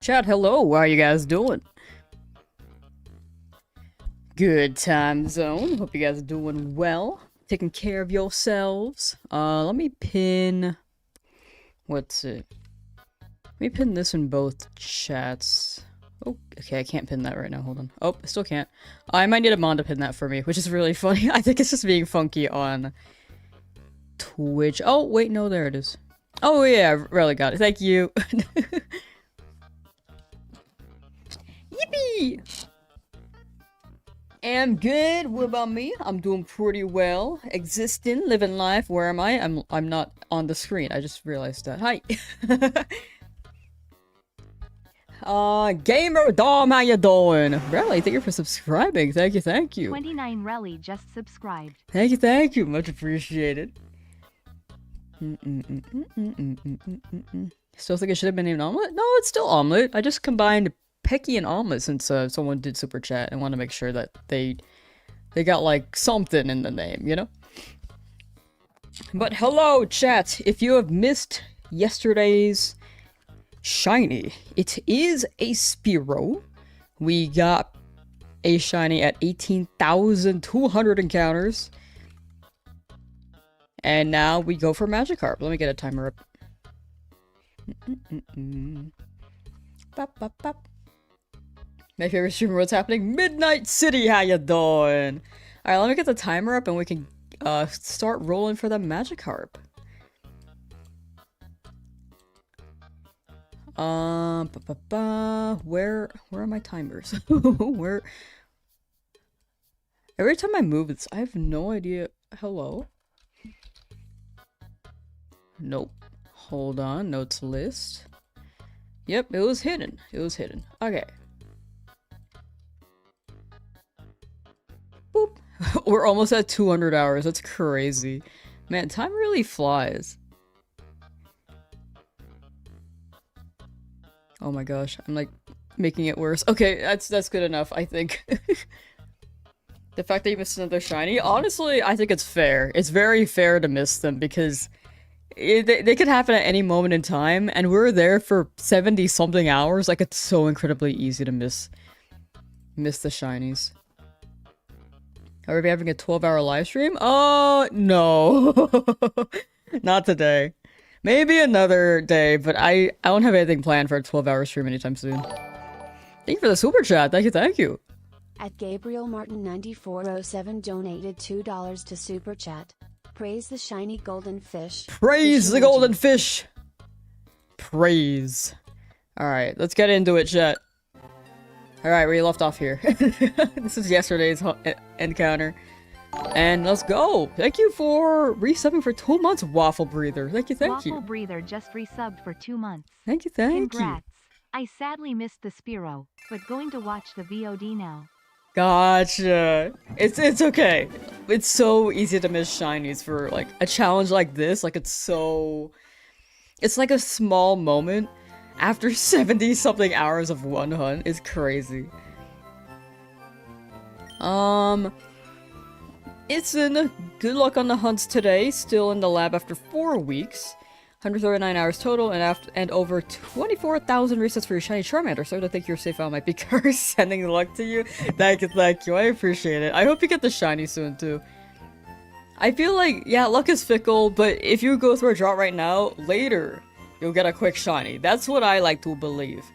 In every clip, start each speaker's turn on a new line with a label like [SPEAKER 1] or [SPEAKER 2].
[SPEAKER 1] Chat, hello, how you guys doing? Good time zone. Hope you guys are doing well. Taking care of yourselves. Let me pin... What's it? Let me pin this in both chats. Oh, okay, I can't pin that right now, hold on. Oh, I still can't. I might need a mod to pin that for me, which is really funny. I think it's just being funky on Twitch. Oh, wait, no, there it is. Oh yeah, I really got it. Thank you. Yippee! Am good. What about me? I'm doing pretty well. Existing, living life. Where am I? I'm not on the screen. I just realized that. Hi. Gamer Dom, how you doing? Really, thank you for subscribing. Thank you, thank you.
[SPEAKER 2] 29 Relly just subscribed.
[SPEAKER 1] Thank you. Much appreciated. Still think it should have been named Omelet? No, it's still Omelet. I just combined Pecky and Omelet since someone did super chat and want to make sure that they got like something in the name, you know? But hello, chat. If you have missed yesterday's shiny, it is a Spearow. We got a shiny at 18,200 encounters. And now we go for Magikarp. Let me get a timer up. Bop, bop, bop. My favorite streamer, what's happening? Midnight City, how you doing? Alright, let me get the timer up and we can start rolling for the Magikarp. Where are my timers? Where? Every time I move, I have no idea. Hello? Nope. Hold on, notes list. Yep, it was hidden. It was hidden. Okay. Boop. We're almost at 200 hours. That's crazy. Man, time really flies. Oh my gosh, I'm like making it worse. Okay, that's good enough, I think. The fact that you missed another shiny, honestly, I think it's fair. It's very fair to miss them because they could happen at any moment in time, and we're there for 70-something hours. Like, it's so incredibly easy to miss the shinies. Are we having a 12-hour live stream? Oh, no. Not today. Maybe another day, but I don't have anything planned for a 12-hour stream anytime soon. Thank you for the super chat. Thank you.
[SPEAKER 3] At Gabriel Martin 9407 donated $2 to super chat. Praise the shiny golden fish.
[SPEAKER 1] Praise the golden fish. Praise. Alright, let's get into it, chat. Alright, we left off here. This is yesterday's encounter. And let's go! Thank you for resubbing for 2 months, Waffle Breather. Thank you.
[SPEAKER 2] Waffle Breather just resubbed for 2 months.
[SPEAKER 1] Thank you.
[SPEAKER 2] Congrats. I sadly missed the Spearow, but going to watch the VOD now.
[SPEAKER 1] Gotcha. It's okay. It's so easy to miss shinies for like a challenge like this. Like it's like a small moment after 70-something hours of one hunt. It's crazy. It's in good luck on the hunts today. Still in the lab after 4 weeks. 139 hours total and over 24,000 resets for your shiny Charmander. So I think you're safe on my Picard. Sending luck to you. Thank you. I appreciate it. I hope you get the shiny soon too. I feel like, yeah, luck is fickle, but if you go through a drought right now, later you'll get a quick shiny. That's what I like to believe.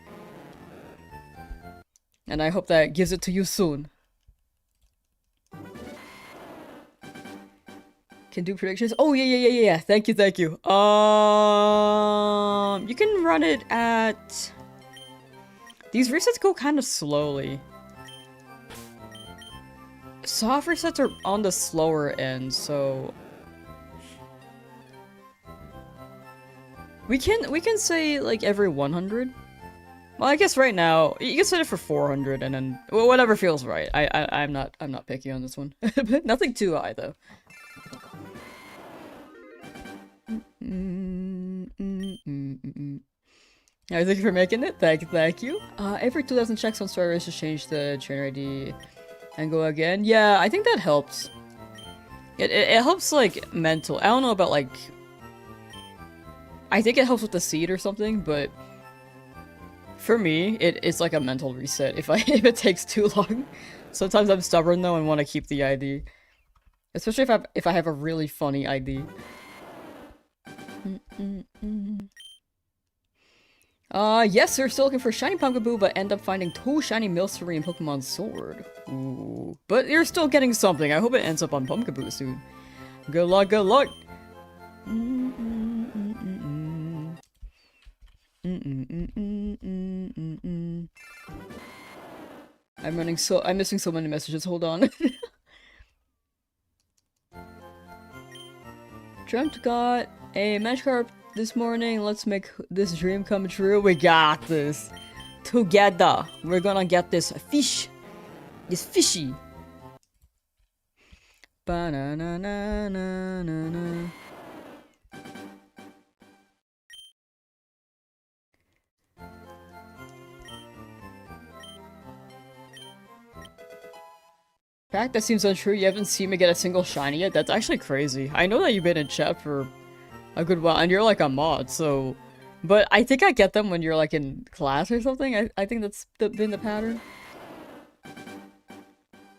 [SPEAKER 1] And I hope that gives it to you soon. Can do predictions. Oh yeah. Thank you. You can run it at. These resets go kind of slowly. Soft resets are on the slower end, so we can say like every 100. Well, I guess right now you can set it for 400, and then well, whatever feels right. I'm not picky on this one. Nothing too high though. Thank you for making it. Thank you. Every 2,000 checks on Star Race to change the trainer ID and go again. Yeah, I think that helps. It helps like mental. I don't know about like. I think it helps with the seed or something, but For me, it's like a mental reset if if it takes too long. Sometimes I'm stubborn though and want to keep the ID. Especially if I have a really funny ID. Yes, we're still looking for shiny Pumpkaboo, but end up finding 2 shiny Milcery and Pokemon Sword. Ooh. But you're still getting something. I hope it ends up on Pumpkaboo soon. Good luck, good luck! I'm missing so many messages, hold on. Dreamt got a Magikarp this morning, let's make this dream come true. We got this! Together! We're gonna get this fish! This fishy! Ba-na-na-na-na-na-na. Fact, that seems untrue. You haven't seen me get a single shiny yet? That's actually crazy. I know that you've been in chat for a good while, and you're like a mod, so... But I think I get them when you're like in class or something. I think that's been the pattern.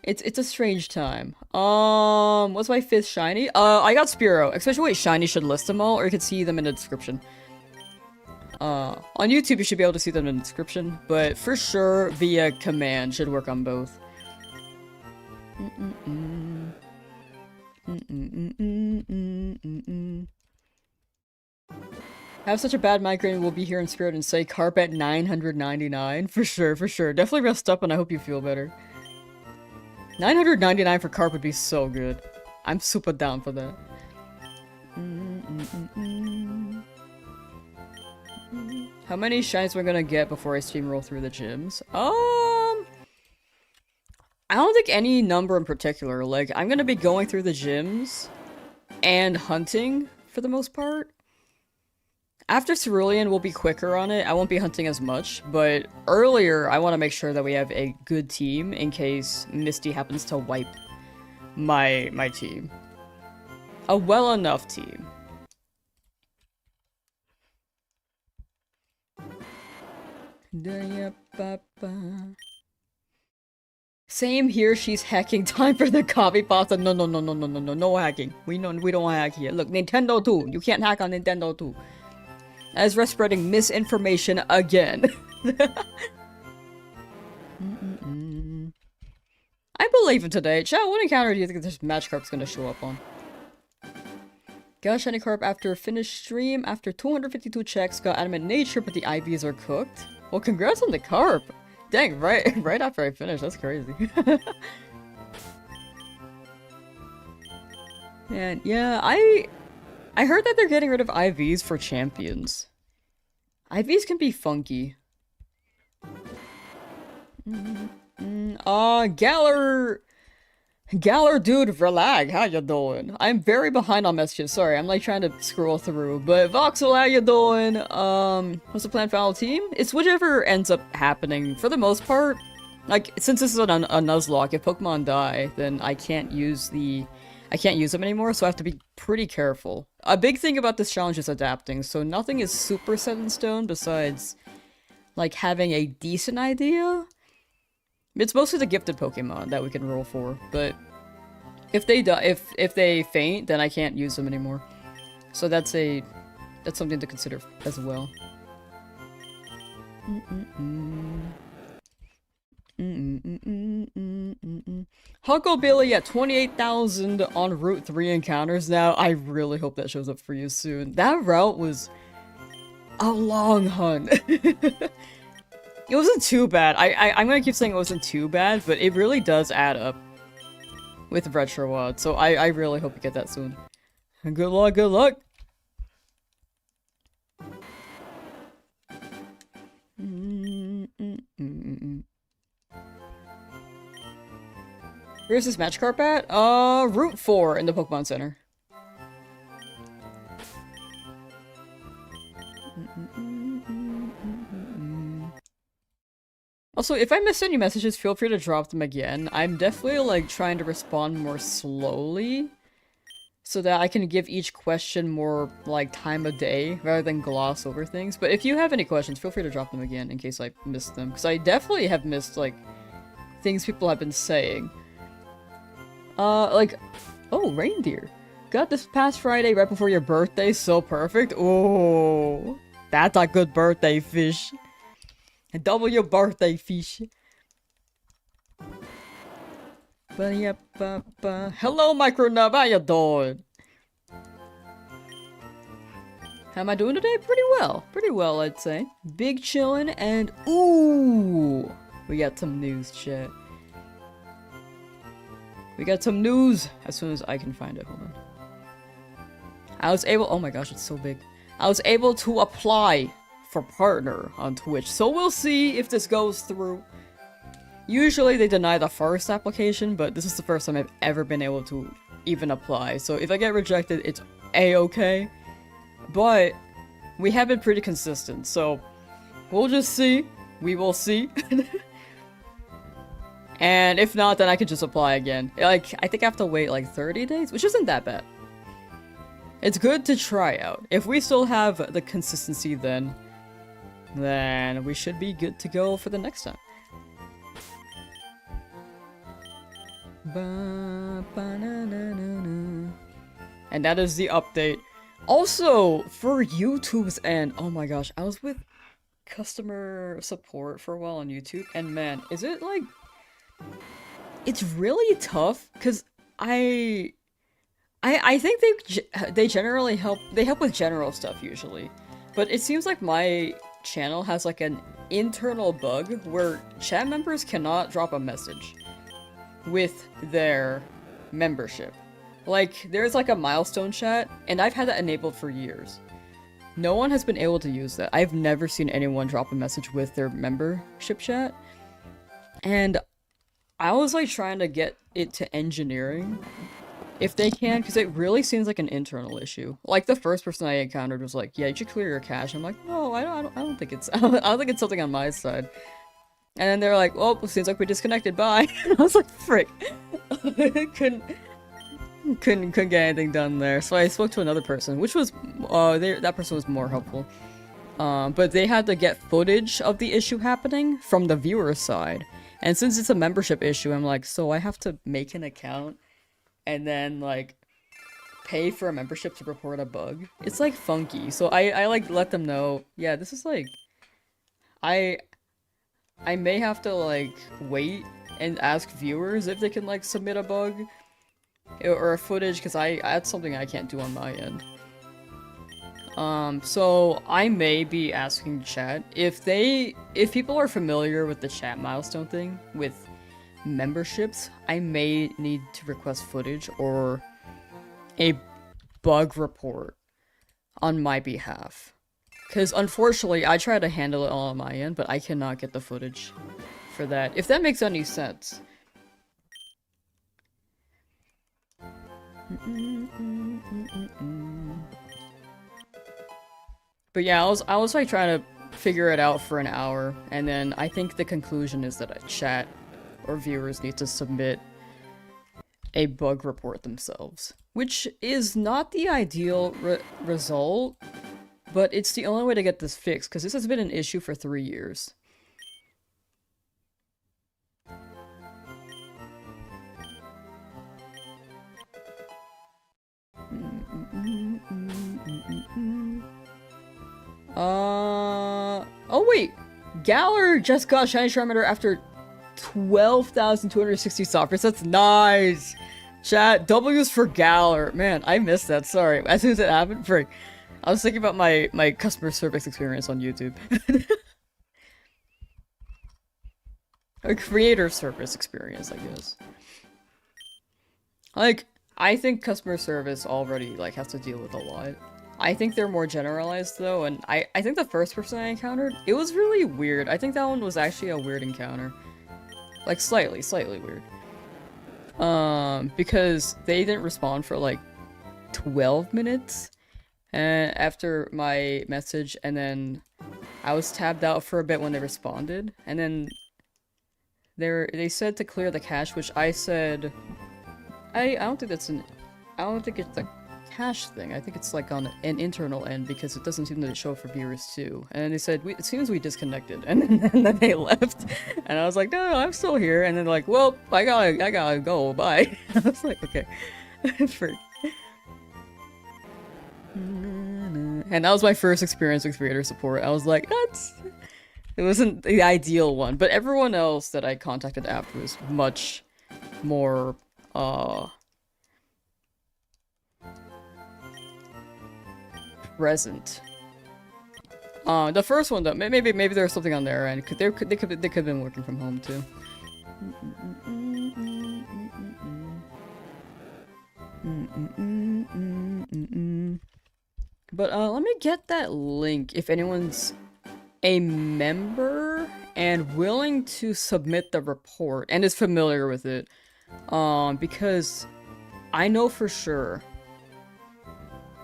[SPEAKER 1] It's a strange time. What's my 5th shiny? I got Spearow. Especially wait, shiny should list them all, or you can see them in the description. On YouTube you should be able to see them in the description, but for sure via command should work on both. I have such a bad migraine, we'll be here in spirit and say Carp at 999. For sure, for sure. Definitely rest up and I hope you feel better. 999 for Carp would be so good. I'm super down for that. How many shinies we're gonna get before I steamroll through the gyms? I don't think any number in particular. Like, I'm gonna be going through the gyms and hunting for the most part. After Cerulean, we'll be quicker on it. I won't be hunting as much, but earlier, I want to make sure that we have a good team in case Misty happens to wipe my team. A well enough team. Same here, she's hacking. Time for the copy pasta. No hacking. We don't hack here. Look, Nintendo too. You can't hack on Nintendo too. Ezra spreading misinformation again. I believe in today. Chat, what encounter do you think this Magikarp's gonna show up on? Got a shiny carp after finished stream. After 252 checks, got adamant nature, but the IVs are cooked. Well, congrats on the carp. Dang, right after I finished. That's crazy. And yeah, I heard that they're getting rid of IVs for champions. IVs can be funky. Galler dude, Verlag, how you doing? I'm very behind on messages, sorry, I'm like trying to scroll through. But Voxel, how you doing? What's the plan for our team? It's whichever ends up happening, for the most part. Like, since this is a Nuzlocke, if Pokemon die, then I can't use them anymore, so I have to be pretty careful. A big thing about this challenge is adapting, so nothing is super set in stone besides, like, having a decent idea. It's mostly the gifted Pokemon that we can roll for, but if they die, if they faint, then I can't use them anymore. So that's something to consider as well. Hucklebilly at 28,000 on Route 3 encounters now. I really hope that shows up for you soon. That route was a long hunt. It wasn't too bad. I'm gonna keep saying it wasn't too bad, but it really does add up with Retrowad, so I really hope you get that soon. And good luck, good luck! Where's this Magikarp at? Route 4 in the Pokemon Center. Also, if I miss any messages, feel free to drop them again. I'm definitely, like, trying to respond more slowly. so that I can give each question more, like, time of day, rather than gloss over things. But if you have any questions, feel free to drop them again in case I missed them, because I definitely have missed, like, things people have been saying. Like, oh, reindeer. Got this past Friday right before your birthday, so perfect. Oh, that's a good birthday fish. Double your birthday fish. Hello, Micronub, how you doing? How am I doing today? Pretty well, I'd say. Big chillin' and ooh, we got some news, chat. We got some news as soon as I can find it. Hold on. I was able. Oh my gosh, it's so big. I was able to apply for partner on Twitch, so we'll see if this goes through. Usually they deny the first application, but this is the first time I've ever been able to even apply. So if I get rejected, it's a-okay. But we have been pretty consistent, so we'll just see. We will see. And if not, then I could just apply again. Like, I think I have to wait like 30 days, which isn't that bad. It's good to try out. If we still have the consistency then we should be good to go for the next time. And that is the update. Also, for YouTube's end, oh my gosh, I was with customer support for a while on YouTube, and man, is it like... It's really tough, because I think they generally help, they help with general stuff usually. But it seems like my channel has like an internal bug where chat members cannot drop a message with their membership. Like, there's like a milestone chat, and I've had that enabled for years. No one has been able to use that. I've never seen anyone drop a message with their membership chat. And I was like trying to get it to engineering, if they can, because it really seems like an internal issue. Like, the first person I encountered was like, yeah, you should clear your cache. I'm like, no, I don't think it's, I don't think it's something on my side. And then they're like, well, it seems like we disconnected, bye. And I was like, frick. couldn't get anything done there. So I spoke to another person, which was, that person was more helpful. But they had to get footage of the issue happening from the viewer's side. And since it's a membership issue, I'm like, so I have to make an account and then, like, pay for a membership to report a bug? It's, like, funky. So I like, let them know, yeah, this is, like, I may have to, like, wait and ask viewers if they can, like, submit a bug or a footage, because that's something I can't do on my end. So I may be asking chat if people are familiar with the chat milestone thing with memberships, I may need to request footage or a bug report on my behalf. Because unfortunately, I try to handle it all on my end, but I cannot get the footage for that, if that makes any sense. But yeah, I was like trying to figure it out for an hour, and then I think the conclusion is that a chat or viewers need to submit a bug report themselves, which is not the ideal result, but it's the only way to get this fixed, because this has been an issue for 3 years. Oh wait! Galar just got Shiny Charmander after 12,260 softwares. That's nice! Chat, W's for Galar. Man, I missed that, sorry. As soon as it happened, frick. I was thinking about my customer service experience on YouTube. A creator service experience, I guess. Like, I think customer service already, like, has to deal with a lot. I think they're more generalized, though, and I think the first person I encountered, it was really weird. I think that one was actually a weird encounter. Like, slightly weird. Because they didn't respond for, like, 12 minutes after my message, and then I was tabbed out for a bit when they responded, and then they said to clear the cache, which I said, I don't think that's an I don't think it's a cache thing. I think it's like on an internal end because it doesn't seem to show for viewers too. And then they said, it seems we disconnected, and then they left. And I was like, no, I'm still here. And then they're like, well, I gotta go, bye. I was like, okay. And that was my first experience with creator support. I was like, it wasn't the ideal one, but everyone else that I contacted after was much more, present. The first one though, maybe there was something on their end. They could have been working from home too. But let me get that link if anyone's a member and willing to submit the report and is familiar with it. Because I know for sure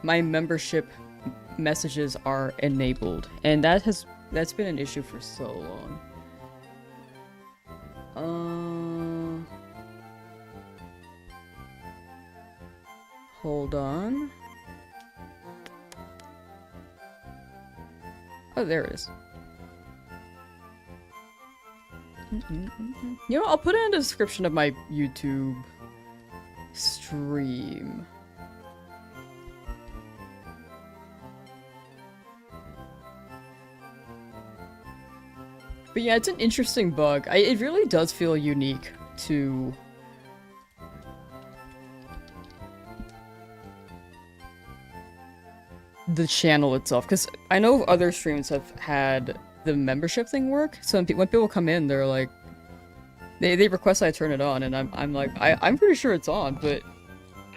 [SPEAKER 1] my membership messages are enabled, and that's been an issue for so long. Hold on. Oh, there it is. You know, I'll put it in the description of my YouTube stream. But yeah, it's an interesting bug. It really does feel unique to the channel itself, because I know other streams have had the membership thing work. So when people come in, they're like, they request I turn it on, and I'm like, I'm pretty sure it's on, but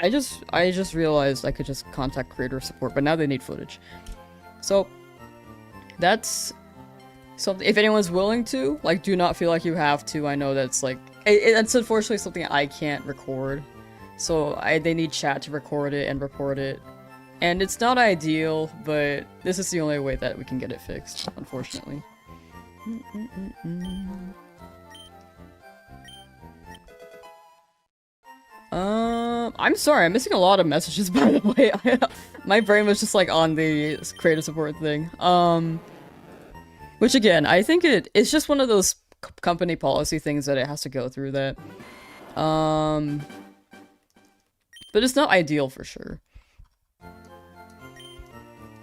[SPEAKER 1] I just realized I could just contact creator support, but now they need footage. So that's something, if anyone's willing to, like, do not feel like you have to. I know that's like, it's unfortunately something I can't record. So they need chat to record it and report it. And it's not ideal, but this is the only way that we can get it fixed, unfortunately. I'm sorry, I'm missing a lot of messages, by the way. My brain was just like on the creator support thing. Which again, I think it's just one of those company policy things that it has to go through that. But it's not ideal for sure.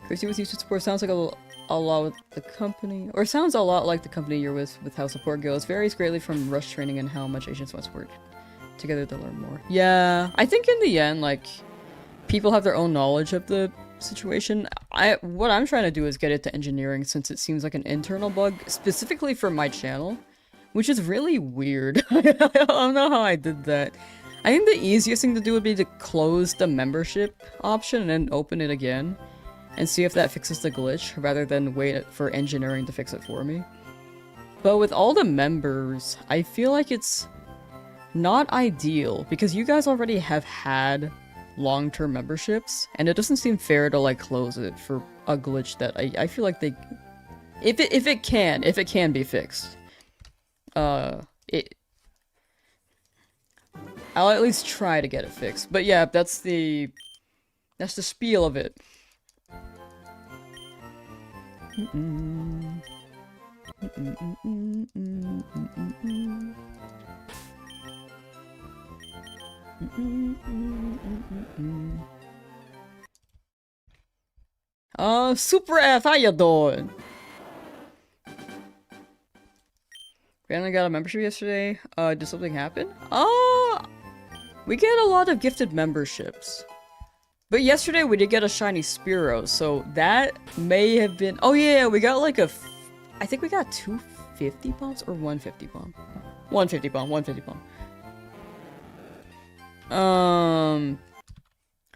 [SPEAKER 1] Chrissy with YouTube support sounds like a lot with the company, or sounds a lot like the company you're with how support goes. Varies greatly from rush training and how much agents must work together to learn more. Yeah, I think in the end, like, people have their own knowledge of the situation. What I'm trying to do is get it to engineering, since it seems like an internal bug, specifically for my channel, which is really weird. I don't know how I did that. I think the easiest thing to do would be to close the membership option and then open it again, and see if that fixes the glitch, rather than wait for engineering to fix it for me. But with all the members, I feel like it's not ideal, because you guys already have had long-term memberships, and it doesn't seem fair to, like, close it for a glitch that I feel like they... If it can be fixed. I'll at least try to get it fixed. But yeah, that's the spiel of it. Super F, how you doing? Randomly got a membership yesterday. Did something happen? We get a lot of gifted memberships. But yesterday we did get a shiny Spearow, so that may have been... Oh yeah, we got like I think we got 250 bombs or 150 bomb. 150 bomb, 150 bomb.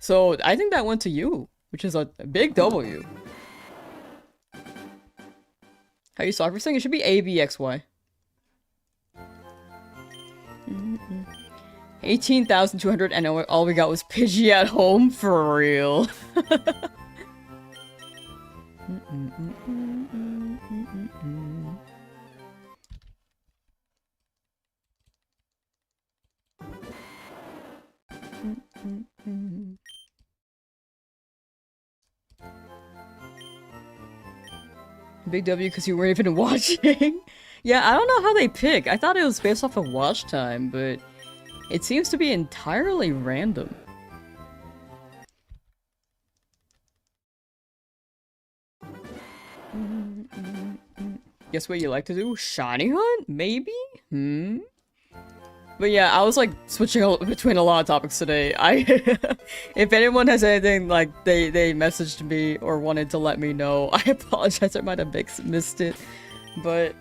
[SPEAKER 1] So I think that went to you, which is a big W. How you soccer saying? It should be ABXY. 18,200, and all we got was Pidgey at home, for real. Big W because you weren't even watching. Yeah, I don't know how they pick. I thought it was based off of watch time, but it seems to be entirely random. Guess what you like to do? Shiny hunt? Maybe? But yeah, I was like switching between a lot of topics today. If anyone has anything like they messaged me or wanted to let me know, I apologize. I might have missed it, but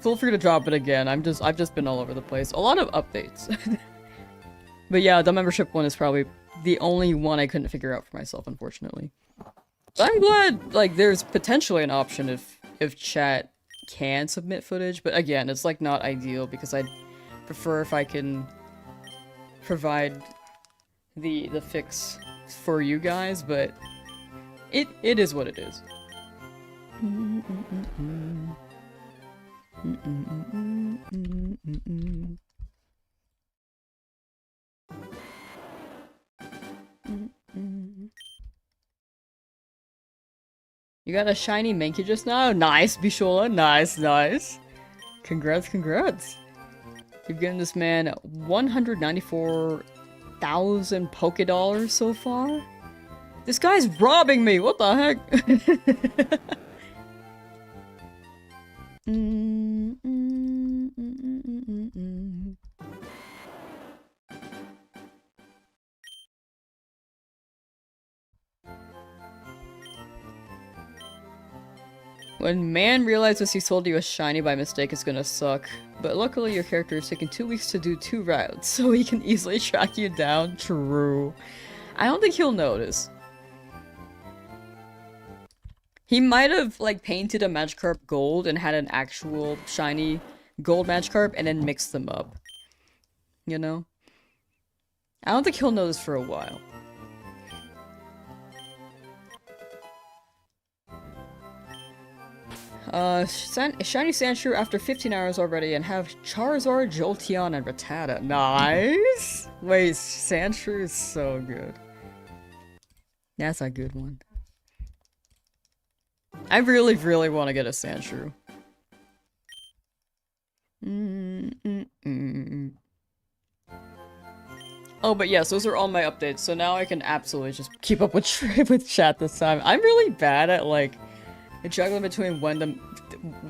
[SPEAKER 1] feel free to drop it again. I've just been all over the place. A lot of updates. But yeah, the membership one is probably the only one I couldn't figure out for myself, unfortunately. But I'm glad like there's potentially an option if chat can submit footage, but again, it's like not ideal because I'd prefer if I can provide the fix for you guys, but it is what it is. You got a shiny Mankey just now? Nice, Bishola. Nice, nice. Congrats. You've given this man 194,000 Poké-Dollars so far? This guy's robbing me! What the heck? When man realizes he sold you a shiny by mistake, it's gonna suck. But luckily your character has taken 2 weeks to do 2 routes, so he can easily track you down. True. I don't think he'll notice. He might have, like, painted a Magikarp gold and had an actual shiny gold Magikarp and then mixed them up. You know? I don't think he'll notice for a while. Shiny Sandshrew after 15 hours already and have Charizard, Jolteon, and Rattata. Nice! Wait, Sandshrew is so good. That's a good one. I really want to get a Sandshrew. Oh, but yes, those are all my updates, so now I can absolutely just keep up with chat this time. I'm really bad at, like, juggling between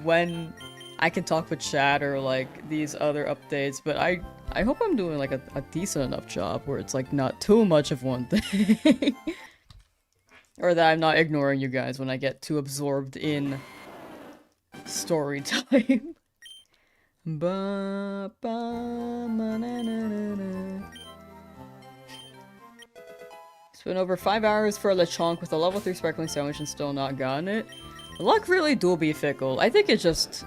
[SPEAKER 1] when I can talk with chat or, like, these other updates, but I hope I'm doing, like, a decent enough job where it's, like, not too much of one thing. Or that I'm not ignoring you guys when I get too absorbed in story time. Spent over 5 hours for a Lechonk with a level 3 sparkling sandwich and still not gotten it. Luck really do be fickle. I think it just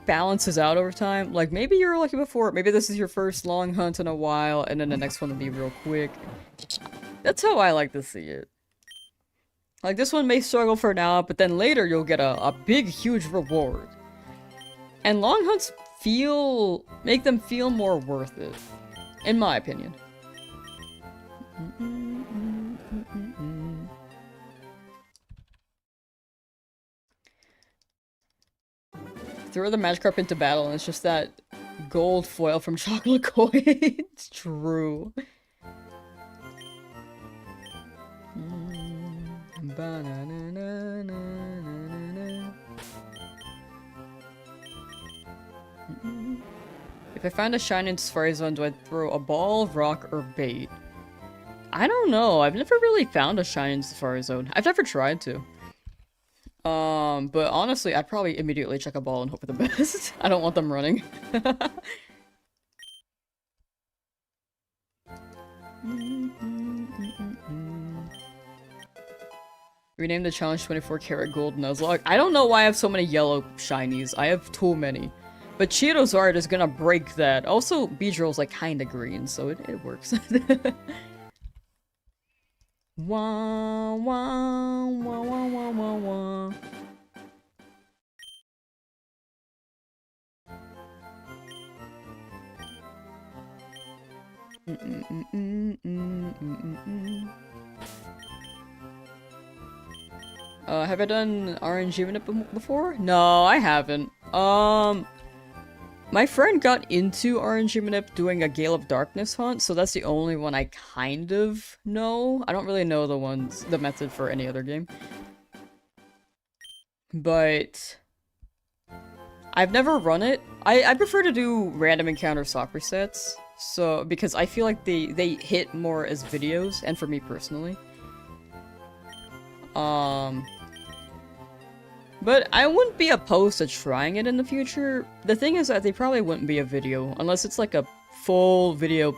[SPEAKER 1] balances out over time. Like, maybe you were lucky before, maybe this is your first long hunt in a while, and then the next one will be real quick. That's how I like to see it. Like, this one may struggle for now, but then later you'll get a big, huge reward. And long hunts make them feel more worth it. In my opinion. Throw the Magikarp into battle and it's just that gold foil from Chocolate Coin. It's true. If I find a shine in Safari Zone, do I throw a ball, rock, or bait? I don't know. I've never really found a shine in Safari Zone. I've never tried to. But honestly, I'd probably immediately check a ball and hope for the best. I don't want them running. Rename the challenge 24 karat gold Nuzlocke. I don't know why I have so many yellow shinies. I have too many. But Cheetosart is gonna break that. Also, Beedrill's like kinda green, so it works. Wah, wah, wah, wah, wah, wah, wah. Have I done RNG manip before? No, I haven't. My friend got into RNG manip doing a Gale of Darkness hunt, so that's the only one I kind of know. I don't really know the method for any other game. But I've never run it. I prefer to do random encounter sock resets, so because I feel like they hit more as videos, and for me personally. But I wouldn't be opposed to trying it in the future. The thing is that they probably wouldn't be a video, unless it's like a full video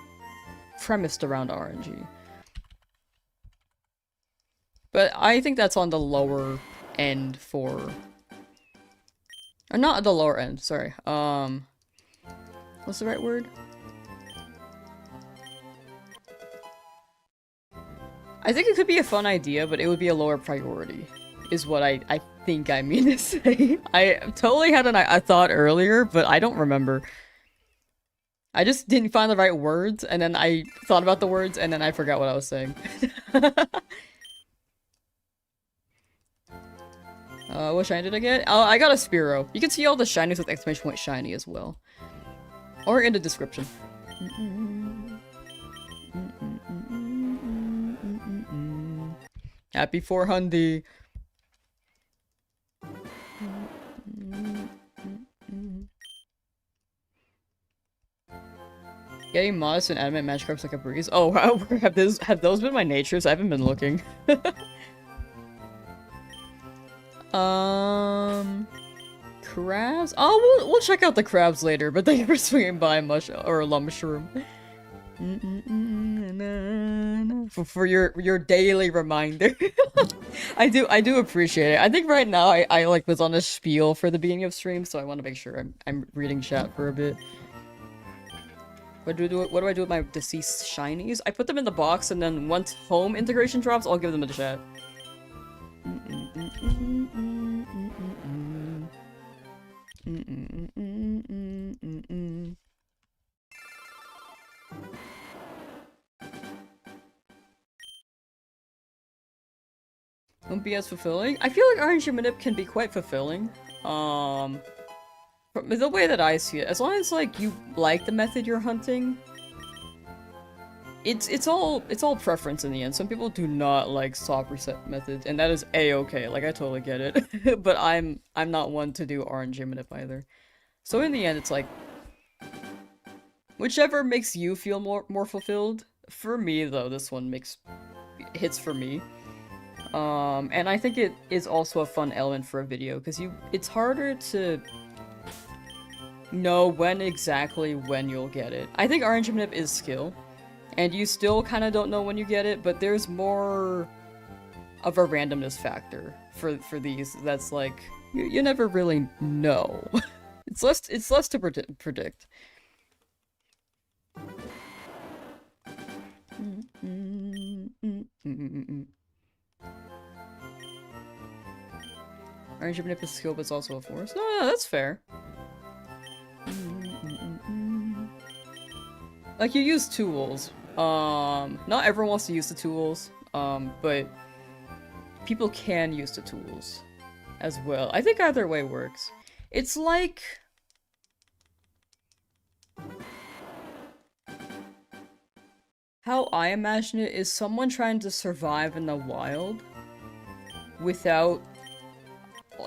[SPEAKER 1] premised around RNG. But I think that's on the lower end for... Or not the lower end, sorry. What's the right word? I think it could be a fun idea, but it would be a lower priority, is what I think I mean to say. I totally had a thought earlier, but I don't remember. I just didn't find the right words, and then I thought about the words, and then I forgot what I was saying. What shiny did I get? Oh, I got a Spearow. You can see all the shinies with exclamation point shiny as well. Or in the description. Happy 400. Getting modest and adamant Magikarp's like a breeze. Oh, wow. Have those been my natures? I haven't been looking. Crabs? Oh, we'll check out the crabs later, but thank you for swinging by mushroom. For your daily reminder. I do appreciate it. I think right now I like was on a spiel for the beginning of stream, so I want to make sure I'm reading chat for a bit. What do I do with my deceased shinies? I put them in the box, and then once home integration drops, I'll give them a chat. Won't be as fulfilling? I feel like RNG manip can be quite fulfilling. The way that I see it, as long as like you like the method you're hunting, it's all preference in the end. Some people do not like soft reset methods, and that is a-okay. Like I totally get it, but I'm not one to do RNG manip either. So in the end, it's like whichever makes you feel more fulfilled. For me though, this one hits for me. And I think it is also a fun element for a video because it's harder to know when you'll get it. I think RNG manip is skill, and you still kind of don't know when you get it, but there's more of a randomness factor for these. That's like you never really know. It's less to predict. RNG manip is skill, but it's also a force. No, that's fair. Like, you use tools. Not everyone wants to use the tools, but people can use the tools as well. I think either way works. It's like... how I imagine it is someone trying to survive in the wild without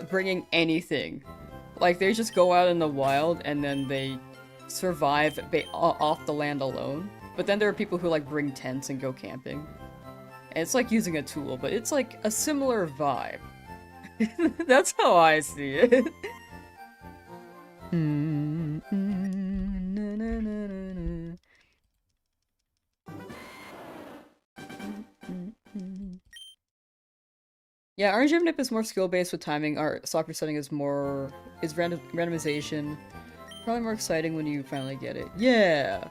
[SPEAKER 1] bringing anything. Like, they just go out in the wild and then they survive off the land alone. But then there are people who like bring tents and go camping. And it's like using a tool, but it's like a similar vibe. That's how I see it. Yeah, RNG manip is more skill-based with timing. Our soccer setting is randomization. Probably more exciting when you finally get it. Yeah!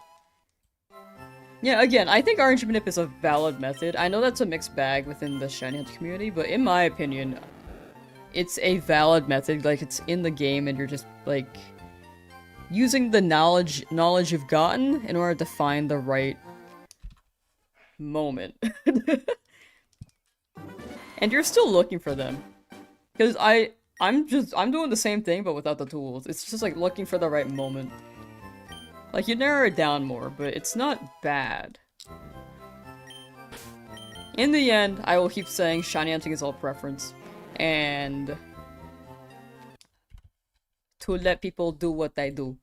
[SPEAKER 1] Yeah, again, I think RNG manip is a valid method. I know that's a mixed bag within the Shiny Hunter community, but in my opinion, it's a valid method. Like, it's in the game and you're just, like, using the knowledge you've gotten in order to find the right moment. And you're still looking for them. Because I'm doing the same thing, but without the tools. It's just like looking for the right moment. Like, you narrow it down more, but it's not bad. In the end, I will keep saying shiny hunting is all preference. And to let people do what they do.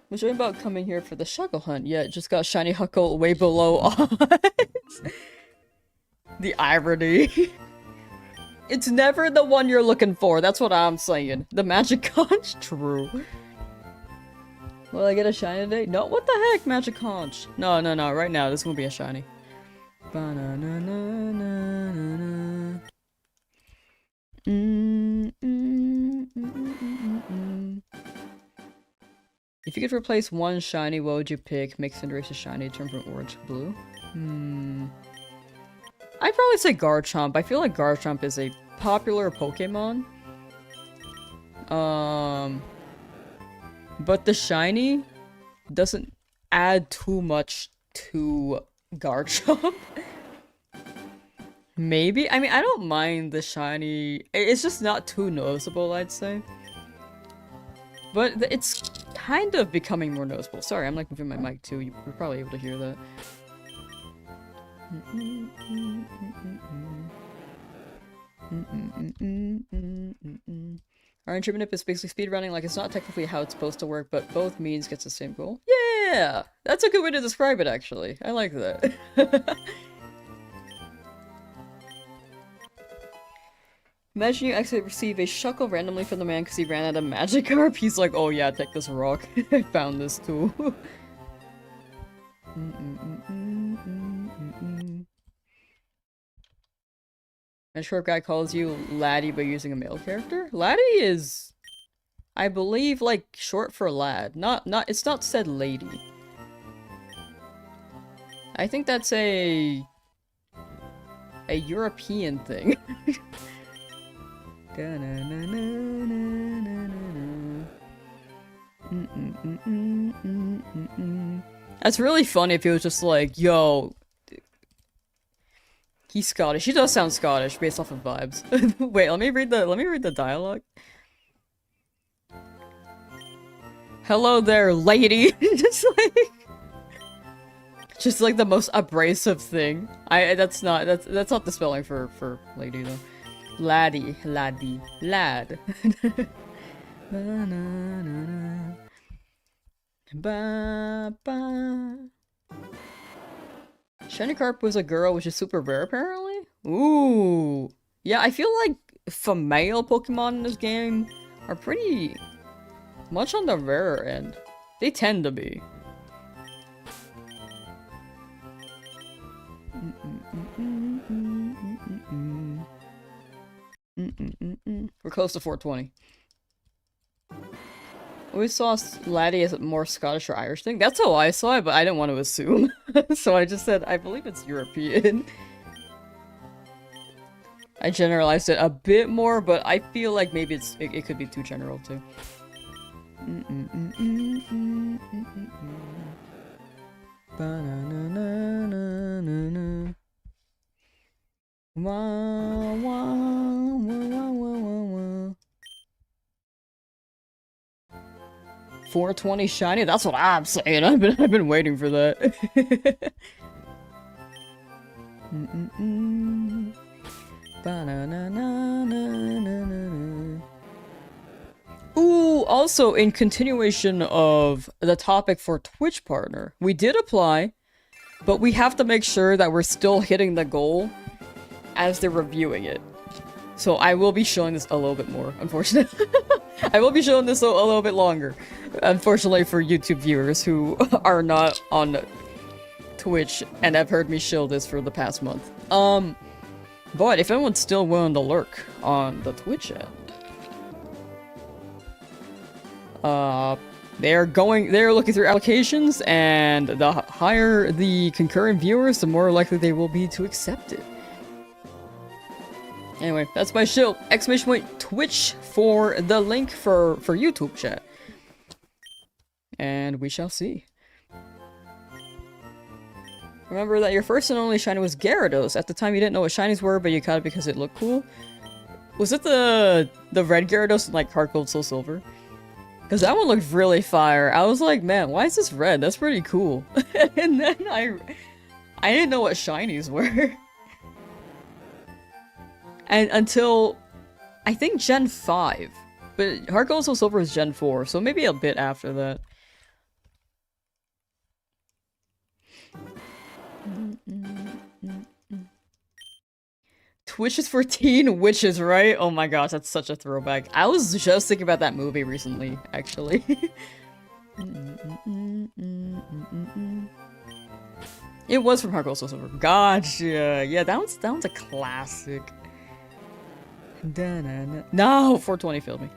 [SPEAKER 1] Was worrying about coming here for the Shuckle hunt, yet just got shiny Huckle way below odds. The irony. It's never the one you're looking for, that's what I'm saying. The Magikarp? True. Will I get a shiny today? No, what the heck, Magikarp? No, right now, this won't be a shiny. Ba-na-na-na-na-na-na. If you could replace one shiny, what would you pick? Make Cinderace's shiny turn from orange to blue? I'd probably say Garchomp. I feel like Garchomp is a popular Pokemon. But the shiny doesn't add too much to Garchomp. Maybe? I mean, I don't mind the shiny. It's just not too noticeable, I'd say. But it's kind of becoming more noticeable. Sorry, I'm like moving my mic too. You're probably able to hear that. Our Intrepid is basically speedrunning, like it's not technically how it's supposed to work, but both means gets the same goal. Yeah! That's a good way to describe it, actually. I like that. Imagine you actually receive a Shuckle randomly from the man because he ran out of Magikarp. He's like, oh yeah, take this rock. I found this too. A short guy calls you Laddie by using a male character? Laddie is, I believe, like, short for lad. It's not said lady. I think that's a European thing. That's really funny if it was just like, yo, he's Scottish. He does sound Scottish based off of vibes. Wait, let me read the dialogue. Hello there, lady. just like the most abrasive thing. That's not the spelling for lady though. Laddie, lad. Shinikarp was a girl, which is super rare apparently? Ooh. Yeah, I feel like female Pokemon in this game are pretty much on the rarer end. They tend to be. We're close to 420. We saw Laddie as a more Scottish or Irish thing. That's how I saw it, but I didn't want to assume. So I just said, I believe it's European. I generalized it a bit more, but I feel like maybe it could be too general too. Wah, wah, wah, wah, wah, wah. 420 shiny? That's what I'm saying. I've been waiting for that. Ooh, also in continuation of the topic for Twitch partner, we did apply, but we have to make sure that we're still hitting the goal as they're reviewing it. So I will be showing this a little bit more, unfortunately. I will be showing this a little bit longer, unfortunately for YouTube viewers who are not on Twitch and have heard me show this for the past month. But if anyone's still willing to lurk on the Twitch end, they're looking through applications, and the higher the concurrent viewers, the more likely they will be to accept it. Anyway, that's my shield! Exclamation point Twitch for the link for YouTube chat. And we shall see. Remember that your first and only shiny was Gyarados. At the time you didn't know what shinies were, but you caught it because it looked cool. Was it the red Gyarados in like Heart Gold Soul Silver? Because that one looked really fire. I was like, man, why is this red? That's pretty cool. And then I didn't know what shinies were. And until, I think Gen 5. But Heart Gold Soul Silver is Gen 4, so maybe a bit after that. Twitch is for teen witches, right? Oh my gosh, that's such a throwback. I was just thinking about that movie recently, actually. It was from Heart Gold Soul Silver. Gotcha. Yeah, that one's a classic. No, 420 failed me.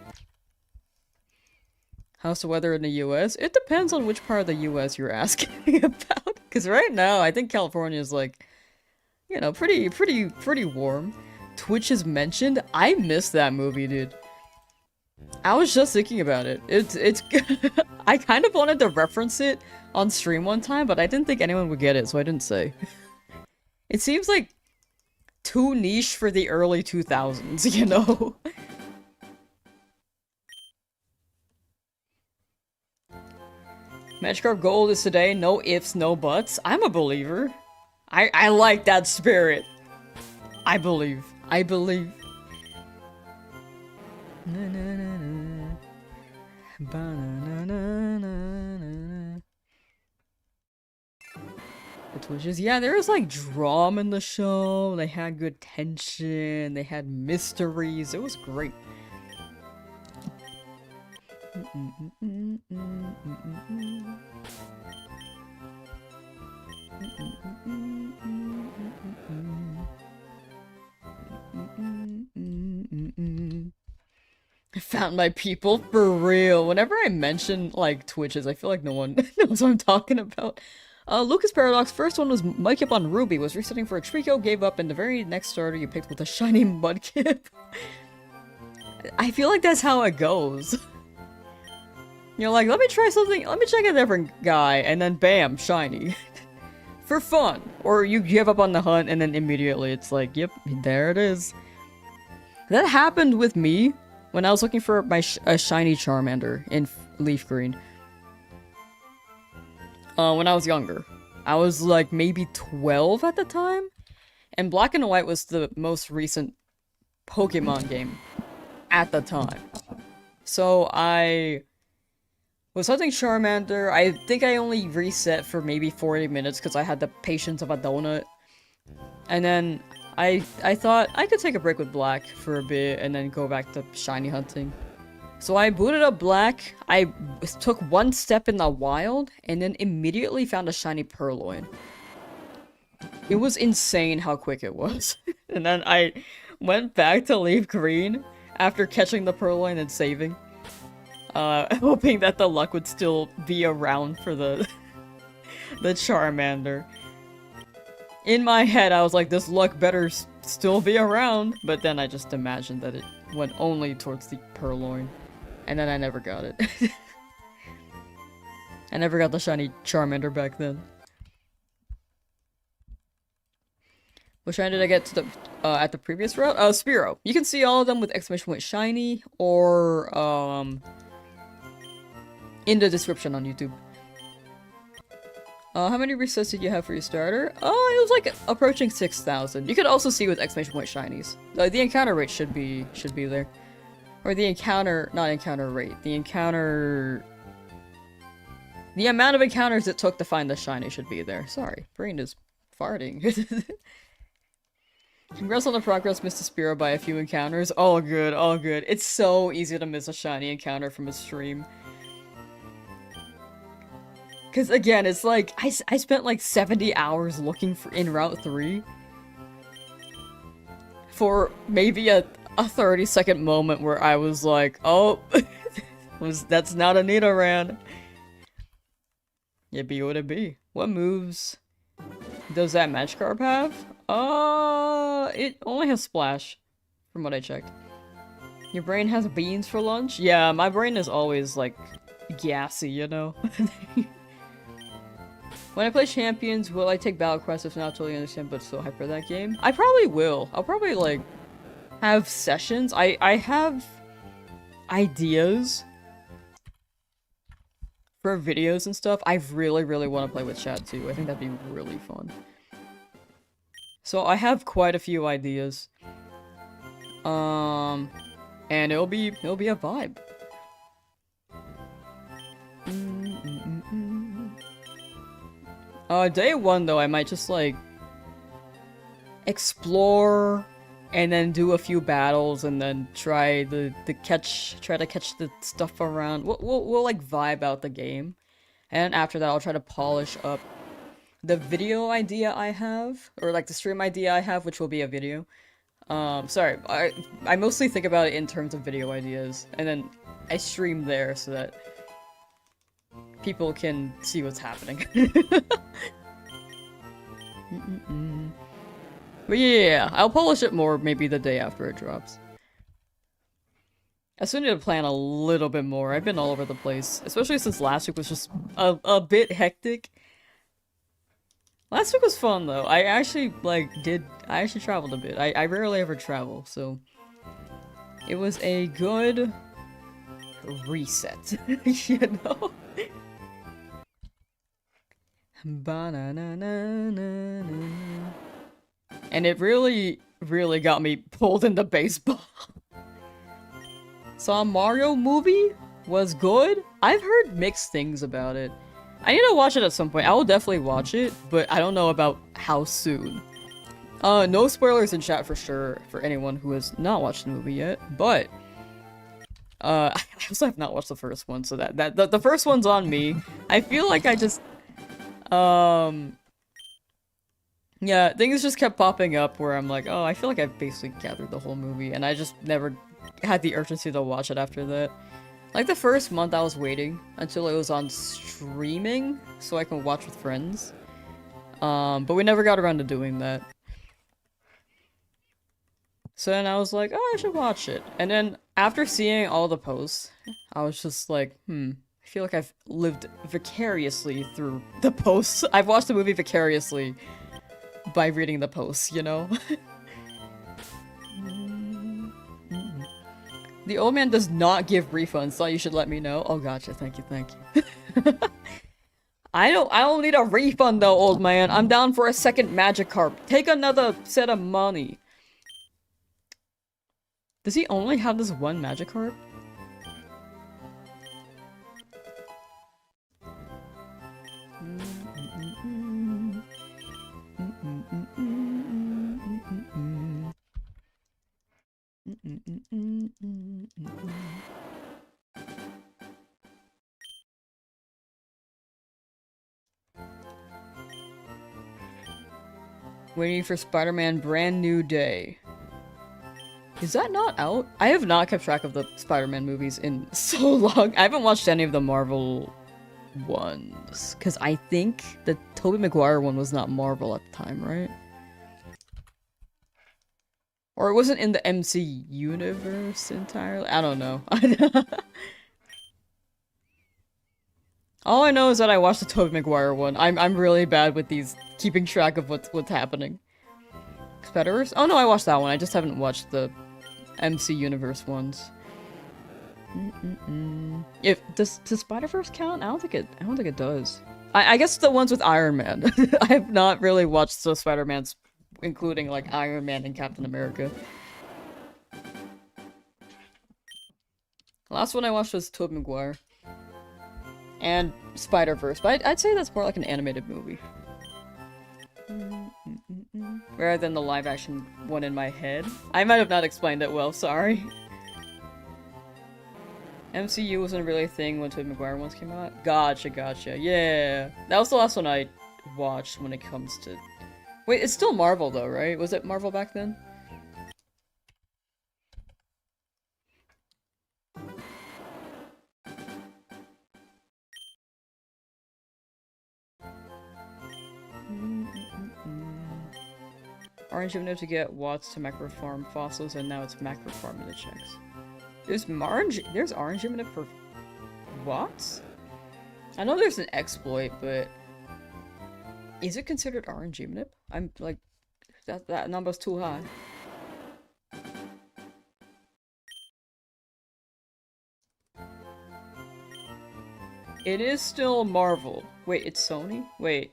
[SPEAKER 1] How's the weather in the US? It depends on which part of the US you're asking about. Because right now, I think California is like, you know, pretty warm. Twitch is mentioned. I missed that movie, dude. I was just thinking about it. It's I kind of wanted to reference it on stream one time, but I didn't think anyone would get it, so I didn't say. It seems like too niche for the early 2000s, you know? Magikarp Gold is today, no ifs, no buts. I'm a believer. I like that spirit. I believe. I believe. The Twitches, yeah, there was like drama in the show. They had good tension. They had mysteries. It was great. I found my people for real. Whenever I mention like Twitches, I feel like no one knows what I'm talking about. Lucas Paradox, first one was Mudkip on Ruby, was resetting for a Trico, gave up, and the very next starter you picked with a shiny Mudkip. I feel like that's how it goes. You're like, let me try something, let me check a different guy, and then bam, shiny. For fun. Or you give up on the hunt, and then immediately it's like, yep, there it is. That happened with me when I was looking for my a shiny Charmander in Leafgreen. When I was younger. I was like maybe 12 at the time. And Black and White was the most recent Pokemon game at the time. So I was hunting Charmander. I think I only reset for maybe 40 minutes because I had the patience of a donut. And then I thought I could take a break with Black for a bit and then go back to shiny hunting. So I booted up Black, I took one step in the wild, and then immediately found a shiny Purloin. It was insane how quick it was. And then I went back to Leafgreen after catching the Purloin and saving. Hoping that the luck would still be around for the Charmander. In my head, I was like, this luck better still be around, but then I just imagined that it went only towards the Purloin. And then I never got it. I never got the shiny Charmander back then. What shiny did I get to the at the previous route? Spearow. You can see all of them with exclamation point shiny or in the description on YouTube. How many resets did you have for your starter? Oh, it was like approaching 6,000. You could also see with exclamation point shinies. The encounter rate should be there. Or the encounter, not encounter rate, the encounter... The amount of encounters it took to find the shiny should be there. Sorry, brain is farting. Congrats on the progress, Mr. Spearow, by a few encounters. All good, all good. It's so easy to miss a shiny encounter from a stream. Because again, it's like, I spent like 70 hours looking for in Route 3. For maybe a 30-second moment where I was like, oh, that's not a Nidoran. It be what it be. What moves does that Magikarp have? It only has Splash, from what I checked. Your brain has beans for lunch? Yeah, my brain is always, like, gassy, you know? When I play Champions, will I take Battle Quest if not totally understand, but still hype for that game? I probably will. I'll probably, like, have sessions. I have ideas for videos and stuff. I really, really want to play with chat too. I think that'd be really fun. So I have quite a few ideas. And it'll be a vibe. Day one though, I might just like explore and then do a few battles and then try to catch the stuff around. We'll like vibe out the game. And after that I'll try to polish up the video idea I have, or like the stream idea I have, which will be a video. Sorry, I mostly think about it in terms of video ideas, and then I stream there so that people can see what's happening. But yeah, I'll polish it more maybe the day after it drops. I still need to plan a little bit more. I've been all over the place, especially since last week was just a bit hectic. Last week was fun though. I actually traveled a bit. I rarely ever travel, so it was a good reset, you know? And it really, really got me pulled into baseball. Saw a Mario movie? Was good? I've heard mixed things about it. I need to watch it at some point. I will definitely watch it, but I don't know about how soon. No spoilers in chat for sure for anyone who has not watched the movie yet, but I also have not watched the first one, so that the first one's on me. I feel like I just yeah, things just kept popping up where I'm like, oh, I feel like I've basically gathered the whole movie, and I just never had the urgency to watch it after that. Like the first month I was waiting until it was on streaming so I can watch with friends. But we never got around to doing that. So then I was like, oh, I should watch it. And then after seeing all the posts, I was just like, I feel like I've lived vicariously through the posts. I've watched the movie vicariously by reading the posts, you know? The old man does not give refunds, so you should let me know. Oh, gotcha. Thank you, thank you. I don't need a refund though, old man. I'm down for a second Magikarp. Take another set of money. Does he only have this one Magikarp? Waiting for Spider-Man Brand New Day. Is that not out? I have not kept track of the Spider-Man movies in so long. I haven't watched any of the Marvel ones. Because I think the Tobey Maguire one was not Marvel at the time, right? Or it wasn't in the MC universe entirely? I don't know. All I know is that I watched the Tobey Maguire one. I'm really bad with these, keeping track of what's happening. Spider-Verse? Oh no, I watched that one. I just haven't watched the MC universe ones. Does Spider-Verse count? I don't think it does. I guess the ones with Iron Man. I have not really watched the Spider-Mans, including like Iron Man and Captain America. The last one I watched was Tobey Maguire. And Spider-Verse, but I'd say that's more like an animated movie. Rather than the live-action one in my head. I might have not explained it well, sorry. MCU wasn't really a thing when Tobey Maguire ones came out? Gotcha, yeah. That was the last one I watched when it comes to... Wait, it's still Marvel though, right? Was it Marvel back then? Orange Gymnip to get Watts to macrofarm fossils, and now it's macrofarm in the checks. There's Orange Gymnip for Watts? I know there's an exploit, but is it considered Orange Gymnip? I'm like, that number's too high. It is still Marvel. Wait, it's Sony? Wait.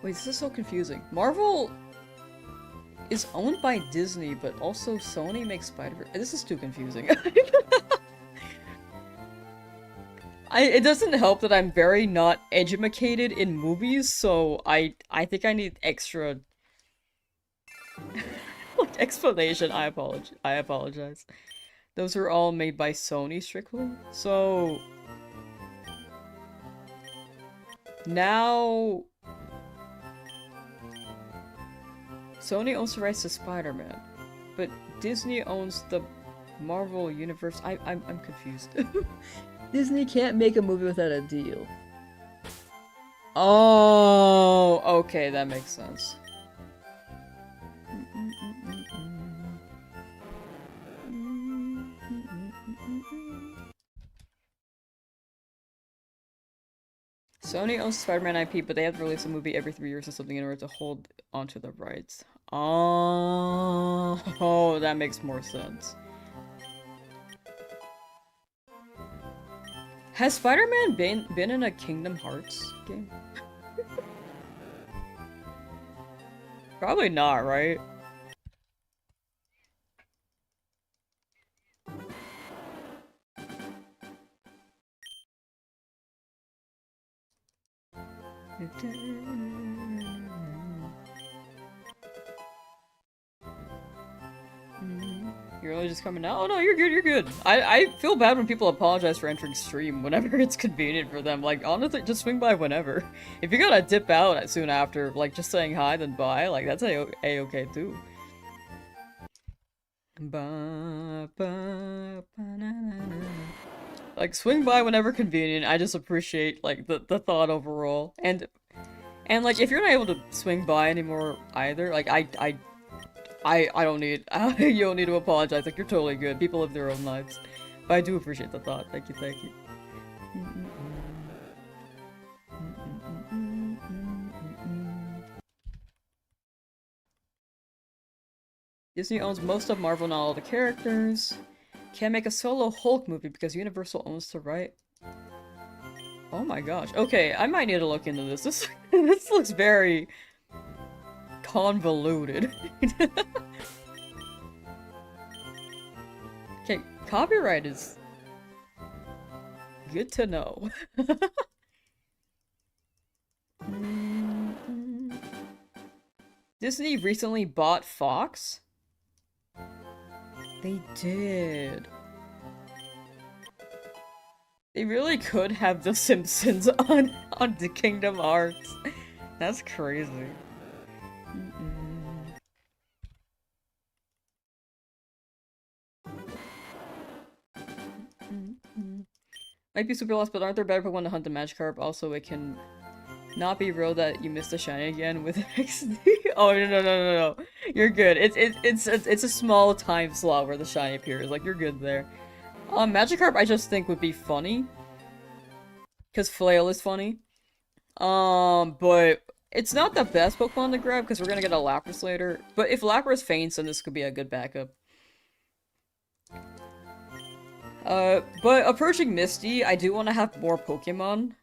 [SPEAKER 1] Wait, this is so confusing. Marvel is owned by Disney, but also Sony makes Spider-Verse. This is too confusing. It doesn't help that I'm very not educated in movies, so I think I need extra like explanation. I apologize. Those are all made by Sony strictly. So now Sony owns the rights to Spider-Man, but Disney owns the Marvel universe. I'm confused. Disney can't make a movie without a deal. Oh, okay, that makes sense. Sony owns Spider-Man IP, but they have to release a movie every 3 years or something in order to hold onto the rights. Oh, that makes more sense. Has Spider-Man been in a Kingdom Hearts game? Probably not, right? You're really just coming out? Oh no, you're good, you're good. I feel bad when people apologize for entering stream whenever it's convenient for them. Like, honestly, just swing by whenever. If you gotta dip out soon after, like, just saying hi, then bye, like, that's a-okay too. Like, swing by whenever convenient. I just appreciate, like, the thought overall. And like, if you're not able to swing by anymore either, like, I don't need, you don't need to apologize, like, you're totally good. People live their own lives. But I do appreciate the thought. Thank you, thank you. Disney owns most of Marvel, not all the characters. Can't make a solo Hulk movie because Universal owns the right. Oh my gosh. Okay, I might need to look into this. This looks very convoluted. Okay, copyright is good to know. Disney recently bought Fox? They did. They really could have The Simpsons on the Kingdom Hearts. That's crazy. Might be super lost, but aren't there better Pokemon to hunt the Magikarp? Also, it can not be real that you missed the shiny again with XD. Oh no. You're good. It's a small time slot where the shiny appears. Like, you're good there. Magikarp I just think would be funny. Cause Flail is funny. But it's not the best Pokemon to grab because we're gonna get a Lapras later. But if Lapras faints, then this could be a good backup. But approaching Misty, I do want to have more Pokemon.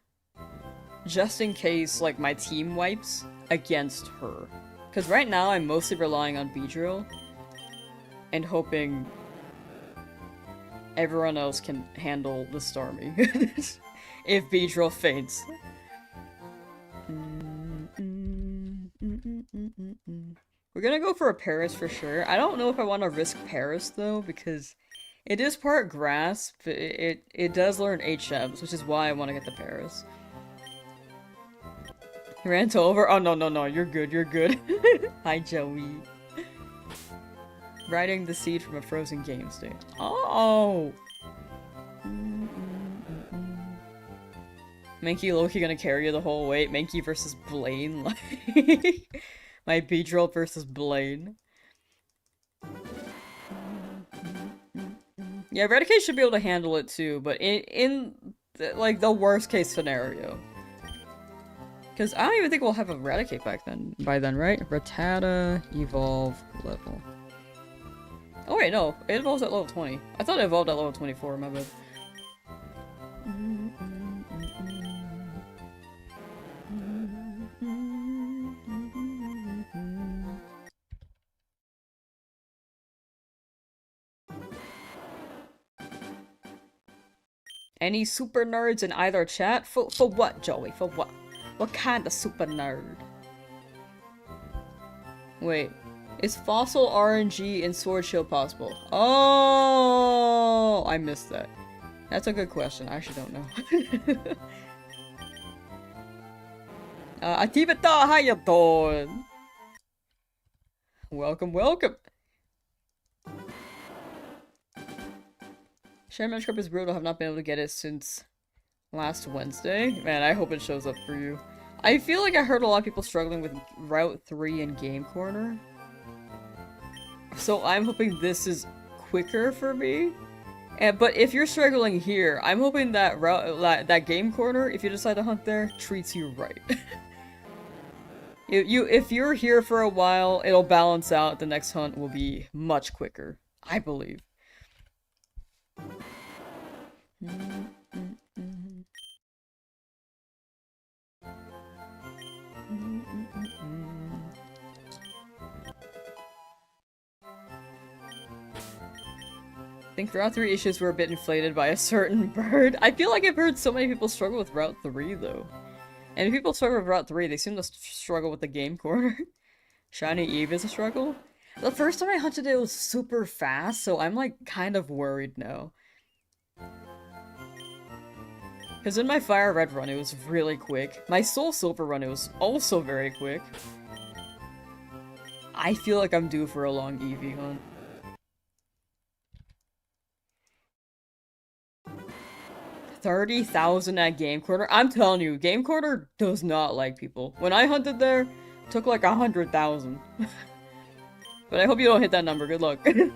[SPEAKER 1] Just in case, like, my team wipes against her. Because right now, I'm mostly relying on Beedrill. And hoping everyone else can handle the Starmie. If Beedrill faints. We're gonna go for a Paris for sure. I don't know if I want to risk Paris, though, because it is part grass, but it does learn HMs, which is why I want to get the Paris. Rant over? Oh, no, you're good, you're good. Hi, Joey. Riding the seed from a frozen game state. Oh! Mankey Loki gonna carry you the whole way. Mankey versus Blaine. Like, my Beedrill versus Blaine. Yeah, Eradicate should be able to handle it too, but in like, the worst case scenario. Because I don't even think we'll have Eradicate by then, right? Rattata, evolve, level. Oh wait, no. It evolves at level 20. I thought it evolved at level 24, my bad. Any super nerds in either chat? For what, Joey? For what? What kind of super nerd? Wait. Is fossil RNG in Sword Shield possible? Oh, I missed that. That's a good question. I actually don't know. Ativita, how you doing? Welcome, welcome. Share Magikarp is brutal. I have not been able to get it since last Wednesday. Man, I hope it shows up for you. I feel like I heard a lot of people struggling with Route 3 and Game Corner. So I'm hoping this is quicker for me. But if you're struggling here, I'm hoping that that Game Corner, if you decide to hunt there, treats you right. If you're here for a while, it'll balance out. The next hunt will be much quicker, I believe. I think Route 3 issues were a bit inflated by a certain bird. I feel like I've heard so many people struggle with Route 3 though. And if people struggle with Route 3, they seem to struggle with the Game Corner. Shiny Eve is a struggle. The first time I hunted it was super fast, so I'm like kind of worried now. Because in my FireRed run, it was really quick. My Soul Silver run, it was also very quick. I feel like I'm due for a long Eevee hunt. $30,000 at Game Corner? I'm telling you, Game Corner does not like people. When I hunted there, it took like 100,000. But I hope you don't hit that number. Good luck. Good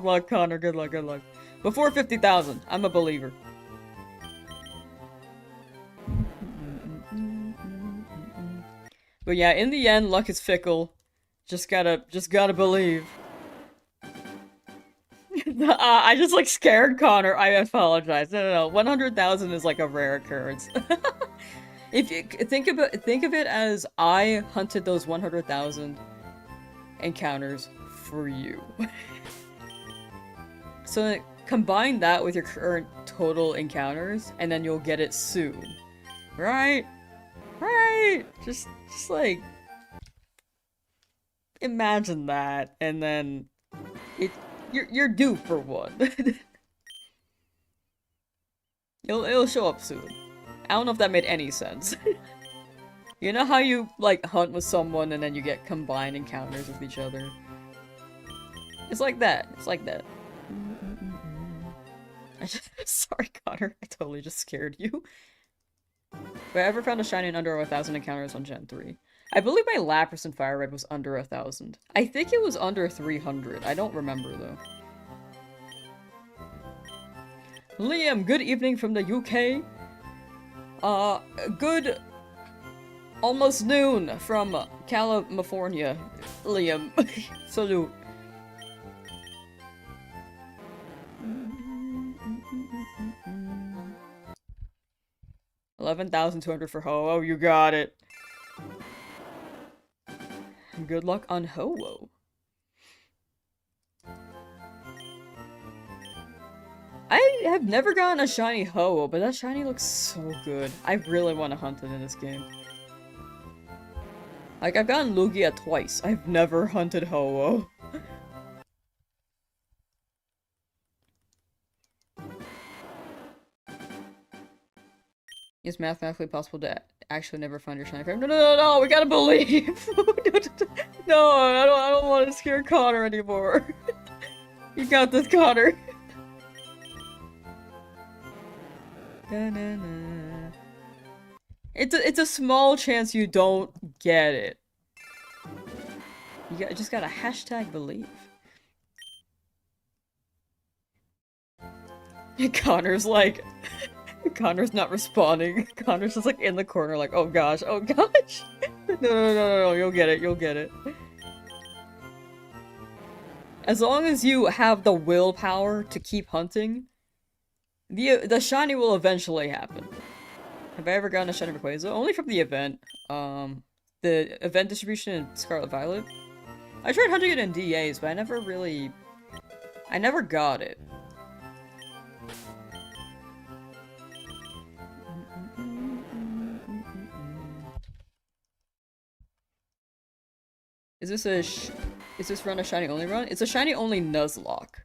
[SPEAKER 1] luck, Connor. Good luck, good luck. Before 50,000, I'm a believer. But yeah, in the end, luck is fickle. Just gotta believe. I just like scared Connor. I apologize. No. 100,000 is like a rare occurrence. If you think of it as I hunted those 100,000 encounters for you. So combine that with your current total encounters, and then you'll get it soon, right? Right? Just like imagine that, and then you're due for one. It'll show up soon. I don't know if that made any sense. You know how you like hunt with someone and then you get combined encounters with each other? It's like that. It's like that. Sorry, Connor. I totally just scared you. If I ever found a shiny in under 1,000 encounters on Gen 3. I believe my Lapras in FireRed was under 1,000. I think it was under 300. I don't remember though. Liam, good evening from the UK. Good almost noon from California. Liam. Salute. $11,200 for Ho-Oh. You got it. Good luck on Ho-Oh. I have never gotten a shiny Ho-Oh, but that shiny looks so good. I really want to hunt it in this game. Like, I've gotten Lugia twice. I've never hunted Ho-Oh. It's mathematically possible to actually never find your shiny frame. No, we gotta believe! No, I don't want to scare Connor anymore. You got this, Connor. It's a small chance you don't get it. You just gotta hashtag believe. Connor's like... Connor's not responding. Connor's just like in the corner like, oh gosh, oh gosh. No, you'll get it, you'll get it. As long as you have the willpower to keep hunting, the shiny will eventually happen. Have I ever gotten a shiny Rayquaza? Only from the event. The event distribution in Scarlet Violet. I tried hunting it in DAs, but I never got it. Is this run a shiny only run? It's a shiny only Nuzlocke.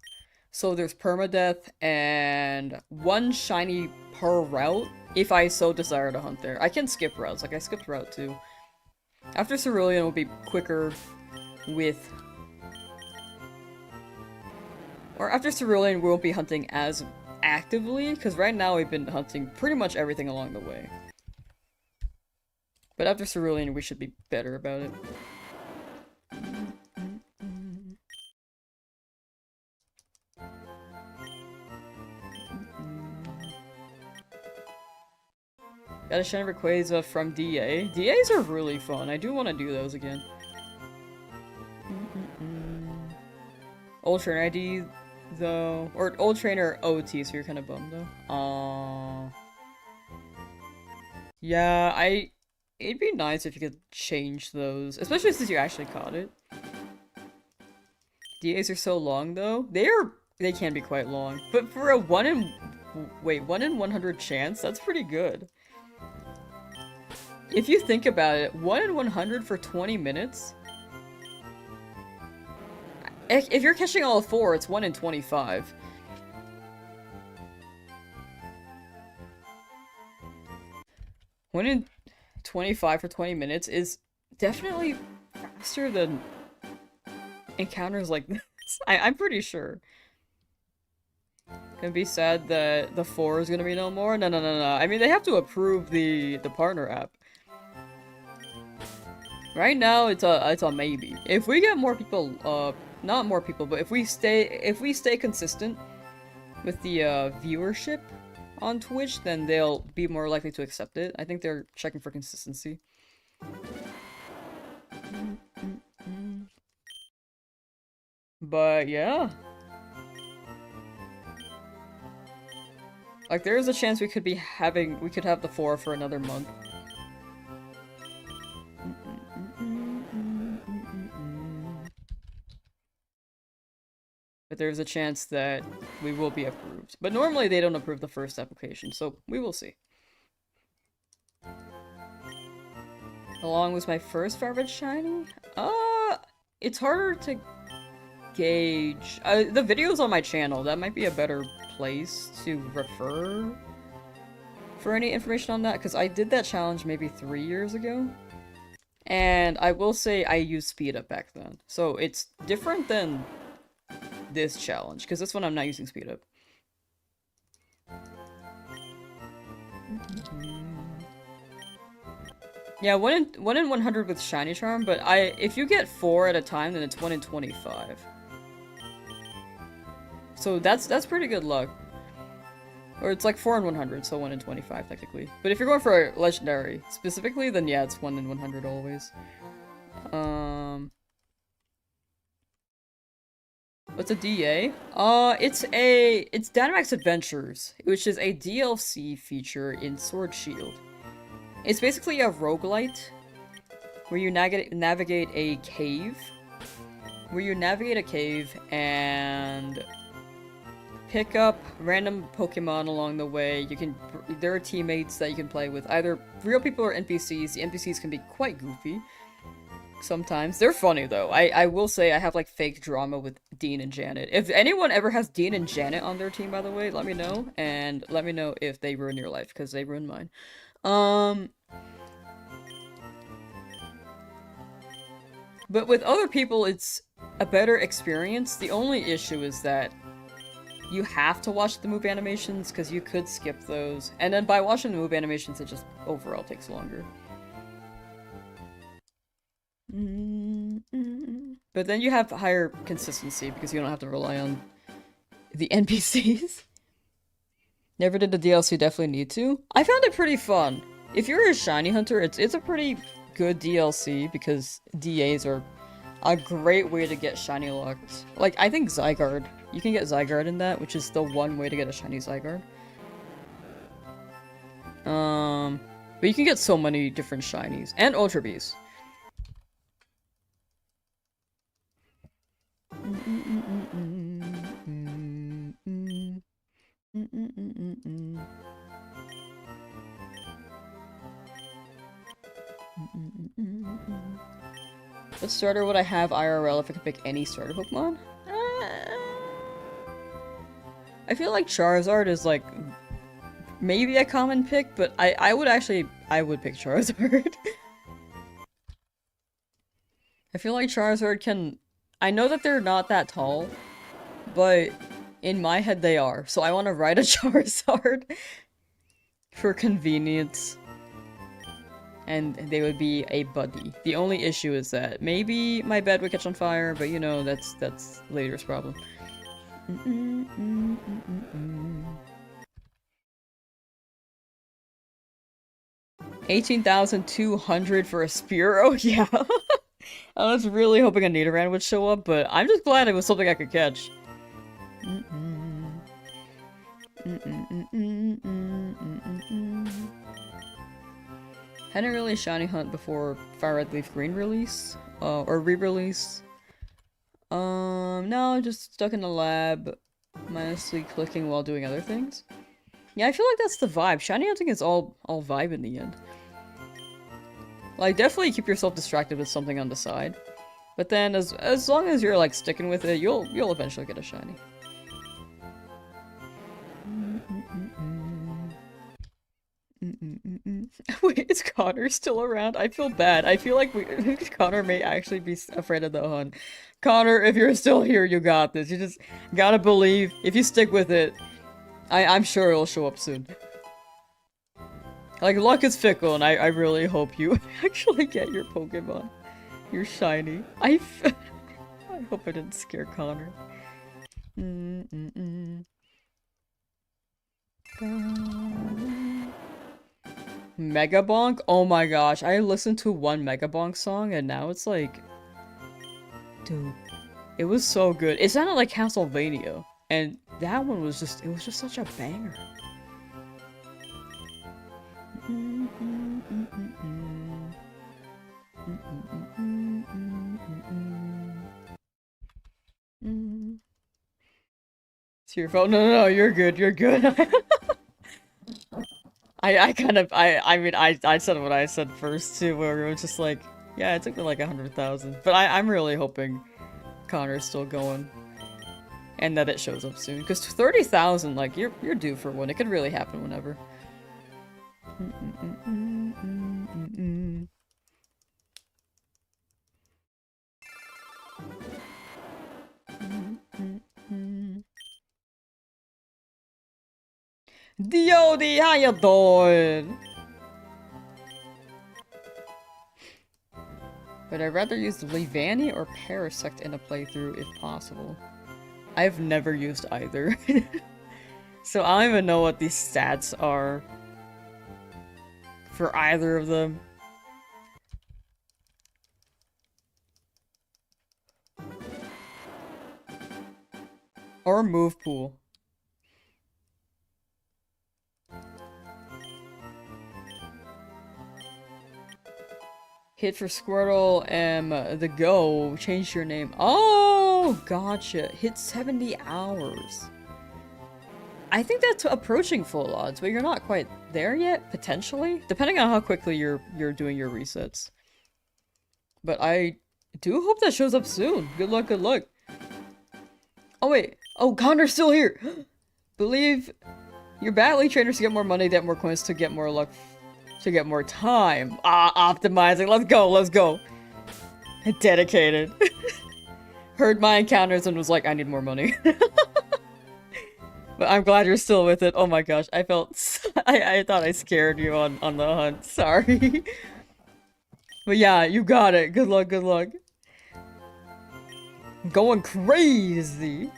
[SPEAKER 1] So there's Permadeath and 1 shiny per route if I so desire to hunt there. I can skip routes, like I skipped route 2. After Cerulean will be quicker with... Or after Cerulean we won't be hunting as actively, because right now we've been hunting pretty much everything along the way. But after Cerulean we should be better about it. Got a shiny Rayquaza from DA. DAs are really fun. I do want to do those again. Old Trainer ID, though. Or Old Trainer OT, so you're kind of bummed, though. Yeah, it'd be nice if you could change those. Especially since you actually caught it. DAs are so long, though. They can be quite long. But for a 1 in 100 chance, that's pretty good. If you think about it, 1 in 100 for 20 minutes? If you're catching all 4, it's 1 in 25. One in 25 for 20 minutes is definitely faster than encounters like this. I'm pretty sure. Gonna be sad that the 4 is gonna be no more? No. I mean, they have to approve the partner app. Right now, it's a maybe. If we get more people, not more people, but if we stay consistent with the viewership on Twitch, then they'll be more likely to accept it. I think they're checking for consistency. But yeah. Like, there is a chance we could have the 4 for another month. But there's a chance that we will be approved. But normally they don't approve the first application, so we will see. How long was my first FireRed shiny? It's harder to gauge. The video's on my channel. That might be a better place to refer for any information on that, because I did that challenge maybe 3 years ago. And I will say I used speed up back then. So it's different than this challenge, because this one I'm not using speed up. Yeah, 1 in 100 with shiny charm, but if you get 4 at a time, then it's 1 in 25. So that's pretty good luck. Or it's like 4 in 100, so 1 in 25 technically. But if you're going for a legendary specifically, then yeah, it's 1 in 100 always. What's a DA? It's Dynamax Adventures, which is a DLC feature in Sword Shield. It's basically a roguelite where you navigate a cave. And pick up random Pokemon along the way. There are teammates that you can play with, either real people or NPCs. The NPCs can be quite goofy sometimes. They're funny though. I will say I have like fake drama with Dean and Janet. If anyone ever has Dean and Janet on their team, by the way, let me know. And let me know if they ruin your life, because they ruined mine. But with other people, it's a better experience. The only issue is that you have to watch the move animations, because you could skip those. And then by watching the move animations, it just overall takes longer. But then you have higher consistency, because you don't have to rely on the NPCs. Never did the DLC, definitely need to. I found it pretty fun. If you're a shiny hunter, it's a pretty good DLC, because DAs are a great way to get shiny locks. Like, I think Zygarde. You can get Zygarde in that, which is the one way to get a shiny Zygarde. But you can get so many different shinies. And Ultra Bees. What starter would I have IRL if I could pick any starter Pokemon? I feel like Charizard is like maybe a common pick, but I would pick Charizard. I feel like Charizard can... I know that they're not that tall, but in my head they are, so I want to ride a Charizard for convenience. And they would be a buddy. The only issue is that maybe my bed would catch on fire, but you know, that's later's problem. 18,200 for a Spearow? Yeah. I was really hoping a Nidoran would show up, but I'm just glad it was something I could catch. Hadn't really shiny hunt before FireRed Leafgreen release, or re-release. No, just stuck in the lab, mindlessly clicking while doing other things. Yeah, I feel like that's the vibe. Shiny hunting is all vibe in the end. Like, definitely keep yourself distracted with something on the side. But then, as long as you're, like, sticking with it, you'll eventually get a shiny. Wait, is Connor still around? I feel bad. I feel like Connor may actually be afraid of the hunt. Connor, if you're still here, you got this. You just gotta believe. If you stick with it, I'm sure it'll show up soon. Like, luck is fickle, and I really hope you actually get your Pokemon. You're shiny. I hope I didn't scare Connor. Mega Bonk? Oh my gosh, I listened to one Mega Bonk song, and now it's like... Dude, it was so good. It sounded like Castlevania, and that one was just, it was just such a banger. It's your fault. No, you're good, you're good. I mean, I said what I said first too, where it was just like, yeah, it took me like 100,000. But I'm really hoping Connor's still going. And that it shows up soon. Because 30,000, like, you're due for one. It could really happen whenever. Diody, how you doing? But I'd rather use Leavanny or Parasect in a playthrough if possible. I've never used either. So I don't even know what these stats are for either of them. Or move pool. Hit for Squirtle, the go, change your name. Oh, gotcha. Hit 70 hours. I think that's approaching full odds, but you're not quite there yet, potentially. Depending on how quickly you're doing your resets. But I do hope that shows up soon. Good luck, good luck. Oh wait. Oh, Connor's still here! Believe your battling trainers to get more money, get more coins, to get more luck, to get more time. Optimizing. Let's go, let's go. Dedicated. Heard my encounters and was like, I need more money. But I'm glad you're still with it. Oh my gosh, I felt... I thought I scared you on the hunt. Sorry. But yeah, you got it. Good luck, good luck. Going crazy.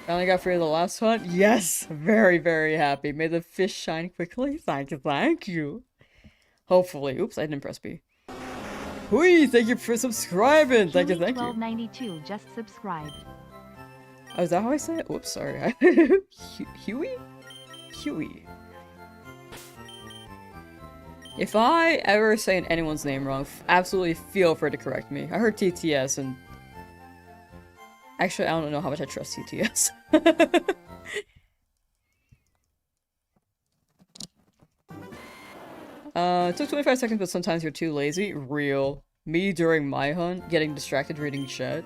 [SPEAKER 1] Finally got free of the last hunt? Yes! Very, very happy. May the fish shine quickly. Thank you, thank you. Hopefully. Oops, I didn't press B. Hui, thank you for subscribing! Thank you, thank you.
[SPEAKER 2] 1292 just subscribed.
[SPEAKER 1] Oh, is that how I say it? Whoops, sorry. Huey? Huey. If I ever say anyone's name wrong, absolutely feel free to correct me. I heard TTS and Actually, I don't know how much I trust CTS. It took 25 seconds, but sometimes you're too lazy. Real. Me during my hunt, getting distracted reading chat.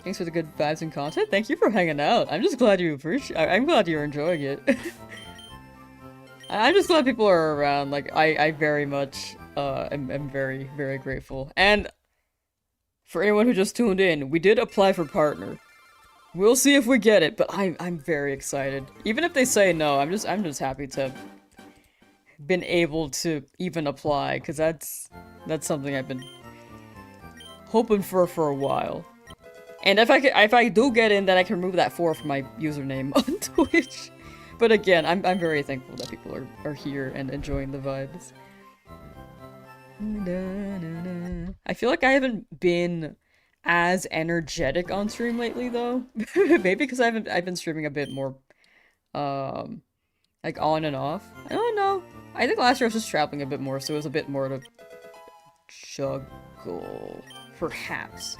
[SPEAKER 1] Thanks for the good vibes and content. Thank you for hanging out. I'm just glad you appreciate. I'm glad you're enjoying it. I'm just glad people are around. Like, I very much, am very, very grateful. And for anyone who just tuned in, we did apply for partner. We'll see if we get it, but I'm very excited. Even if they say no, I'm just happy to been able to even apply, because that's something I've been hoping for a while. And if I do get in, then I can remove that 4 from my username on Twitch. But again, I'm very thankful that people are here and enjoying the vibes. I feel like I haven't been as energetic on stream lately, though. Maybe because I've been streaming a bit more, like on and off. I don't know. I think last year I was just traveling a bit more, so it was a bit more to juggle, perhaps.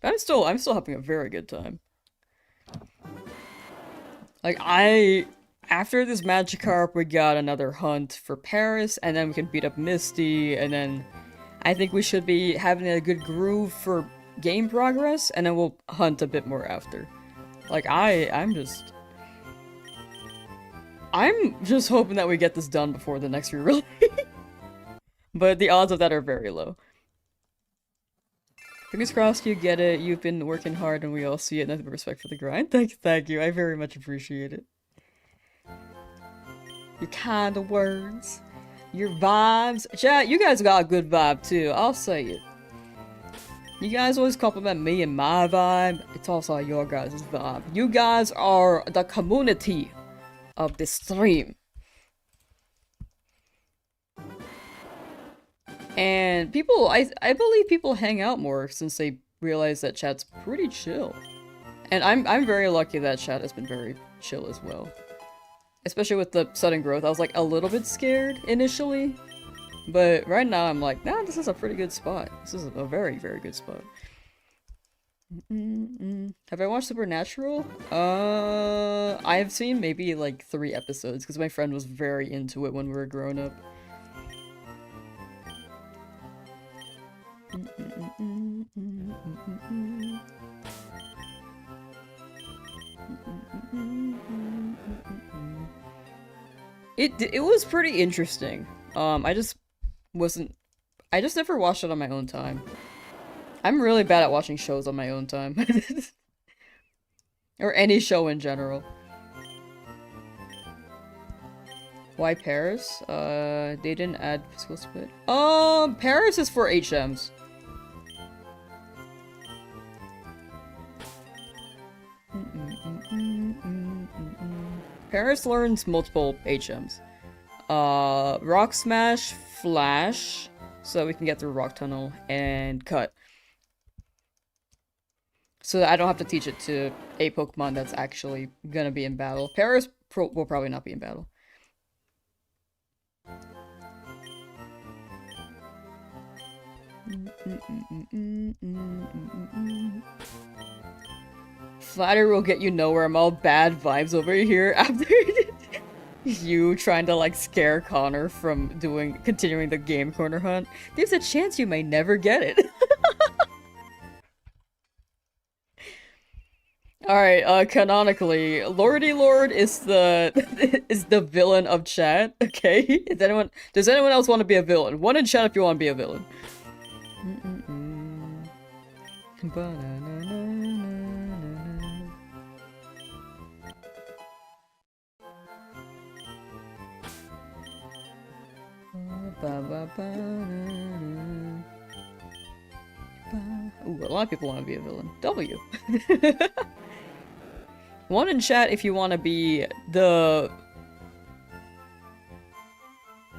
[SPEAKER 1] But I'm still having a very good time. Like, after this Magikarp, we got another hunt for Paris, and then we can beat up Misty, and then I think we should be having a good groove for game progress, and then we'll hunt a bit more after. Like, I'm just hoping that we get this done before the next re-release. But the odds of that are very low. Fingers crossed you get it. You've been working hard and we all see it. Nothing but respect for the grind. Thank you. I very much appreciate it. Your kind of words. Your vibes. Chat, you guys got a good vibe too. I'll say it. You guys always compliment me and my vibe. It's also your guys' vibe. You guys are the community of this stream. And people, I believe people hang out more since they realize that chat's pretty chill. And I'm very lucky that chat has been very chill as well. Especially with the sudden growth. I was like a little bit scared initially. But right now I'm like, nah, this is a pretty good spot. This is a very, very good spot. Have I watched Supernatural? I've seen maybe like 3 episodes because my friend was very into it when we were growing up. It was pretty interesting. I just never watched it on my own time. I'm really bad at watching shows on my own time. Or any show in general. Why Paris? They didn't add physical split. Paris is for HMs. Paris learns multiple HMs. Rock Smash, Flash, so we can get through Rock Tunnel, and Cut. So that I don't have to teach it to a Pokemon that's actually gonna be in battle. Paris will probably not be in battle. Flattery will get you nowhere. I'm all bad vibes over here after you trying to like scare Connor from continuing the game corner hunt. There's a chance you may never get it. Alright, canonically, Lordy Lord is the villain of chat, okay? Does anyone else want to be a villain? One in chat if you want to be a villain. Ooh, a lot of people want to be a villain. W. One in chat if you want to be the...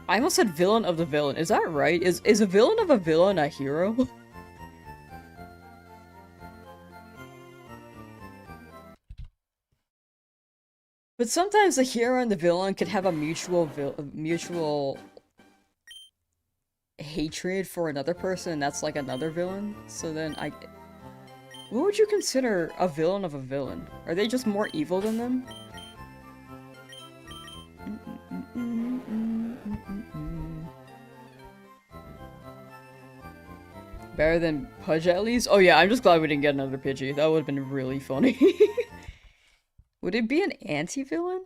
[SPEAKER 1] I almost said villain of the villain. Is that right? Is a villain of a villain a hero? But sometimes the hero and the villain could have a mutual hatred for another person, and that's like another villain. So then what would you consider a villain of a villain? Are they just more evil than them? Better than Pudge at least? Oh yeah, I'm just glad we didn't get another Pidgey. That would have been really funny. Would it be an anti-villain?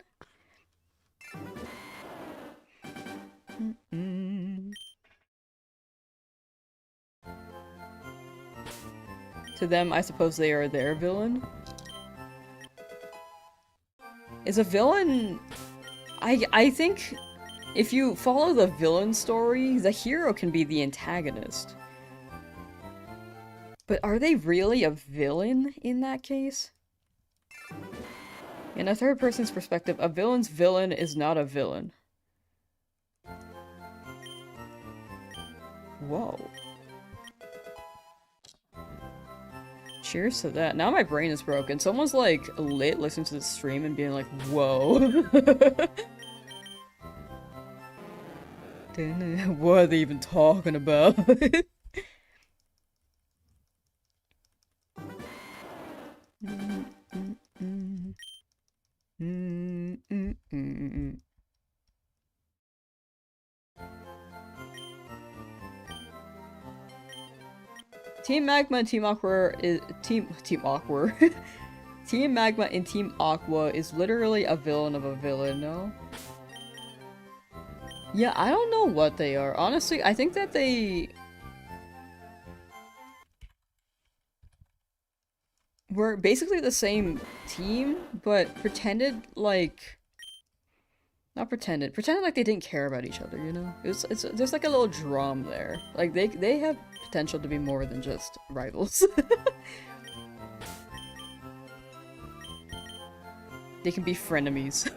[SPEAKER 1] To them, I suppose they are their villain. Is a villain... I think if you follow the villain story, the hero can be the antagonist. But are they really a villain in that case? In a third person's perspective, a villain's villain is not a villain. Whoa. Cheers to that. Now my brain is broken. Someone's like lit listening to the stream and being like, whoa. What are they even talking about? Team Magma and Team Aqua is Team Aqua. Team Magma and Team Aqua is literally a villain of a villain, no? Yeah, I don't know what they are. Honestly, I think that they were basically the same team, but pretended like not pretended like they didn't care about each other, you know? There's like a little drum there. Like they have potential to be more than just rivals. They can be frenemies.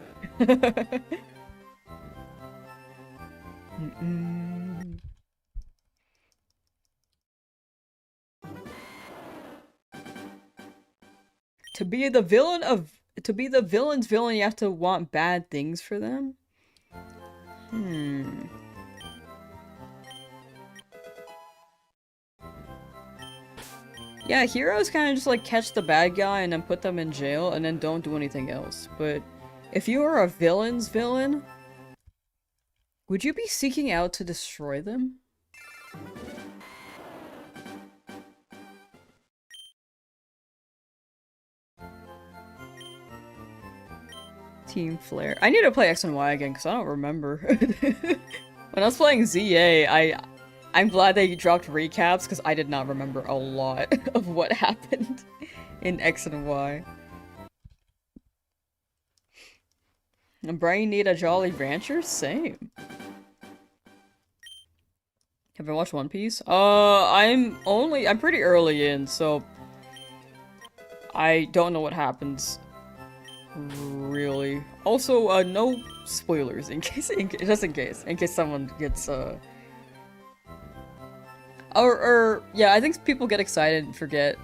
[SPEAKER 1] To be the villain's villain, you have to want bad things for them? Yeah, heroes kind of just like catch the bad guy and then put them in jail and then don't do anything else. But if you are a villain's villain, would you be seeking out to destroy them? Team Flare. I need to play X and Y again because I don't remember. When I was playing ZA, I'm glad they dropped recaps because I did not remember a lot of what happened in X and Y. And Brian need a Jolly Rancher? Same. Have I watched One Piece? I'm pretty early in, so I don't know what happens. Really. Also, no spoilers in case someone gets, yeah, I think people get excited and forget,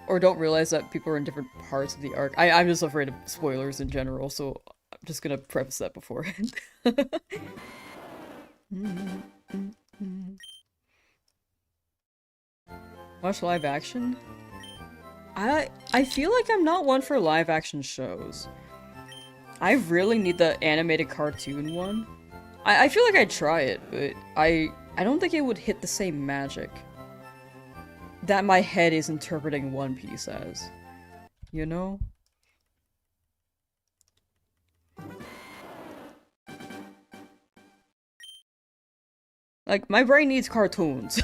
[SPEAKER 1] or don't realize that people are in different parts of the arc. I'm just afraid of spoilers in general, so I'm just gonna preface that beforehand. Watch live action? I feel like I'm not one for live action shows. I really need the animated cartoon one. I feel like I'd try it, but I don't think it would hit the same magic that my head is interpreting One Piece as. You know? Like, my brain needs cartoons.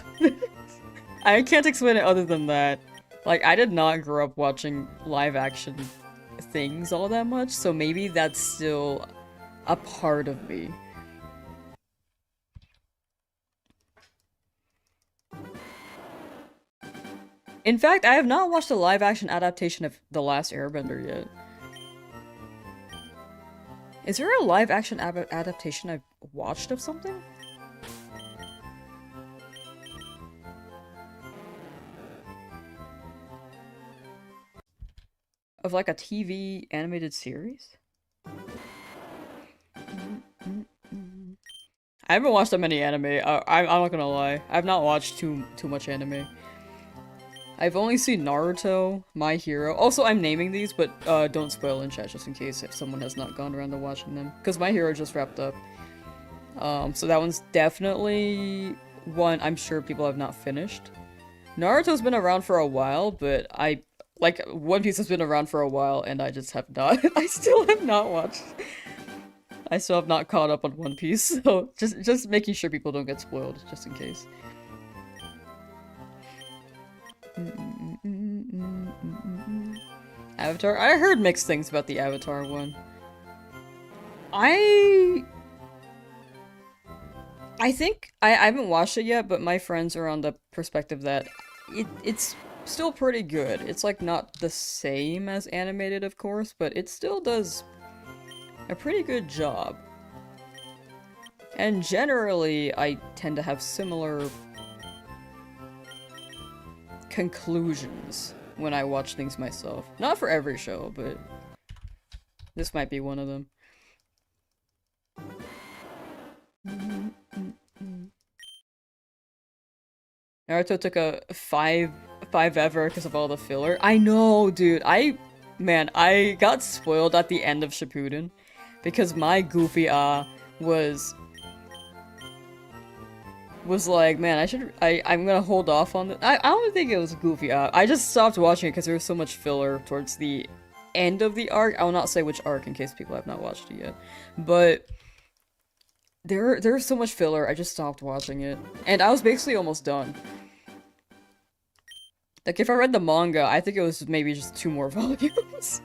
[SPEAKER 1] I can't explain it other than that. Like, I did not grow up watching live action things all that much, so maybe that's still a part of me. In fact, I have not watched a live action adaptation of The Last Airbender yet. Is there a live action adaptation I've watched of something? Of like a TV animated series? I haven't watched that many anime. I'm not gonna lie. I've not watched too much anime. I've only seen Naruto, My Hero. Also, I'm naming these, but don't spoil in chat just in case if someone has not gone around to watching them. Because My Hero just wrapped up. So that one's definitely one I'm sure people have not finished. Naruto's been around for a while, but like, One Piece has been around for a while, and I just have not. I still have not watched. I still have not caught up on One Piece, so just making sure people don't get spoiled, just in case. Avatar? I heard mixed things about the Avatar one. I think I haven't watched it yet, but my friends are on the perspective that it's still pretty good. It's like not the same as animated, of course, but it still does a pretty good job. And generally, I tend to have similar conclusions when I watch things myself. Not for every show, but this might be one of them. Naruto took a 5 ever because of all the filler. I know, dude. Man, I got spoiled at the end of Shippuden because my goofy was like, man, I'm gonna hold off on I don't think it was goofy. I just stopped watching it because there was so much filler towards the end of the arc. I will not say which arc in case people have not watched it yet, but there's so much filler. I just stopped watching it, and I was basically almost done. Like, if I read the manga, I think it was maybe just 2 more volumes,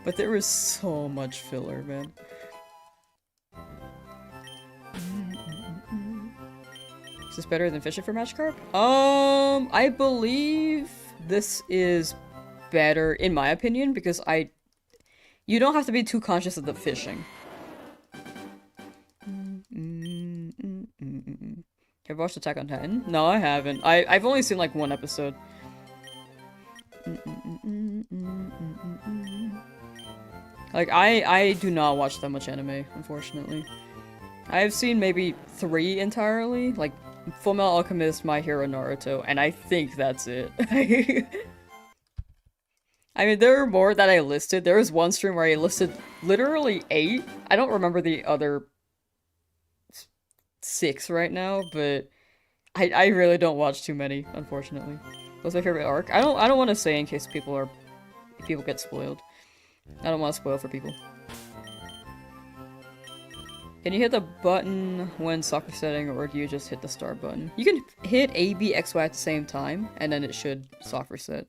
[SPEAKER 1] but there was so much filler, man. Is this better than fishing for Magikarp? I believe this is better, in my opinion, because you don't have to be too conscious of the fishing. Have you watched Attack on Titan? No, I haven't. I've only seen like 1 episode. Like, I do not watch that much anime, unfortunately. I've seen maybe 3 entirely, like Fullmetal Alchemist, My Hero, Naruto, and I think that's it. I mean, there are more that I listed. There was one stream where I listed literally 8. I don't remember the other 6 right now, but I really don't watch too many, unfortunately. What's my favorite arc? I don't want to say in case people get spoiled. I don't want to spoil for people. Can you hit the button when soccer setting, or do you just hit the start button? You can hit A, B, X, Y at the same time, and then it should soft reset.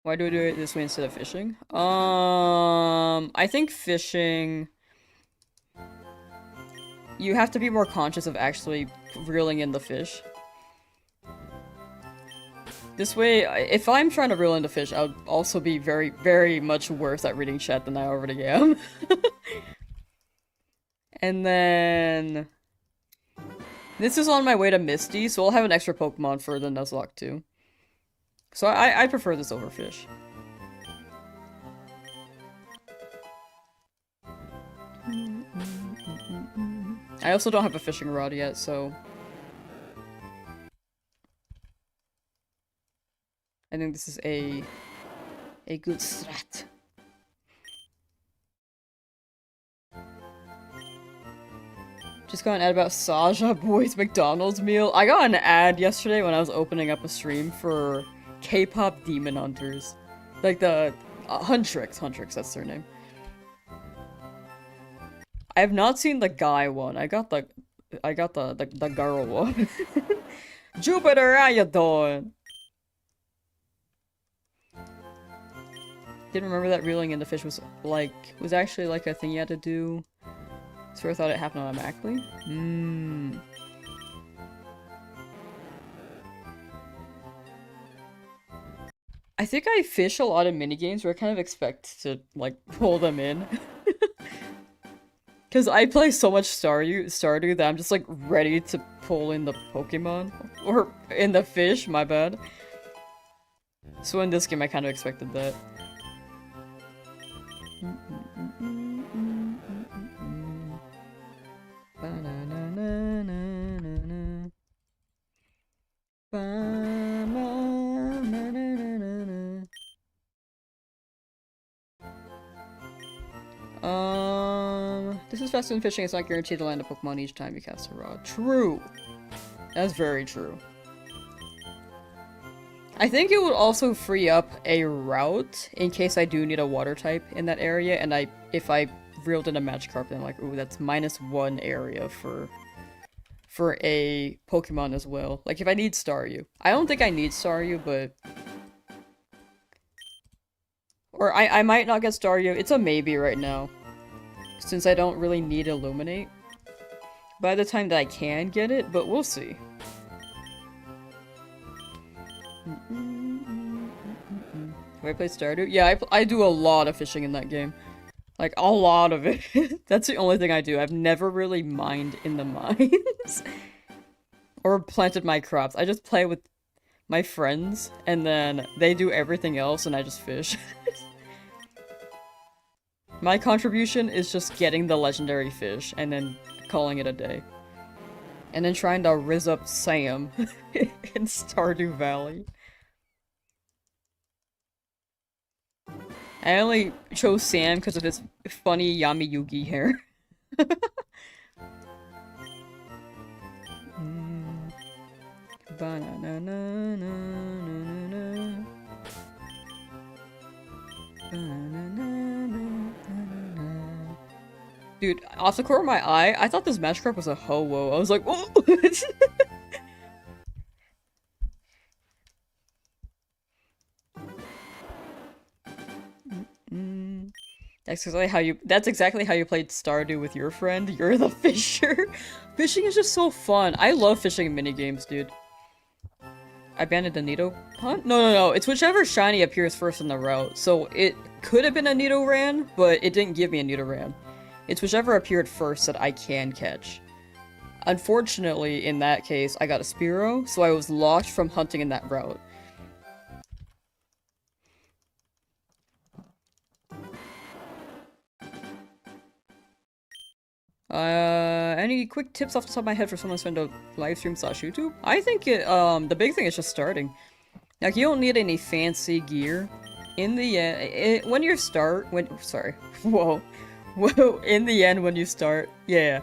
[SPEAKER 1] Why do we do it this way instead of fishing? I think fishing, you have to be more conscious of actually reeling in the fish. This way, if I'm trying to reel in the fish, I would also be very, very much worse at reading chat than I already am. And then this is on my way to Misty, so I'll have an extra Pokemon for the Nuzlocke too. So I prefer this over fish. I also don't have a fishing rod yet, so I think this is a good strat. Just got an ad about Saja Boy's McDonald's meal. I got an ad yesterday when I was opening up a stream for K-pop Demon Hunters. Like the Huntrix, that's their name. I have not seen the guy one. I got the girl one. Jupiter, how you doing? Didn't remember that reeling in the fish was actually like a thing you had to do. So I thought it happened automatically. I think I fish a lot of minigames where I kind of expect to, like, pull them in. Because I play so much Stardew that I'm just, like, ready to pull in the Pokemon. Or in the fish, my bad. So in this game, I kind of expected that. This is faster than fishing. It's not guaranteed to land a Pokemon each time you cast a rod. True. That's very true. I think it would also free up a route in case I do need a water type in that area, and if I reeled in a Magikarp, then I'm like, ooh, that's -1 area for a Pokemon as well. Like, if I need Staryu. I don't think I need Staryu, but... Or I might not get Staryu. It's a maybe right now. Since I don't really need Illuminate. By the time that I can get it, but we'll see. Do I play Stardew? Yeah, I do a lot of fishing in that game. Like, a lot of it. That's the only thing I do. I've never really mined in the mines. Or planted my crops. I just play with my friends, and then they do everything else, and I just fish. My contribution is just getting the legendary fish, and then calling it a day. And then trying to rizz up Sam in Stardew Valley. I only chose Sam because of his funny Yami Yugi hair. Dude, off the corner of my eye, I thought this Magikarp was a ho-wo. I was like, whoa! That's exactly how you played Stardew with your friend. You're the fisher. Fishing is just so fun. I love fishing in minigames, dude. I abandoned a Nido hunt? No. It's whichever shiny appears first in the route. So it could have been a Nidoran, but it didn't give me a Nidoran. It's whichever appeared first that I can catch. Unfortunately, in that case, I got a Spearow, so I was locked from hunting in that route. Any quick tips off the top of my head for someone who's to live stream / YouTube? I think the big thing is just starting. Like, you don't need any fancy gear. In the end, when you start, whoa, in the end, when you start, yeah.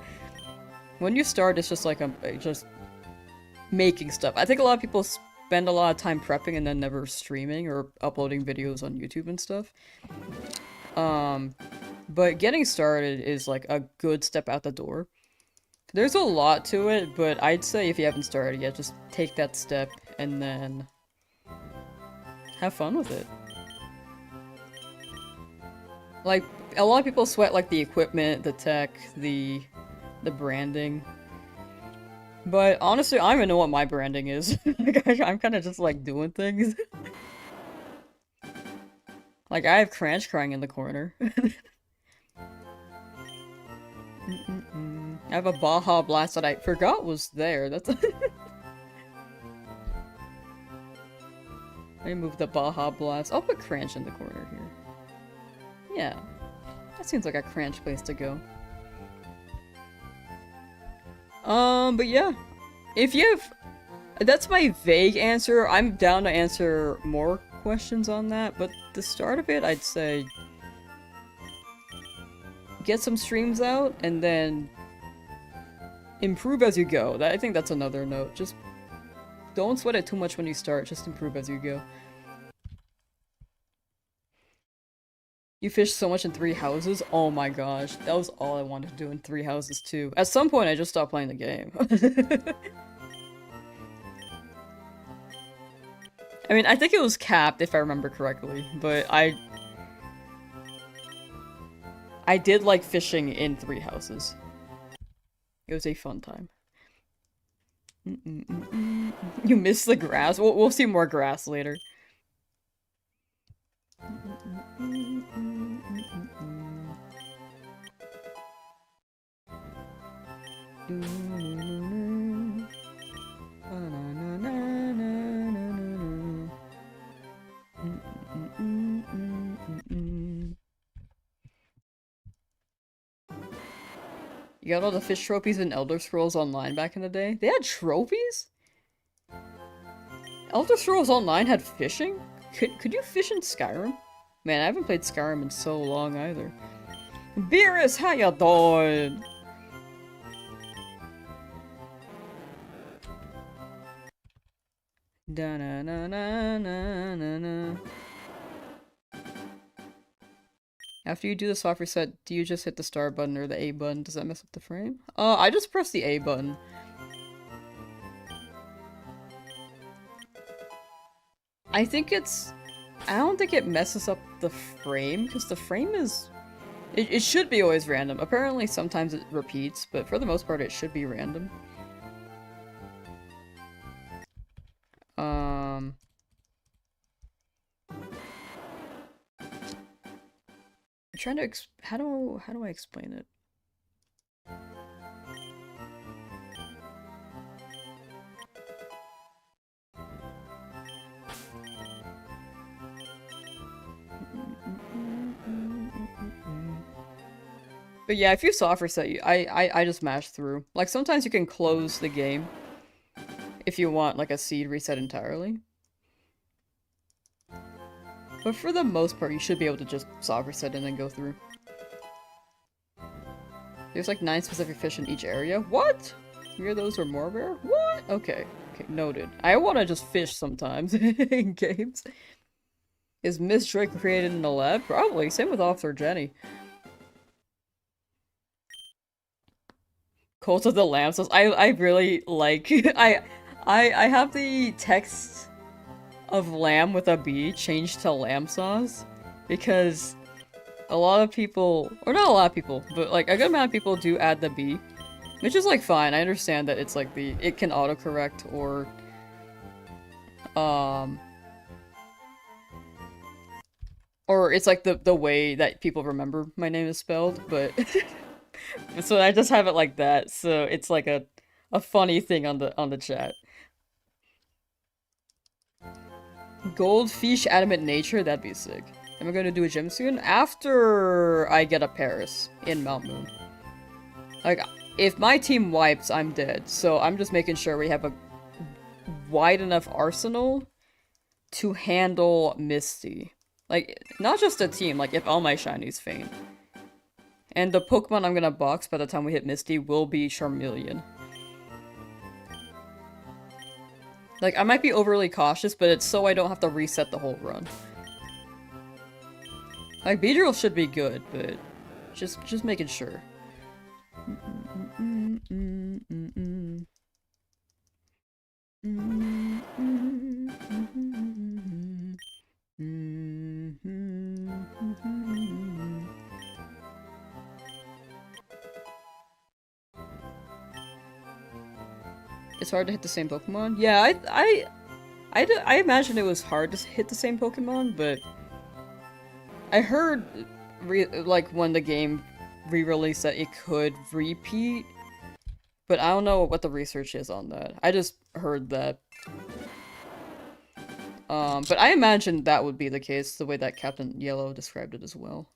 [SPEAKER 1] When you start, it's just like, just making stuff. I think a lot of people spend a lot of time prepping and then never streaming or uploading videos on YouTube and stuff. But getting started is like a good step out the door. There's a lot to it, but I'd say if you haven't started yet, just take that step and then have fun with it. Like, a lot of people sweat like the equipment, the tech, the branding. But honestly, I don't even know what my branding is. I'm kind of just like doing things. Like, I have Cranch crying in the corner. I have a Baja Blast that I forgot was there. That's Let me move the Baja Blast. I'll put Cranch in the corner here. Yeah. That seems like a Cranch place to go. But yeah. If you have... That's my vague answer. I'm down to answer more questions on that, but the start of it, I'd say... Get some streams out, and then... improve as you go. I think that's another note. Just don't sweat it too much when you start, just improve as you go. You fish so much in 3 houses? Oh my gosh, that was all I wanted to do in 3 houses too. At some point I just stopped playing the game. I mean, I think it was capped if I remember correctly, but I did like fishing in 3 houses. It was a fun time. You miss the grass? We'll see more grass later. You got all the fish trophies in Elder Scrolls Online back in the day? They had trophies? Elder Scrolls Online had fishing? Could you fish in Skyrim? Man, I haven't played Skyrim in so long either. Beerus, how ya doing? Da na na na na na na. After you do the soft reset, do you just hit the star button or the A button? Does that mess up the frame? I just press the A button. I don't think it messes up the frame, because the frame is... It should be always random. Apparently sometimes it repeats, but for the most part it should be random. I'm trying to how do I explain it? But yeah, if you soft reset, I just mash through. Like, sometimes you can close the game if you want, like, a seed reset entirely. But for the most part, you should be able to just soft reset and then go through. There's like 9 specific fish in each area. What? 3 of those are more rare? What? Okay. Okay, noted. I want to just fish sometimes in games. Is Miss Drake created in the lab? Probably. Same with Officer Jenny. Cult of the Lamsauce. I really like... I have the text of lamb with a B changed to Lamsauce because a lot of people, or not a lot of people, but like a good amount of people do add the B, which is like fine. I understand that it's like it can autocorrect or it's like the way that people remember my name is spelled, but so I just have it like that, so it's like a funny thing on the chat. Goldfish adamant nature, that'd be sick. Am I going to do a gym soon? After I get a Paris in Mount Moon. Like, if my team wipes, I'm dead. So I'm just making sure we have a wide enough arsenal to handle Misty. Like, not just a team, like if all my shinies faint. And the Pokemon I'm gonna box by the time we hit Misty will be Charmeleon. Like, I might be overly cautious, but it's so I don't have to reset the whole run. Like, Beedrill should be good, but just making sure. It's hard to hit the same Pokemon? Yeah, I imagine it was hard to hit the same Pokemon, but I heard, like, when the game re-released that it could repeat, but I don't know what the research is on that. I just heard that. But I imagine that would be the case, the way that Captain Yellow described it as well.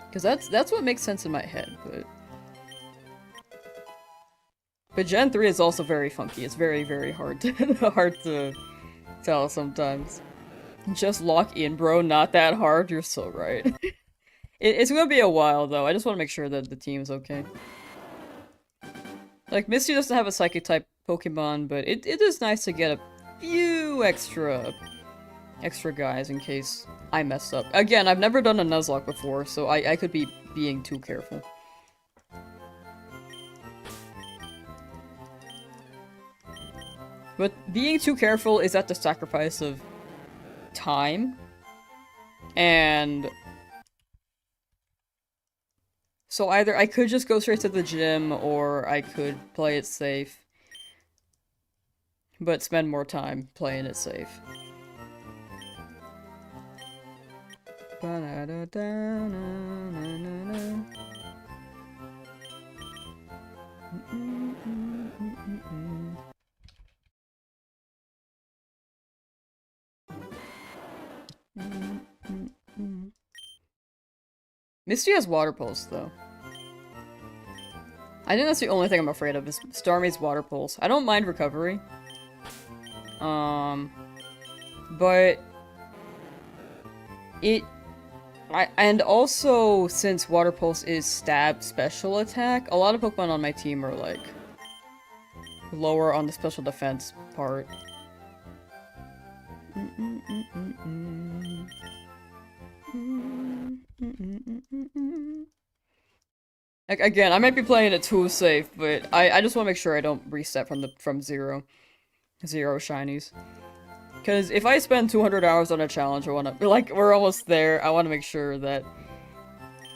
[SPEAKER 1] Because that's what makes sense in my head, but... But Gen 3 is also very funky. It's very, very hard to tell sometimes. Just lock in, bro. Not that hard. You're so right. It's gonna be a while, though. I just want to make sure that the team is okay. Like, Misty doesn't have a Psychic-type Pokemon, but it is nice to get a few extra guys in case I mess up. Again, I've never done a Nuzlocke before, so I could be being too careful. But being too careful is at the sacrifice of time. And so either I could just go straight to the gym, or I could play it safe. But spend more time playing it safe. Misty has water pulse, though. I think that's the only thing I'm afraid of, is Starmie's water pulse. I don't mind recovery. But... And also, since water pulse is stab special attack, a lot of Pokemon on my team are, like, lower on the special defense part. Like, again, I might be playing it too safe, but I just want to make sure I don't reset from zero shinies. Because if I spend 200 hours on a challenge, I want to, like, we're almost there, I want to make sure that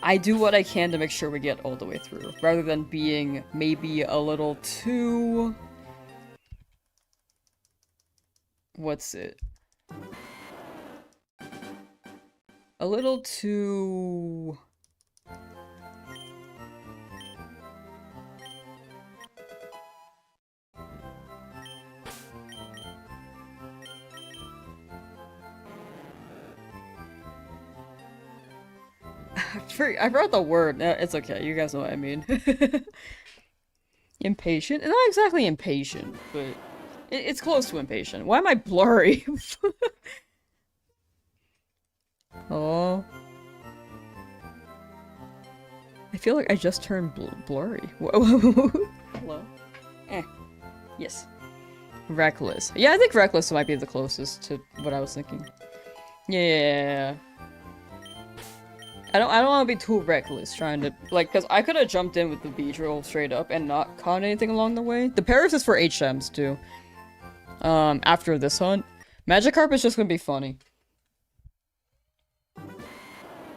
[SPEAKER 1] I do what I can to make sure we get all the way through, rather than being maybe a little too... What's it? A little too... I forgot the word. It's okay, you guys know what I mean. Impatient? Not exactly impatient, but it's close to impatient. Why am I blurry? Oh. I feel like I just turned blurry. Hello? Yes. Reckless. Yeah, I think Reckless might be the closest to what I was thinking. Yeah. I don't want to be too reckless trying to, like, because I could have jumped in with the Beedrill straight up and not caught anything along the way. The Paris is for HMs too. After this hunt. Magikarp is just gonna be funny.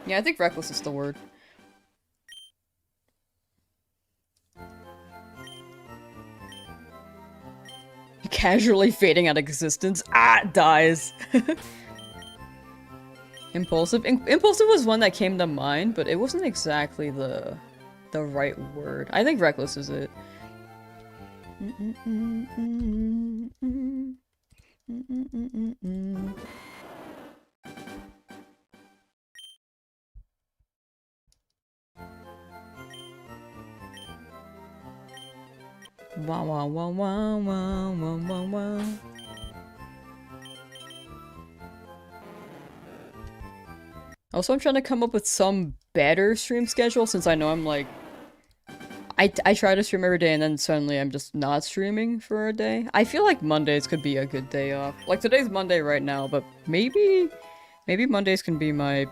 [SPEAKER 1] Yeah, I think reckless is the word. Casually fading out of existence. Dies. Impulsive. Impulsive was one that came to mind, but it wasn't exactly the right word. I think reckless is it. Wow, wow, wow, wow, wow, wow, wow, wow. Also, I'm trying to come up with some better stream schedule since I know I'm like... I try to stream every day and then suddenly I'm just not streaming for a day. I feel like Mondays could be a good day off. Like, today's Monday right now, but maybe Mondays can be my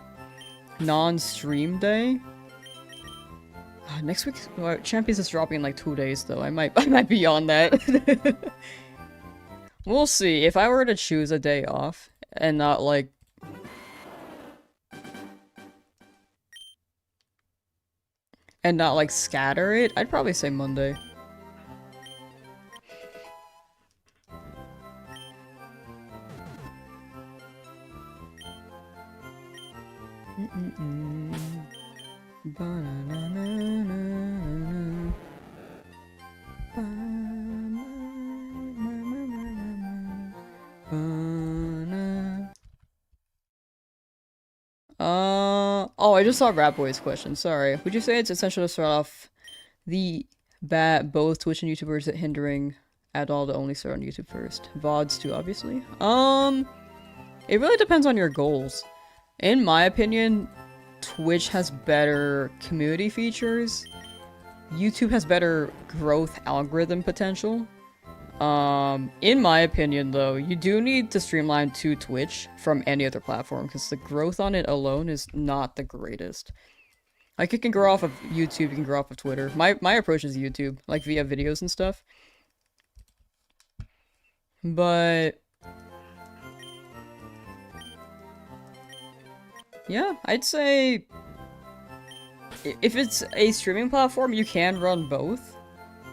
[SPEAKER 1] non-stream day. Next week, Champions is dropping in like 2 days though. I might be on that. We'll see. If I were to choose a day off and not like... and not like scatter it, I'd probably say Monday. Oh, I just saw Rat Boy's question, sorry. Would you say it's essential to start off the bat both Twitch and YouTubers that hindering at all to only start on YouTube first? VODs too, obviously. It really depends on your goals. In my opinion, Twitch has better community features. YouTube has better growth algorithm potential. In my opinion though, you do need to streamline to Twitch from any other platform because the growth on it alone is not the greatest. Like, it can grow off of YouTube, you can grow off of Twitter. My approach is YouTube, like via videos and stuff. But... yeah, I'd say... if it's a streaming platform, you can run both.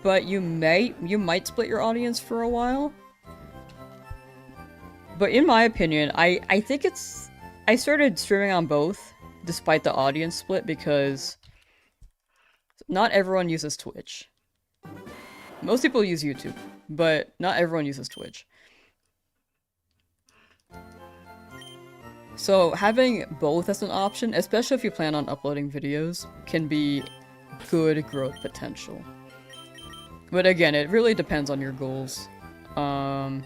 [SPEAKER 1] But you might split your audience for a while. But in my opinion, I think it's I started streaming on both, despite the audience split, because not everyone uses Twitch. Most people use YouTube, but not everyone uses Twitch. So having both as an option, especially if you plan on uploading videos, can be good growth potential. But again, it really depends on your goals. I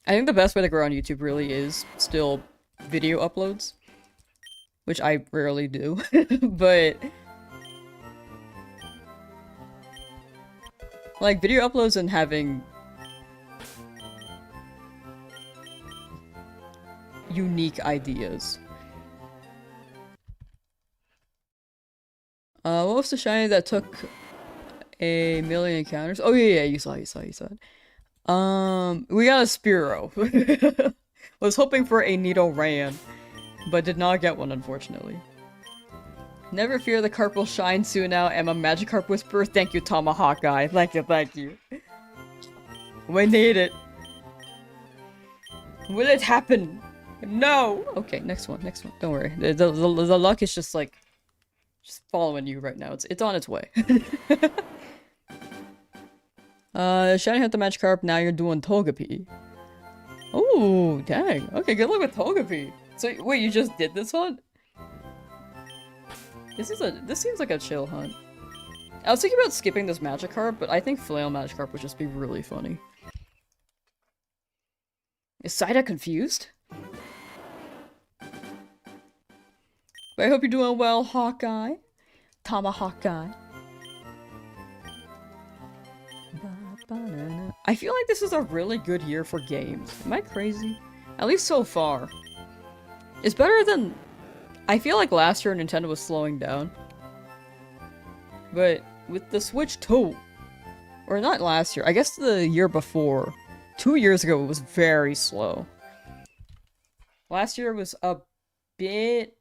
[SPEAKER 1] think the best way to grow on YouTube really is still video uploads, which I rarely do, but like video uploads and having unique ideas. What was the shiny that took a million encounters? Oh yeah, you saw it. We got a Spearow. Was hoping for a Nidoran, but did not get one, unfortunately. Never fear, the carp will shine soon now. I'm a Magikarp whisperer. Thank you, Tomahawk guy. Thank you. We need it. Will it happen? No! Okay, next one. Don't worry. The luck is just like... just following you right now. It's on its way. Shiny Hunt the Magikarp, now you're doing Togepi. Oh, dang. Okay, good luck with Togepi. So, wait, you just did this hunt? This seems like a chill hunt. I was thinking about skipping this Magikarp, but I think Flail Magikarp would just be really funny. Is Saida confused? But I hope you're doing well, Hawkeye. Tomahawk guy. I feel like this is a really good year for games. Am I crazy? At least so far. It's better than... I feel like last year Nintendo was slowing down. But with the Switch 2... or not last year, I guess the year before. 2 years ago it was very slow. Last year was a bit...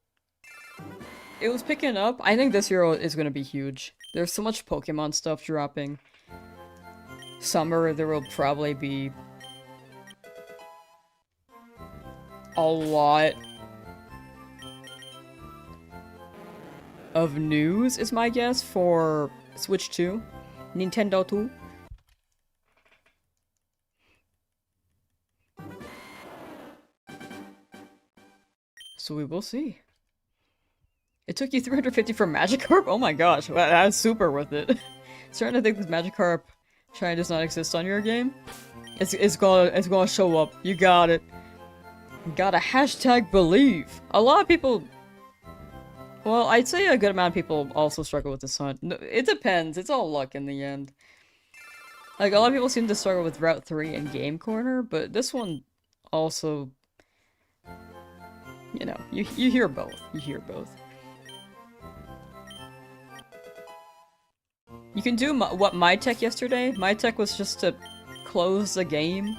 [SPEAKER 1] it was picking up. I think this year is going to be huge. There's so much Pokemon stuff dropping. Summer, there will probably be a lot of news, is my guess, for Switch 2. Nintendo 2. So we will see. It took you 350 for Magikarp? Oh my gosh, that's super worth it. Starting to think this Magikarp shiny does not exist on your game. It's gonna show up. You got it. You gotta hashtag believe. A lot of people... well, I'd say a good amount of people also struggle with this hunt. No, it depends. It's all luck in the end. Like, a lot of people seem to struggle with Route 3 and Game Corner, but this one also... you know, you hear both. You hear both. You can do what my tech yesterday. My tech was just to close the game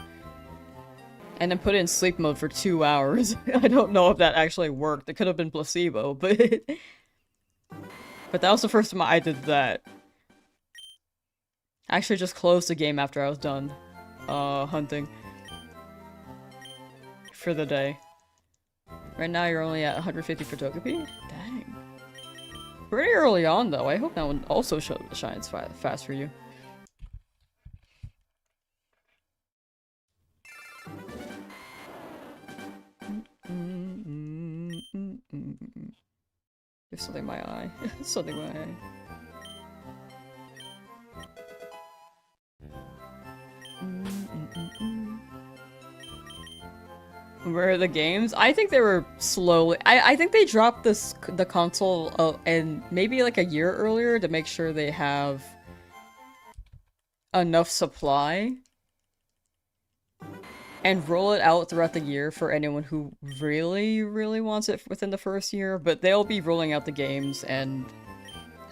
[SPEAKER 1] and then put it in sleep mode for 2 hours. I don't know if that actually worked. It could have been placebo, but that was the first time I did that. I actually just closed the game after I was done hunting for the day. Right now you're only at 150 for Togepi? Dang. Pretty early on, though. I hope that one also shines fast for you. There's something in my eye. Something in my eye. Where are the games? I think they were slowly... I think they dropped the console and maybe like a year earlier to make sure they have enough supply and roll it out throughout the year for anyone who really, really wants it within the first year. But they'll be rolling out the games and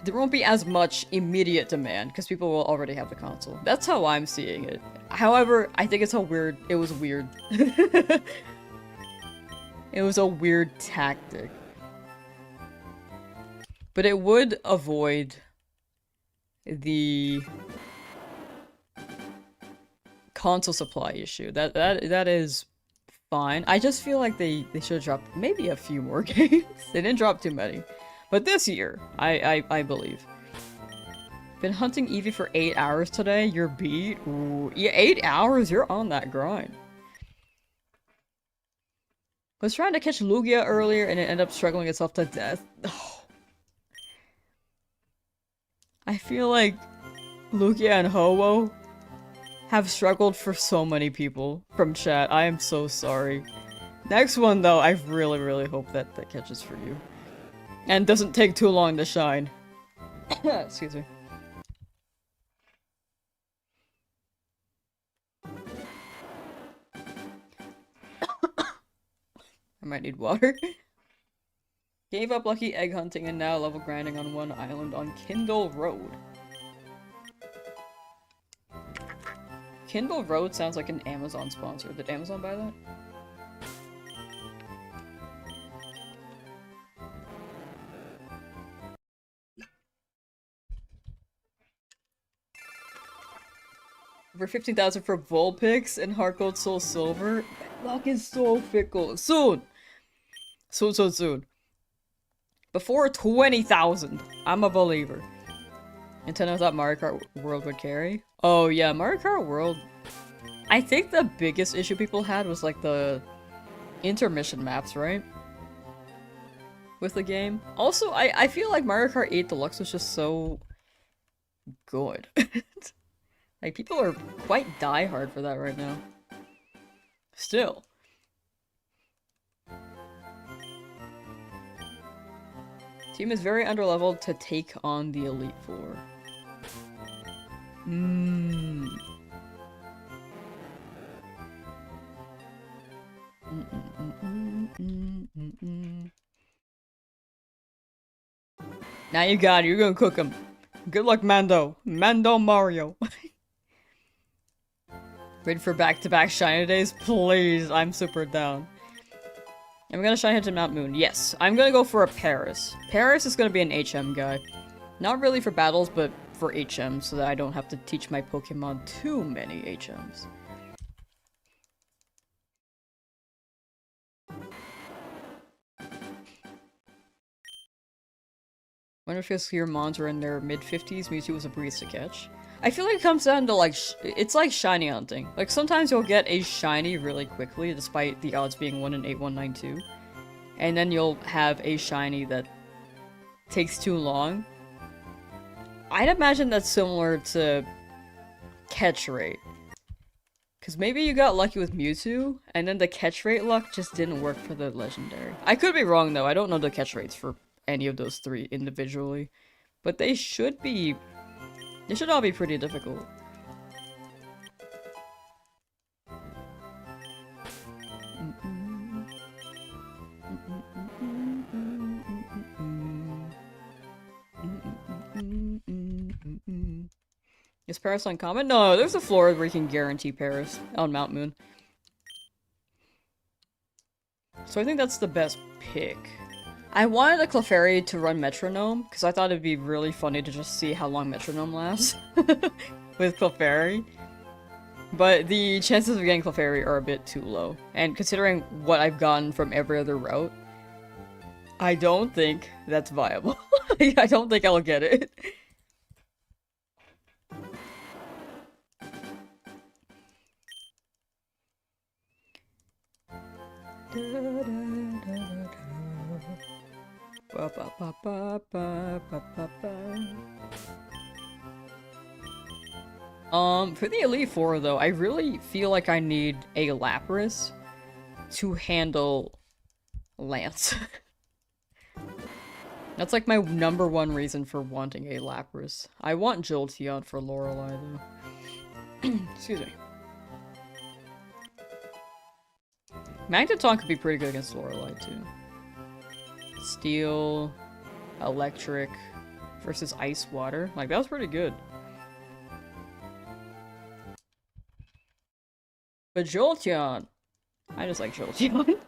[SPEAKER 1] there won't be as much immediate demand because people will already have the console. That's how I'm seeing it. However, I think it was weird. It was a weird tactic. But it would avoid the console supply issue. That is fine. I just feel like they should have dropped maybe a few more games. They didn't drop too many. But this year, I believe. Been hunting Eevee for 8 hours today. You're beat. Ooh. Yeah, 8 hours? You're on that grind. Was trying to catch Lugia earlier and it ended up struggling itself to death. Oh. I feel like Lugia and Ho-Oh have struggled for so many people from chat. I am so sorry. Next one though, I really hope that that catches for you. And doesn't take too long to shine. Excuse me. I might need water. Gave up lucky egg hunting and now level grinding on one island on Kindle Road. Kindle Road sounds like an Amazon sponsor. Did Amazon buy that? Over 15,000 for Vulpix and Heart Gold Soul Silver. Luck is so fickle. Soon! Soon. Before 20,000. I'm a believer. Nintendo thought Mario Kart World would carry. Oh yeah, Mario Kart World. I think the biggest issue people had was like the intermission maps, right? With the game. Also, I feel like Mario Kart 8 Deluxe was just so good. Like, people are quite diehard for that right now. Still. Team is very underleveled to take on the Elite Four. Now you got it. You're gonna cook him. Good luck, Mando. Mando Mario. Ready for back-to-back shiny days? Please, I'm super down. I'm gonna shine him to Mount Moon. Yes, I'm gonna go for a Paris. Paris is gonna be an HM guy. Not really for battles, but for HM, so that I don't have to teach my Pokemon too many HMs. Wonder if his your mons were in their mid-50s, Mewtwo was a breeze to catch. I feel like it comes down to like, it's like shiny hunting. Like sometimes you'll get a shiny really quickly, despite the odds being 1 in 8192. And then you'll have a shiny that takes too long. I'd imagine that's similar to catch rate. Because maybe you got lucky with Mewtwo, and then the catch rate luck just didn't work for the legendary. I could be wrong though, I don't know the catch rates for any of those three individually. But they should all be pretty difficult. Is Paris uncommon? No, there's a floor where you can guarantee Paris on Mount Moon. So I think that's the best pick. I wanted a Clefairy to run Metronome, because I thought it'd be really funny to just see how long Metronome lasts with Clefairy. But the chances of getting Clefairy are a bit too low. And considering what I've gotten from every other route, I don't think that's viable. I don't think I'll get it. For the Elite Four though, I really feel like I need a Lapras to handle Lance. That's like my #1 reason for wanting a Lapras. I want Jolteon for Lorelei though. Excuse me. Magneton could be pretty good against Lorelei too. Steel, Electric versus Ice Water. Like, that was pretty good. But Jolteon! I just like Jolteon.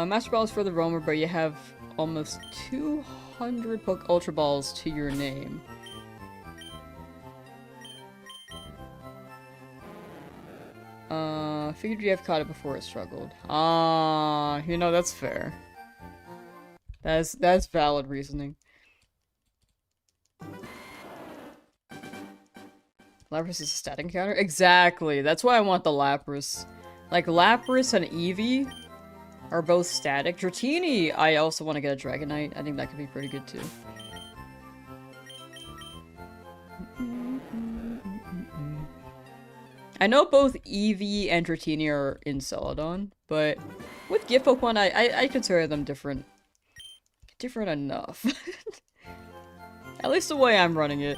[SPEAKER 1] Master Ball is for the roamer, but you have almost 200 Ultra Balls to your name. Figured you have caught it before it struggled. You know, that's fair. That's valid reasoning. Lapras is a stat encounter? Exactly! That's why I want the Lapras. Like, Lapras and Eevee are both static. Dratini, I also want to get a Dragonite. I think that could be pretty good too. I know both Eevee and Dratini are in Celadon, but with gift Pokemon, I consider them different. Different enough. At least the way I'm running it.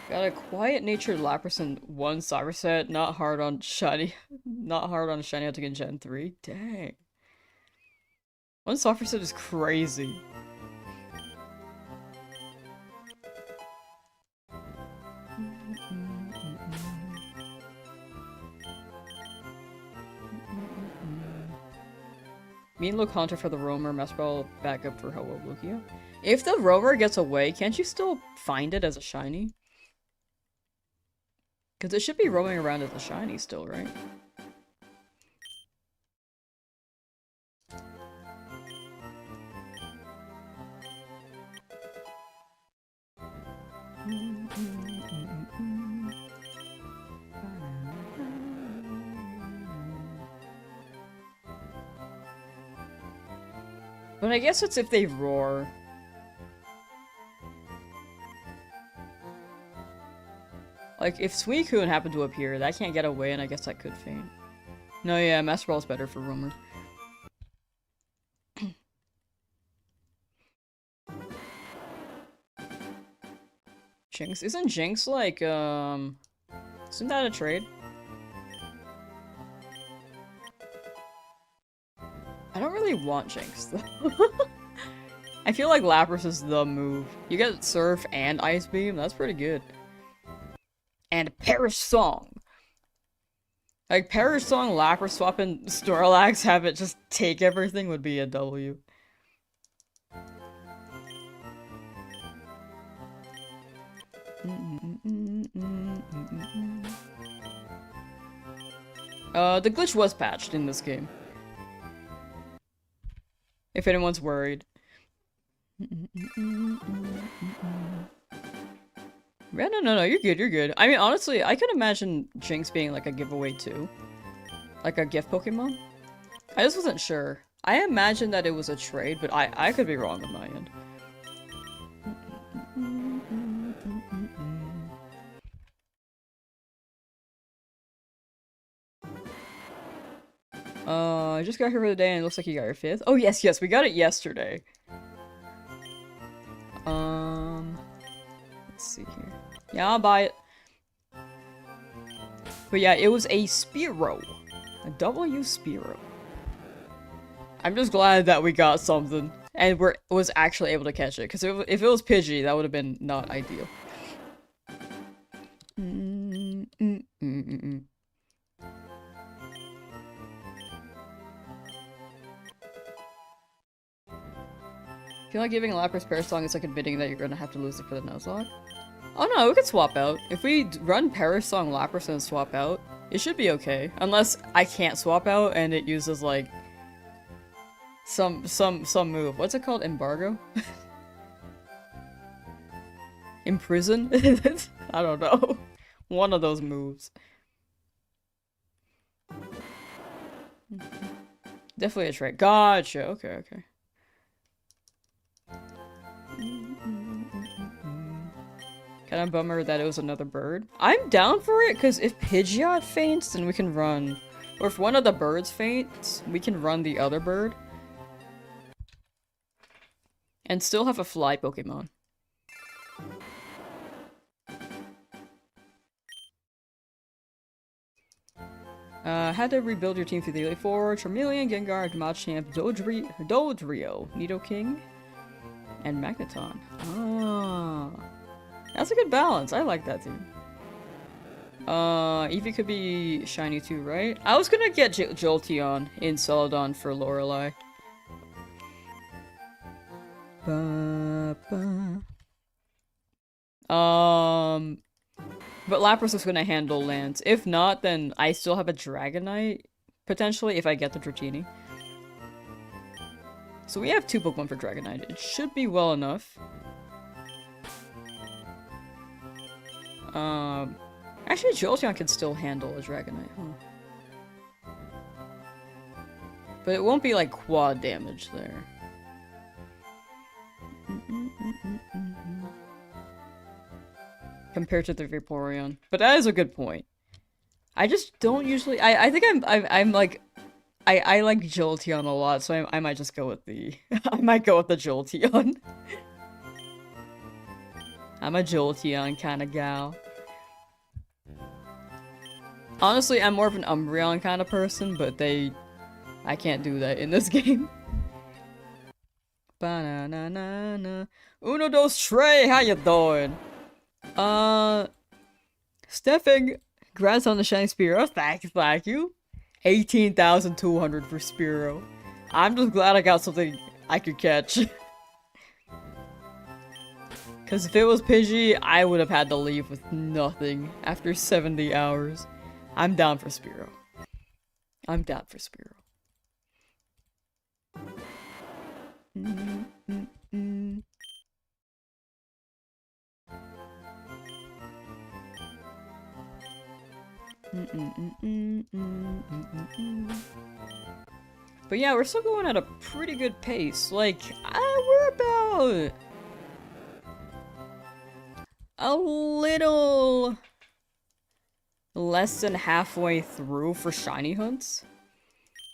[SPEAKER 1] Got a quiet-natured Lapras and one Cyber set, not hard on Shiny. Not hard on Shiny to get Gen 3. Dang. One Cyber set is crazy. Mean-look Hunter for the Roamer, Master Ball backup for Ho-Oh Lugia. If the Roamer gets away, can't you still find it as a Shiny? Because it should be roaming around as a Shiny still, right? But I guess it's if they roar. Like, if Suicune happened to appear, that can't get away, and I guess that could faint. No, yeah, Master Ball's better for Roamer. Jinx? Isn't Jinx like, isn't that a trade? I don't really want Jinx, though. I feel like Lapras is the move. You get Surf and Ice Beam, that's pretty good. And Perish Song! Like, Perish Song, Lapras swap, and Snorlax have it just take everything would be a W. The glitch was patched in this game. If anyone's worried. Yeah, no, you're good, you're good. I mean, honestly, I could imagine Jinx being like a giveaway too. Like a gift Pokemon. I just wasn't sure. I imagined that it was a trade, but I could be wrong on my end. I just got here for the day and it looks like you got your 5th. Oh, yes, we got it yesterday. Let's see here. Yeah, I'll buy it. But yeah, it was a Spearow. A W Spearow. I'm just glad that we got something. And was actually able to catch it. Because if it was Pidgey, that would have been not ideal. I feel like giving Lapras Perish Song is like admitting that you're gonna have to lose it for the Nuzlocke. Oh no, we could swap out. If we run Perish Song Lapras and swap out, it should be okay. Unless I can't swap out and it uses like some move. What's it called? Embargo? Imprison? I don't know. One of those moves. Definitely a trait. Gotcha. Okay. Kinda bummer that it was another bird. I'm down for it, because if Pidgeot faints, then we can run. Or if one of the birds faints, we can run the other bird. And still have a fly Pokemon. Had to rebuild your team through the Elite Four. Charmeleon, Gengar, Machamp, Dodrio, Nidoking, and Magneton. Ah. That's a good balance. I like that team. Eevee could be shiny too, right? I was gonna get Jolteon in Celadon for Lorelei. But Lapras is gonna handle lands. If not, then I still have a Dragonite, potentially, if I get the Dratini. So we have 2 Pokemon for Dragonite. It should be well enough. Actually, Jolteon can still handle a Dragonite, huh? But it won't be like quad damage there. Compared to the Vaporeon. But that is a good point. I just don't usually- I think I'm like- I like Jolteon a lot, so I might just go with the- I might go with the Jolteon. I'm a Jolteon kind of gal. Honestly, I'm more of an Umbreon kind of person, but I can't do that in this game. Ba-na-na-na-na. Uno, dos, tres, how you doing? Steffing, congrats on the shiny Spearow. Thank you. 18,200 for Spearow. I'm just glad I got something I could catch. Because if it was Pidgey, I would have had to leave with nothing after 70 hours. I'm down for Spearow. I'm down for Spearow. But yeah, we're still going at a pretty good pace. Like, we're about a little less than halfway through for shiny hunts.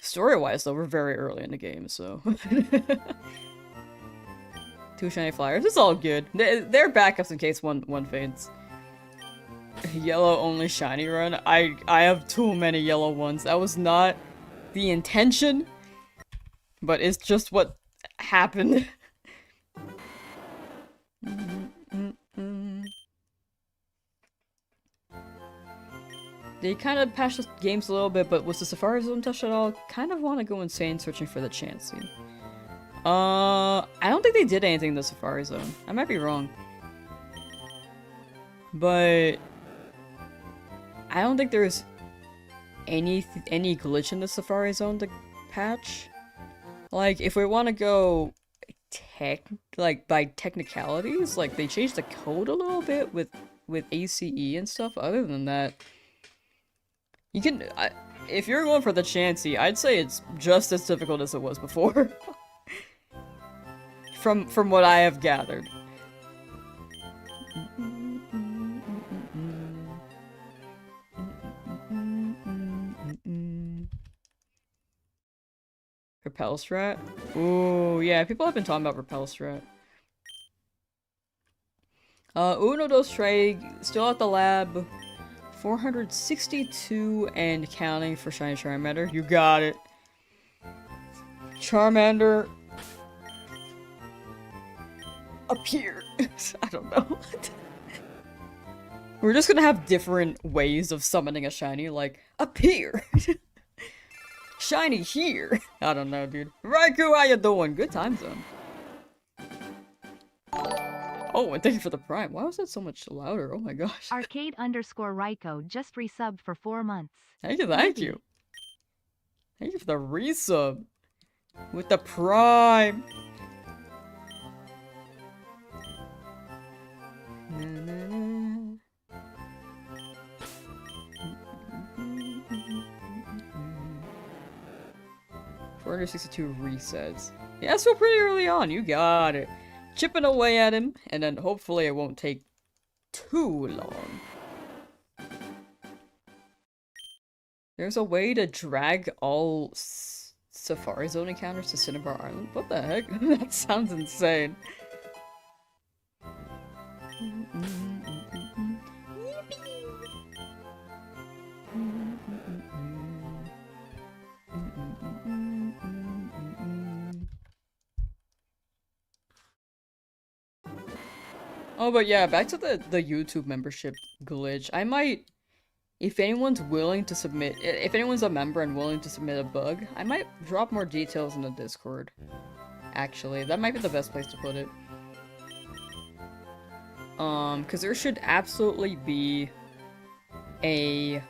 [SPEAKER 1] Story-wise, though, we're very early in the game, so... 2 shiny flyers, it's all good. They're backups in case one fades. Yellow only shiny run? I have too many yellow ones. That was not the intention, but it's just what happened. They kind of patched the games a little bit, but was the Safari Zone touched at all? Kind of want to go insane searching for the Chansey. I don't think they did anything in the Safari Zone. I might be wrong. But I don't think there's any glitch in the Safari Zone to patch. Like, if we want to go by technicalities, like, they changed the code a little bit with ACE and stuff. Other than that, you can, if you're going for the Chansey, I'd say it's just as difficult as it was before. From what I have gathered. Repel Strat? Ooh, yeah, people have been talking about Repel Strat. Uno dos tres, still at the lab. 462 and counting for Shiny Charmander. You got it. Charmander. Appear. I don't know. We're just gonna have different ways of summoning a shiny, like, appear! Shiny here! I don't know, dude. Raikou, how you doing? Good time zone. Oh, and thank you for the prime. Why was that so much louder? Oh my gosh.
[SPEAKER 2] Arcade_Ryko just resubbed for 4 months.
[SPEAKER 1] Thank you, thank you. Thank you for the resub. With the prime. Na, na, na. 462 resets. Yeah, so pretty early on. You got it. Chipping away at him, and then hopefully it won't take too long. There's a way to drag all Safari Zone encounters to Cinnabar Island? What the heck? That sounds insane. Oh, but yeah, back to the YouTube membership glitch. I might, if anyone's willing to submit, if anyone's a member and willing to submit a bug, I might drop more details in the Discord. Actually, that might be the best place to put it. Because there should absolutely be a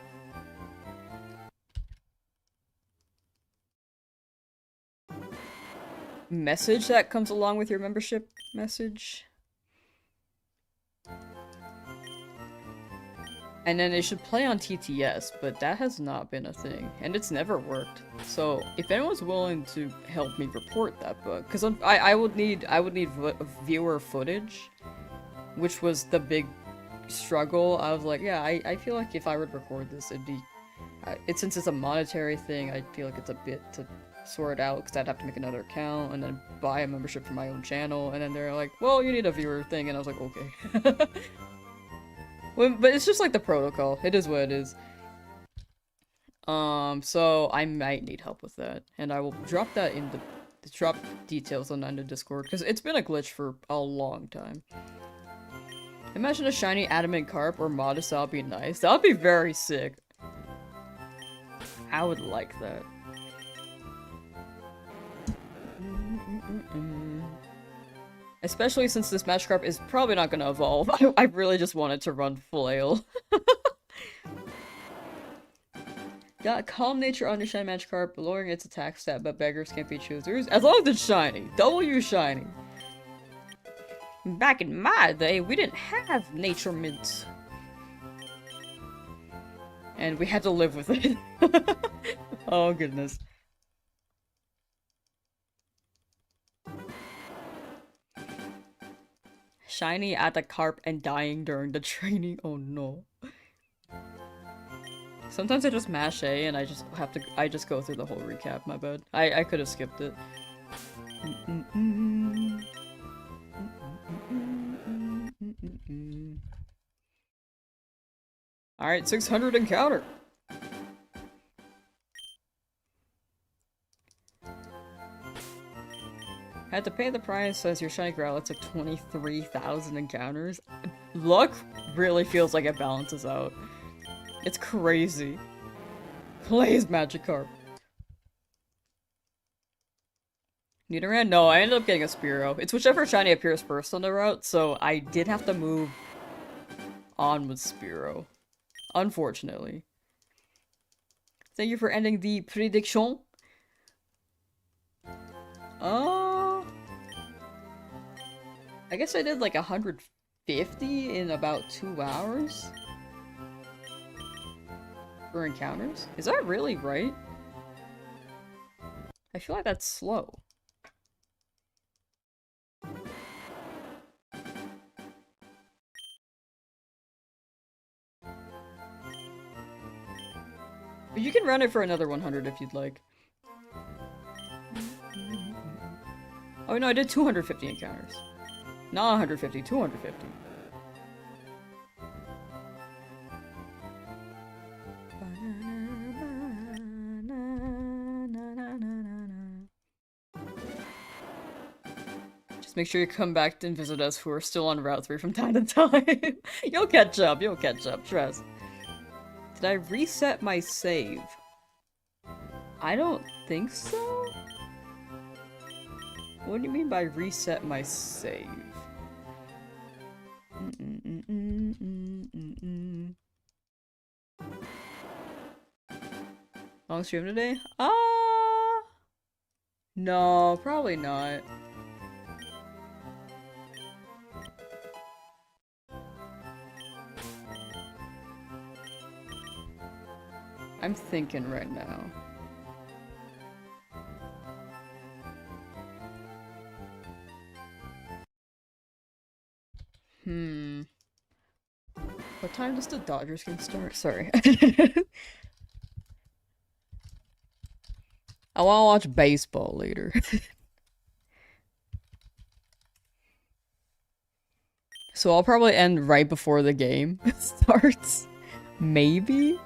[SPEAKER 1] message that comes along with your membership message. And then it should play on TTS, but that has not been a thing, and it's never worked. So if anyone's willing to help me report that bug, because I would need viewer footage, which was the big struggle. I was like, yeah, I feel like if I would record this, it'd be, since it's a monetary thing, I feel like it's a bit to sort out, because I'd have to make another account and then buy a membership for my own channel, and then they're like, well, you need a viewer thing, and I was like, okay. But it's just like the protocol. It is what it is. So I might need help with that, and I will drop that in drop details on the Discord, because it's been a glitch for a long time. Imagine a shiny adamant carp or modest, that would be nice. That would be very sick. I would like that. Especially since this Magikarp is probably not gonna evolve. I really just wanted to run Flail. Got Calm Nature on the shiny Magikarp, lowering its attack stat, but beggars can't be choosers. As long as it's shiny. W shiny. Back in my day, we didn't have nature mints. And we had to live with it. Oh goodness. Shiny at the carp and dying during the training. Oh no. Sometimes I just mash A and I just go through the whole recap, my bad. I could have skipped it. Alright, 600 encounter. Had to pay the price, says your shiny Growlithe's like 23,000 encounters. Luck really feels like it balances out. It's crazy. Please, Magikarp. Nidoran? No, I ended up getting a Spearow. It's whichever shiny appears first on the route, so I did have to move on with Spearow. Unfortunately. Thank you for ending the prediction. I guess I did like 150 in about 2 hours for encounters. Is that really right? I feel like that's slow. But you can run it for another 100 if you'd like. Oh no, I did 250 encounters. Not 150, 250. Just make sure you come back and visit us who are still on Route 3 from time to time. You'll catch up, trust. Did I reset my save? I don't think so. What do you mean by reset my save? Long stream today? No, probably not. I'm thinking right now. What time does the Dodgers game start? Sorry. I wanna watch baseball later. So I'll probably end right before the game starts. Maybe?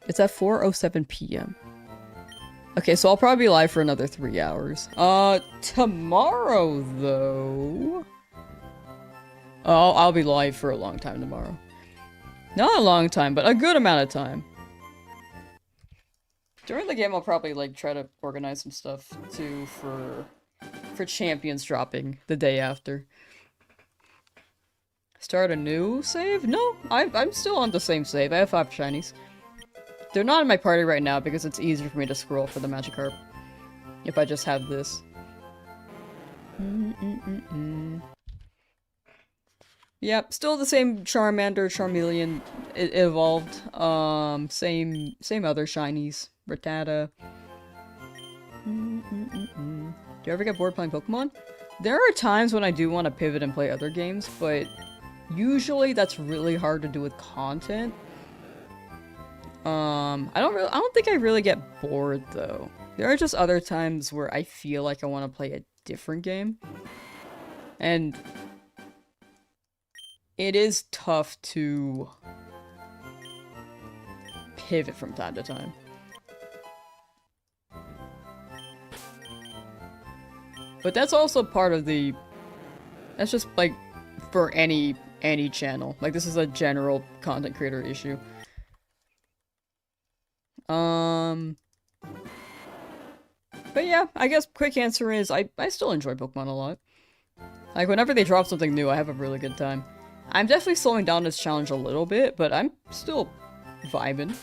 [SPEAKER 1] It's at 4:07 p.m. Okay, so I'll probably be live for another 3 hours. Tomorrow, though... Oh, I'll be live for a long time tomorrow. Not a long time, but a good amount of time. During the game, I'll probably, like, try to organize some stuff, too, for champions dropping the day after. Start a new save? No, I'm still on the same save. I have 5 shinies. They're not in my party right now because it's easier for me to scroll for the Magikarp. If I just have this. Yep, still the same Charmander, Charmeleon evolved. Same other shinies. Rattata. Do you ever get bored playing Pokemon? There are times when I do want to pivot and play other games, but usually that's really hard to do with content. I don't think I really get bored though. There are just other times where I feel like I want to play a different game. And it is tough to pivot from time to time. But that's also part of the... That's just, like, for any channel. Like, this is a general content creator issue. But yeah, I guess quick answer is I still enjoy Pokemon a lot. Like, whenever they drop something new, I have a really good time. I'm definitely slowing down this challenge a little bit, but I'm still vibing.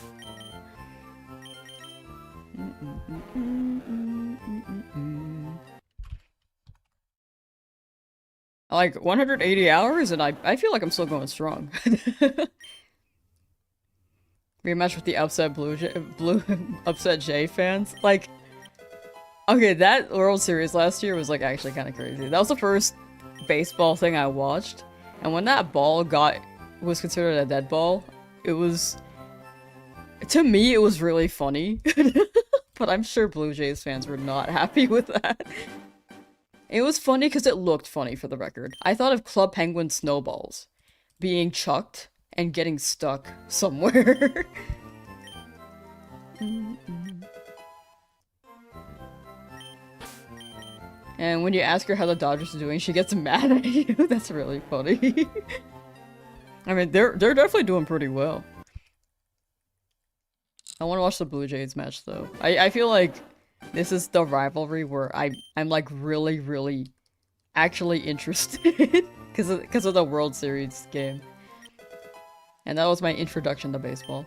[SPEAKER 1] Like, 180 hours, and I feel like I'm still going strong. Rematch with the Upset J fans. Like, okay, that World Series last year was, like, actually kind of crazy. That was the first baseball thing I watched, and when that ball was considered a dead ball, it was... To me, it was really funny. But I'm sure Blue Jays fans were not happy with that. It was funny because it looked funny, for the record. I thought of Club Penguin snowballs being chucked and getting stuck somewhere. And when you ask her how the Dodgers are doing, she gets mad at you. That's really funny. I mean, they're definitely doing pretty well. I want to watch the Blue Jays match, though. I feel like this is the rivalry where I'm like really actually interested because of the World Series game. And that was my introduction to baseball.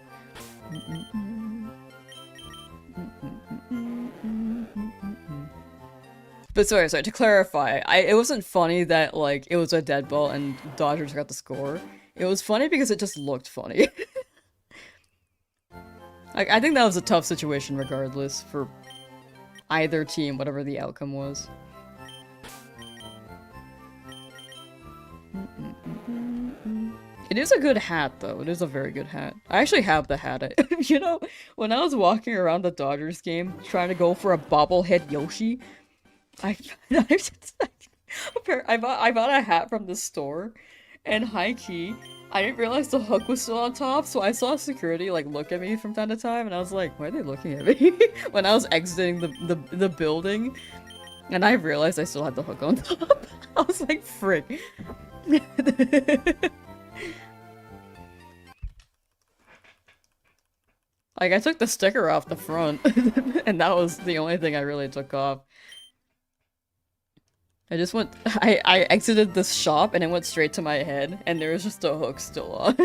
[SPEAKER 1] But sorry, to clarify, it wasn't funny that, like, it was a dead ball and Dodgers got the score. It was funny because it just looked funny. Like, I think that was a tough situation regardless for either team, whatever the outcome was. It is a good hat, though. It is a very good hat. I actually have the hat. You know, when I was walking around the Dodgers game trying to go for a bobblehead Yoshi, I bought a hat from the store, and high-key, I didn't realize the hook was still on top, so I saw security, like, look at me from time to time, and I was like, why are they looking at me? When I was exiting the building, and I realized I still had the hook on top. I was like, frick. Like, I took the sticker off the front, and that was the only thing I really took off. I exited the shop and it went straight to my head, and there was just a hook still on.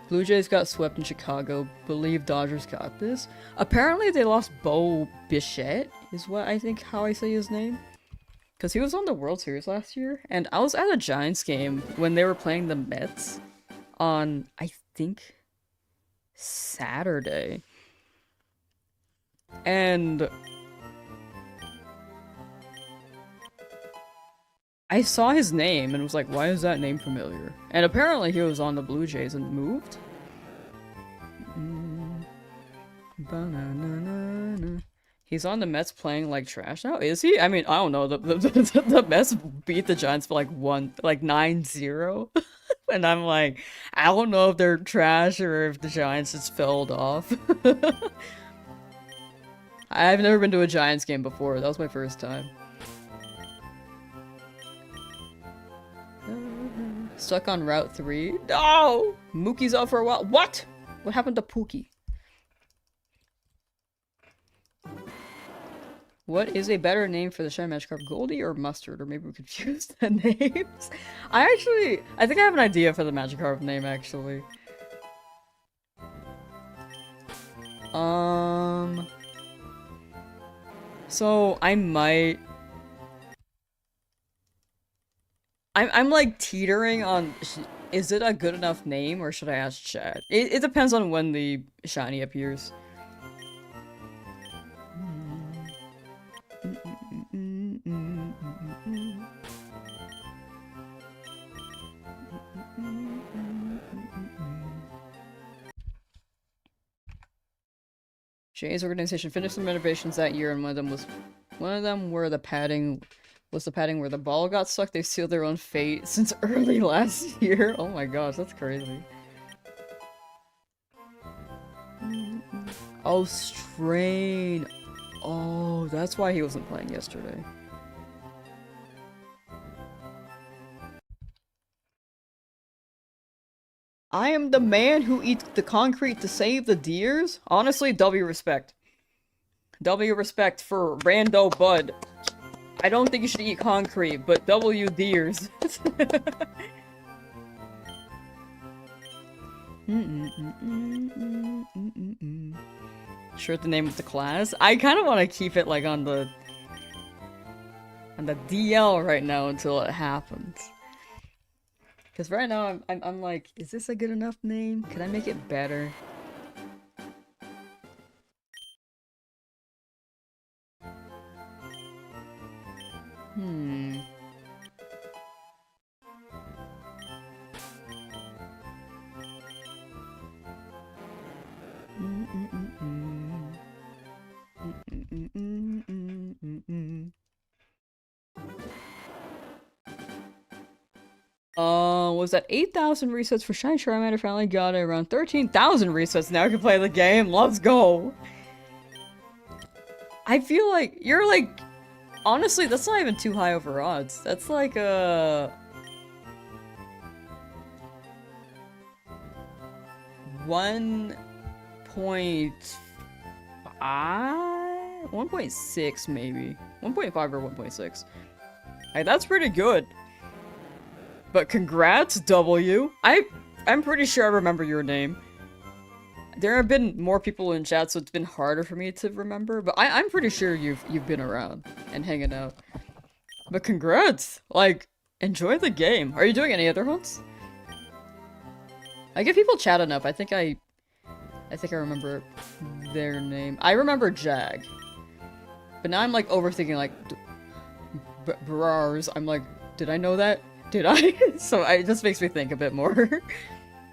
[SPEAKER 1] Blue Jays got swept in Chicago. Believe Dodgers got this. Apparently they lost Bo Bichette, is what I think how I say his name. Because he was on the World Series last year, and I was at a Giants game when they were playing the Mets on, I think, Saturday. And I saw his name and was like, why is that name familiar? And apparently he was on the Blue Jays and moved. He's on the Mets playing like trash now? Is he? I mean, I don't know. The Mets beat the Giants for like 9-0. And I'm like, I don't know if they're trash or if the Giants just filled off. I've never been to a Giants game before. That was my first time. Stuck on Route 3. No! Mookie's out for a while. What? What happened to Pookie? What is a better name for the Shiny Magikarp? Goldie or Mustard? Or maybe we confused the names? I think I have an idea for the Magikarp name, actually. So I might... I'm like teetering on... Is it a good enough name or should I ask chat? It depends on when the shiny appears. Shay's organization finished some renovations that year, and one of them were the padding where the ball got stuck. They sealed their own fate since early last year. Oh my gosh, that's crazy. Oh, Strain. Oh, that's why he wasn't playing yesterday. I am the man who eats the concrete to save the deers? Honestly, W respect. W respect for Rando Bud. I don't think you should eat concrete, but W deers. Sure, the name of the class? I kind of want to keep it like on the DL right now until it happens. Because right now, I'm like, is this a good enough name? Can I make it better? Was that 8,000 resets for Shiny Charmander? Finally got it. Around 13,000 resets. Now I can play the game. Let's go. I feel like you're like, honestly, that's not even too high over odds. That's like 1.6 maybe. 1.5 or 1.6. Hey, that's pretty good. But congrats, W. I'm pretty sure I remember your name. There have been more people in chat, so it's been harder for me to remember. But I'm pretty sure you've been around and hanging out. But congrats! Like, enjoy the game. Are you doing any other hunts? I give people chat enough. I think I remember their name. I remember Jag. But now I'm like overthinking like Brars. I'm like, did I know that? Did I? So it just makes me think a bit more.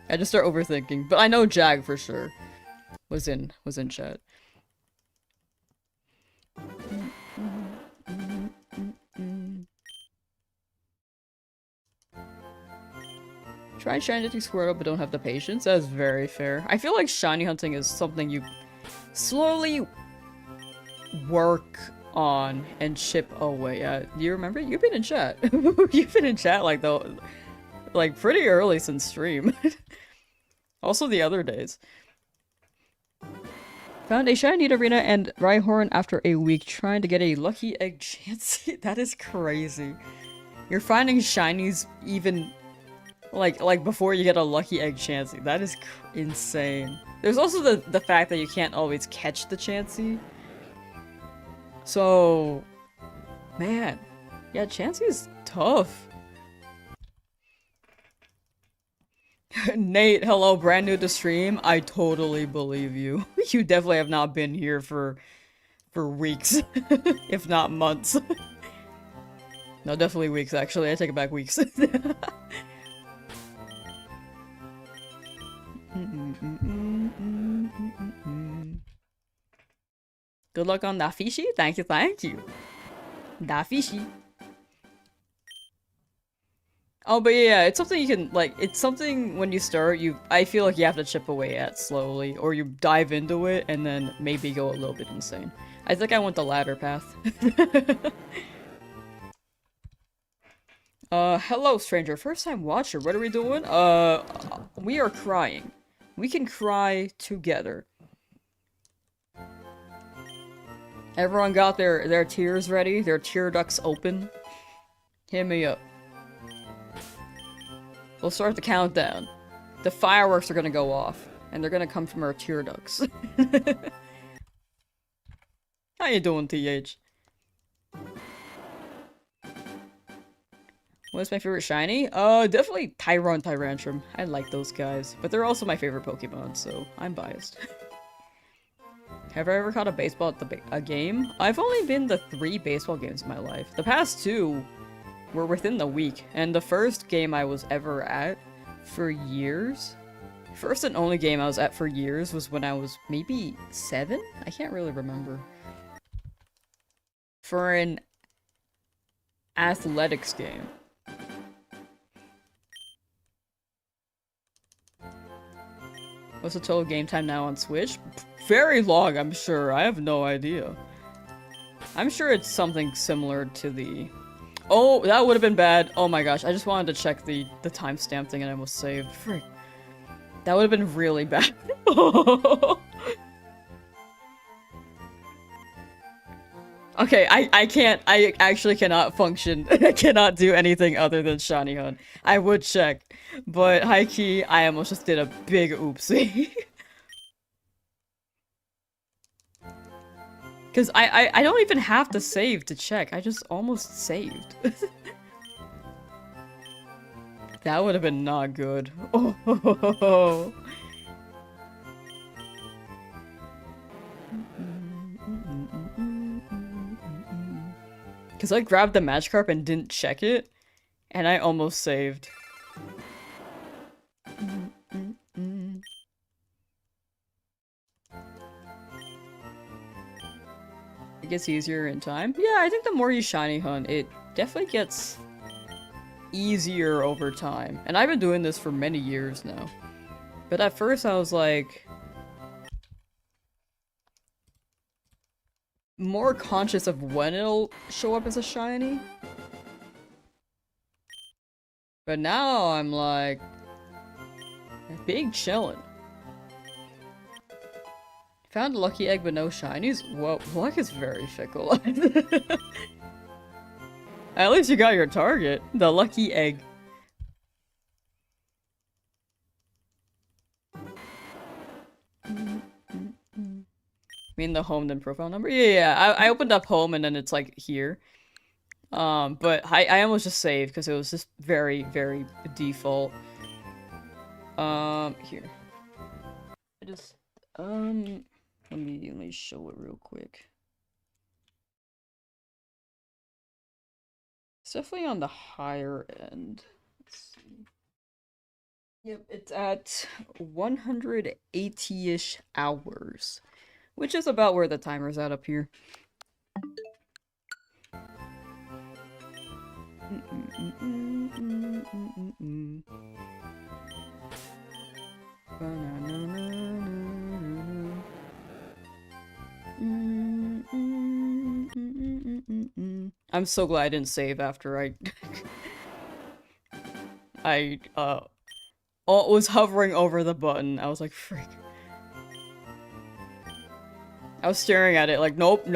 [SPEAKER 1] I just start overthinking. But I know Jag for sure was in chat. Try shiny hunting Squirtle but don't have the patience. That's very fair. I feel like shiny hunting is something you slowly work on and chip away at. Do you remember? You've been in chat. You've been in chat like pretty early since stream. Also the other days. Found a shiny arena and Rhyhorn after a week trying to get a lucky egg chance. That is crazy. You're finding shinies even like before you get a lucky egg Chansey. That is insane. There's also the fact that you can't always catch the Chansey. So, man, yeah, Chansey is tough. Nate, hello, brand new to stream. I totally believe you. You definitely have not been here for weeks, if not months. No, definitely weeks, actually. I take it back, weeks. Good luck on that fishy. Thank you, thank you. That fishy. Oh, but yeah, it's something you can, like, it's something when you start, I feel like you have to chip away at slowly, or you dive into it and then maybe go a little bit insane. I think I went the latter path. Hello, stranger. First time watcher. What are we doing? We are crying. We can cry together. Everyone got their tears ready? Their tear ducts open? Hit me up. We'll start the countdown. The fireworks are gonna go off, and they're gonna come from our tear ducts. How you doing, TH? What's my favorite shiny? Definitely Tyrantrum. I like those guys. But they're also my favorite Pokemon, so I'm biased. Have I ever caught a baseball at a game? I've only been to 3 baseball games in my life. The past 2 were within the week, and the first game I was ever at for years, first and only game I was at for years was when I was maybe 7? I can't really remember. For an athletics game. What's the total game time now on Switch? Very long, I'm sure. I have no idea. I'm sure it's something similar to the... Oh, that would have been bad. Oh my gosh, I just wanted to check the timestamp thing and I almost saved. Frick. That would have been really bad. Okay, I actually cannot function. I cannot do anything other than shiny hunt. I would check, but high key, I almost just did a big oopsie. Cause I don't even have to save to check, I just almost saved. That would have been not good. Oh. Cause I grabbed the Magikarp and didn't check it, and I almost saved. It gets easier in time. Yeah, I think the more you shiny hunt, it definitely gets easier over time. And I've been doing this for many years now. But at first I was like... more conscious of when it'll show up as a shiny. But now I'm like... big chillin'. Found a lucky egg but no shinies? Whoa, luck is very fickle. At least you got your target. The lucky egg. I mean the home then profile number? Yeah. I opened up home and then it's like here. But I almost just saved because it was just very, very default. Here. I just, let me show it real quick. It's definitely on the higher end. Let's see. Yep, it's at 180-ish hours. Which is about where the timer's at up here. I'm so glad I didn't save after I was hovering over the button. I was like, frick. I was staring at it like, nope.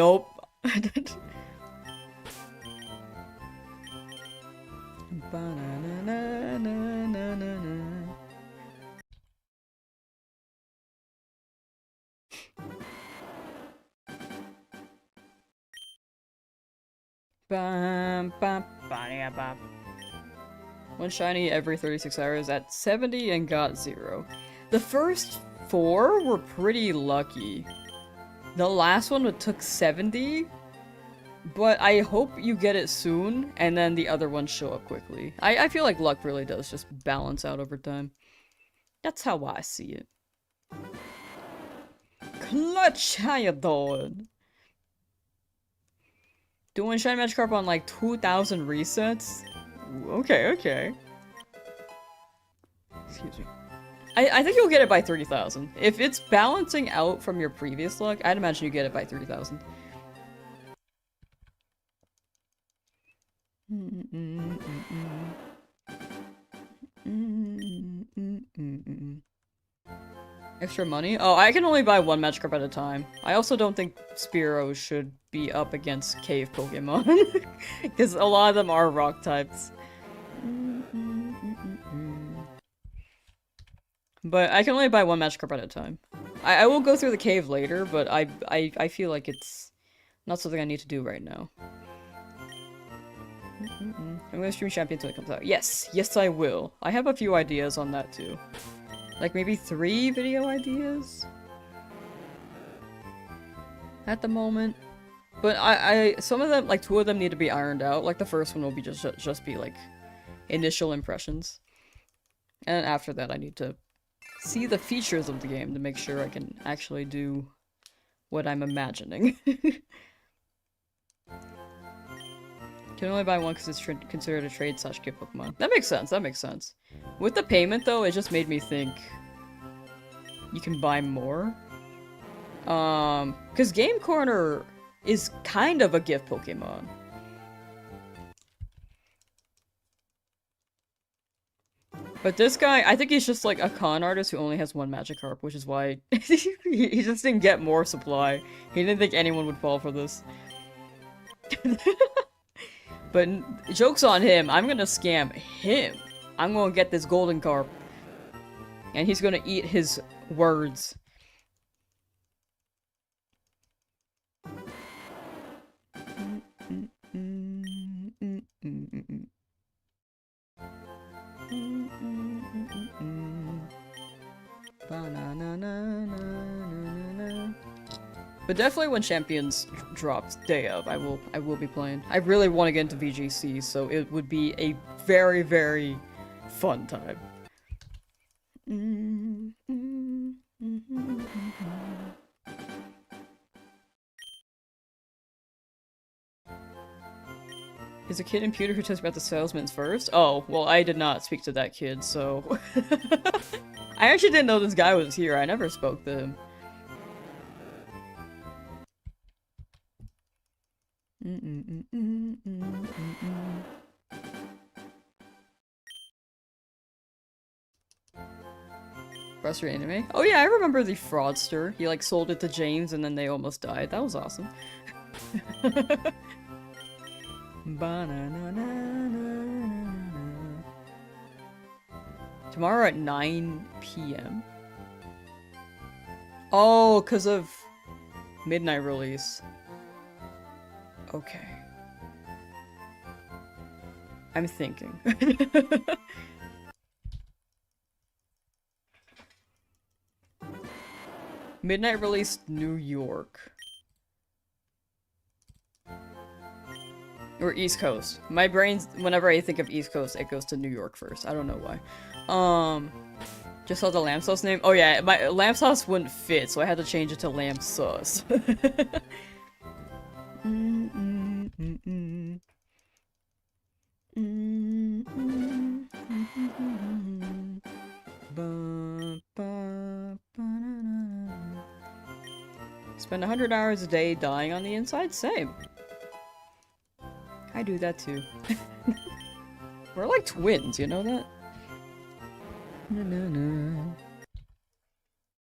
[SPEAKER 1] One shiny every 36 hours at 70 and got 0. The first 4 were pretty lucky. The last one took 70, but I hope you get it soon, and then the other ones show up quickly. I feel like luck really does just balance out over time. That's how I see it. Clutch, how you doing? Doing Shiny Magikarp on like 2,000 resets? Okay. Excuse me. I think you'll get it by 30,000. If it's balancing out from your previous luck, I'd imagine you get it by 30,000. Extra money? Oh, I can only buy one Magikarp at a time. I also don't think Spearow should be up against cave Pokemon. Because a lot of them are rock types. But I can only buy one Magikarp at a time. I will go through the cave later, but I feel like it's not something I need to do right now. I'm gonna stream Champions when it comes out. Yes! Yes, I will. I have a few ideas on that too. Like maybe 3 video ideas? At the moment. But some of them, like 2 of them need to be ironed out. Like the first one will be just be like initial impressions. And after that I need to see the features of the game to make sure I can actually do what I'm imagining. Can only buy one because it's considered a trade / gift Pokemon. That makes sense, that makes sense. With the payment though, it just made me think you can buy more. Because Game Corner is kind of a gift Pokemon. But this guy, I think he's just like a con artist who only has one Magikarp, which is why he just didn't get more supply. He didn't think anyone would fall for this. But joke's on him, I'm gonna scam him. I'm gonna get this golden carp. And he's gonna eat his words. But definitely when Champions drops day of, I will be playing. I really want to get into VGC, so it would be a very, very fun time. Is a kid in Pewter who tells about the salesman's first? Oh, well, I did not speak to that kid, so... I actually didn't know this guy was here. I never spoke to him. Frustrating anime? Oh yeah, I remember the fraudster. He like sold it to James and then they almost died. That was awesome. Tomorrow at 9 p.m. Oh, because of midnight release. Okay. I'm thinking. Midnight release New York. Or East Coast. My brain's, whenever I think of East Coast, it goes to New York first. I don't know why. Just saw the Lamsauce name. Oh yeah, my Lamsauce wouldn't fit, so I had to change it to Lamsauce. Spend 100 hours a day dying on the inside? Same. I do that too. We're like twins, you know that?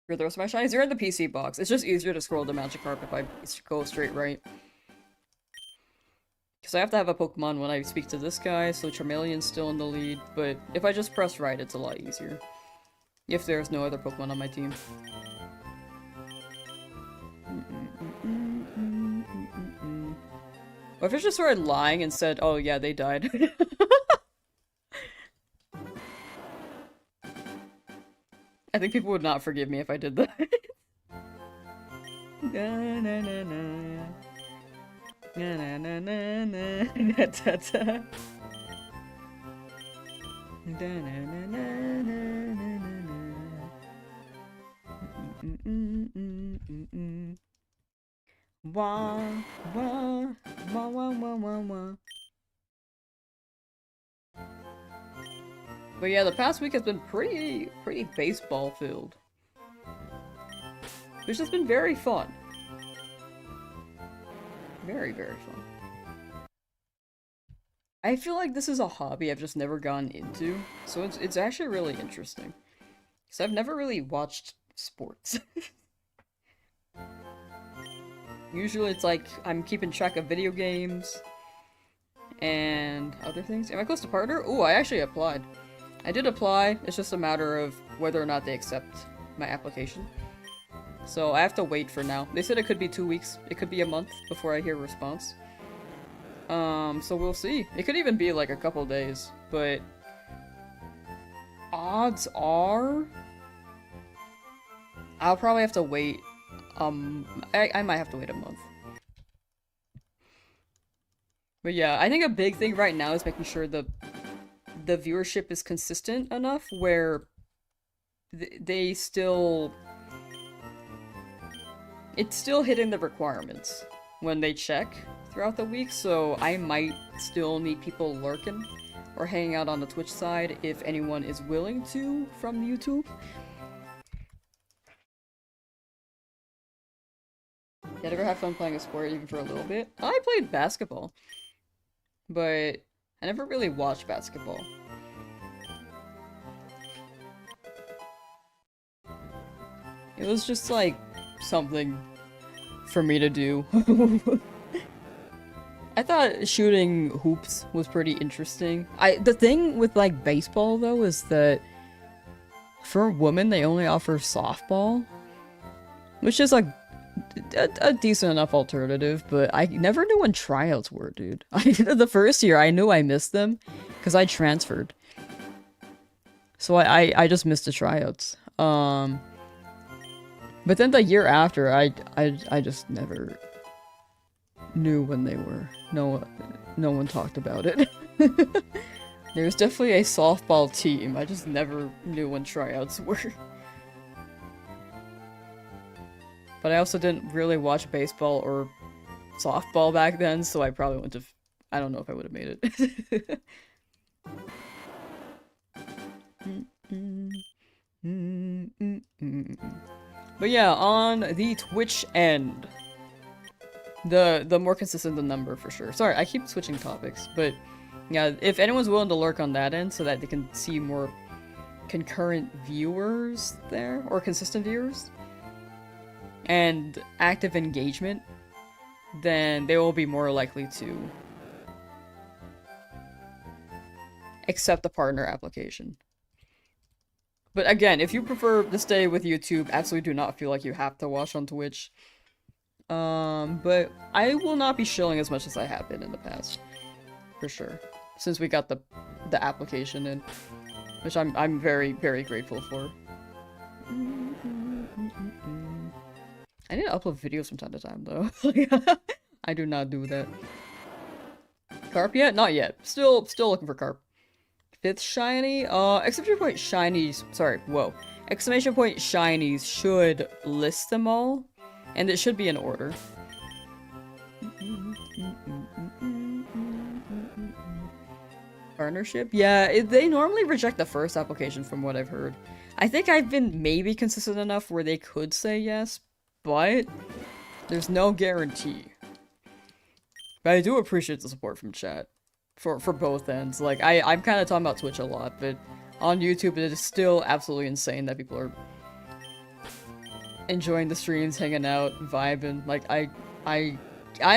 [SPEAKER 1] For the rest of my shinies, they're in the PC box. It's just easier to scroll to Magikarp if I go straight right. Because I have to have a Pokemon when I speak to this guy, so Charmeleon's still in the lead, but if I just press right, it's a lot easier. If there's no other Pokemon on my team. Or if it just started lying and said, oh yeah, they died. I think people would not forgive me if I did that. Na na na na. Na na na na na. Rattata. Da na na na na na na. Wah wah wah wah wah wah wah. But yeah, the past week has been pretty baseball filled. Which has been very fun. Very fun. I feel like this is a hobby I've just never gotten into, so it's actually really interesting. Because I've never really watched sports. Usually it's like I'm keeping track of video games and other things. Am I close to partner? Ooh, I actually applied. I did apply, it's just a matter of whether or not they accept my application. So I have to wait for now. They said it could be 2 weeks, it could be a month before I hear a response. So we'll see. It could even be like a couple days, but odds are I'll probably have to wait. I might have to wait a month. But yeah, I think a big thing right now is making sure the viewership is consistent enough where they still... It's still hitting the requirements when they check throughout the week, so I might still need people lurking or hanging out on the Twitch side if anyone is willing to from YouTube. You ever have fun playing a sport even for a little bit? I played basketball, but I never really watched basketball. It was just like something for me to do. I thought shooting hoops was pretty interesting. The thing with like baseball though is that for women they only offer softball, which is like a decent enough alternative, but I never knew when tryouts were, dude. The first year I knew I missed them because I transferred, so I just missed the tryouts. But then the year after, I just never knew when they were. No one talked about it. There's definitely a softball team. I just never knew when tryouts were. But I also didn't really watch baseball or softball back then, so I probably wouldn't have... I don't know if I would have made it. But yeah, on the Twitch end, the more consistent the number for sure. Sorry, I keep switching topics, but yeah, if anyone's willing to lurk on that end so that they can see more concurrent viewers there, or consistent viewers, and active engagement, then they will be more likely to accept the partner application. But again, if you prefer to stay with YouTube, absolutely do not feel like you have to watch on Twitch. But I will not be shilling as much as I have been in the past, for sure. Since we got the application in, which I'm very grateful for. I need to upload videos from time to time though. I do not do that. Carp yet? Not yet. Still looking for Carp. 5th shiny? Exclamation point shinies. Sorry, whoa. Exclamation point shinies should list them all, and it should be in order. Partnership? Yeah, they normally reject the first application from what I've heard. I think I've been maybe consistent enough where they could say yes, but there's no guarantee. But I do appreciate the support from chat. For both ends. Like, I'm kind of talking about Twitch a lot, but on YouTube it is still absolutely insane that people are enjoying the streams, hanging out, vibing. Like, I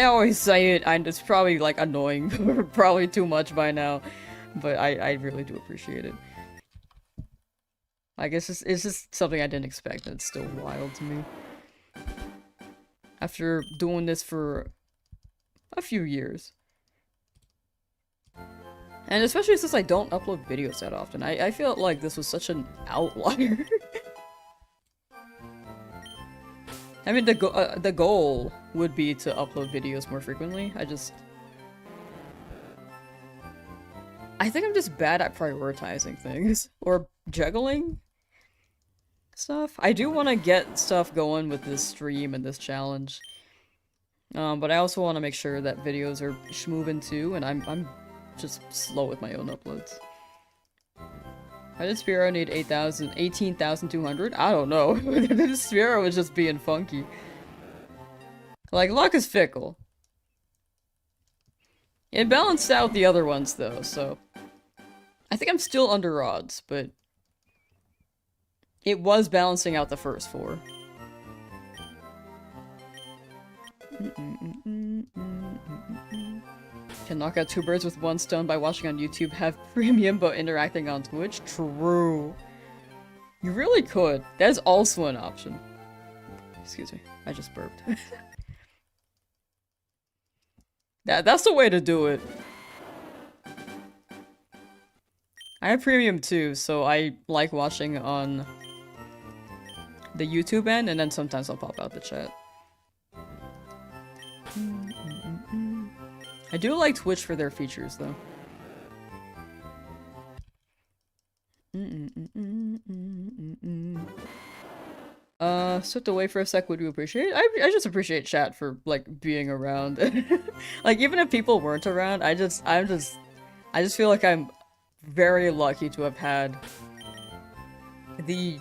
[SPEAKER 1] always say it, and it's probably, like, annoying, probably too much by now, but I really do appreciate it. I guess it's just something I didn't expect, and it's still wild to me. After doing this for a few years. And especially since I don't upload videos that often, I feel like this was such an outlier. I mean, the goal would be to upload videos more frequently. I think I'm just bad at prioritizing things. Or juggling stuff. I do want to get stuff going with this stream and this challenge. But I also want to make sure that videos are schmoving too, and I'm just slow with my own uploads. Why did Spearow need 18,200? I don't know. Spearow was just being funky. Like, luck is fickle. It balanced out the other ones, though, so... I think I'm still under odds, but... It was balancing out the first 4. Can knock out 2 birds with 1 stone by watching on YouTube, have premium but interacting on Twitch? True. You really could. That's also an option. Excuse me, I just burped. That's the way to do it. I have premium too, so I like watching on the YouTube end, and then sometimes I'll pop out the chat. I do like Twitch for their features, though. Stepped away for a sec, would you appreciate it? I just appreciate chat for, like, being around. Like, even if people weren't around, I just feel like I'm very lucky to have had the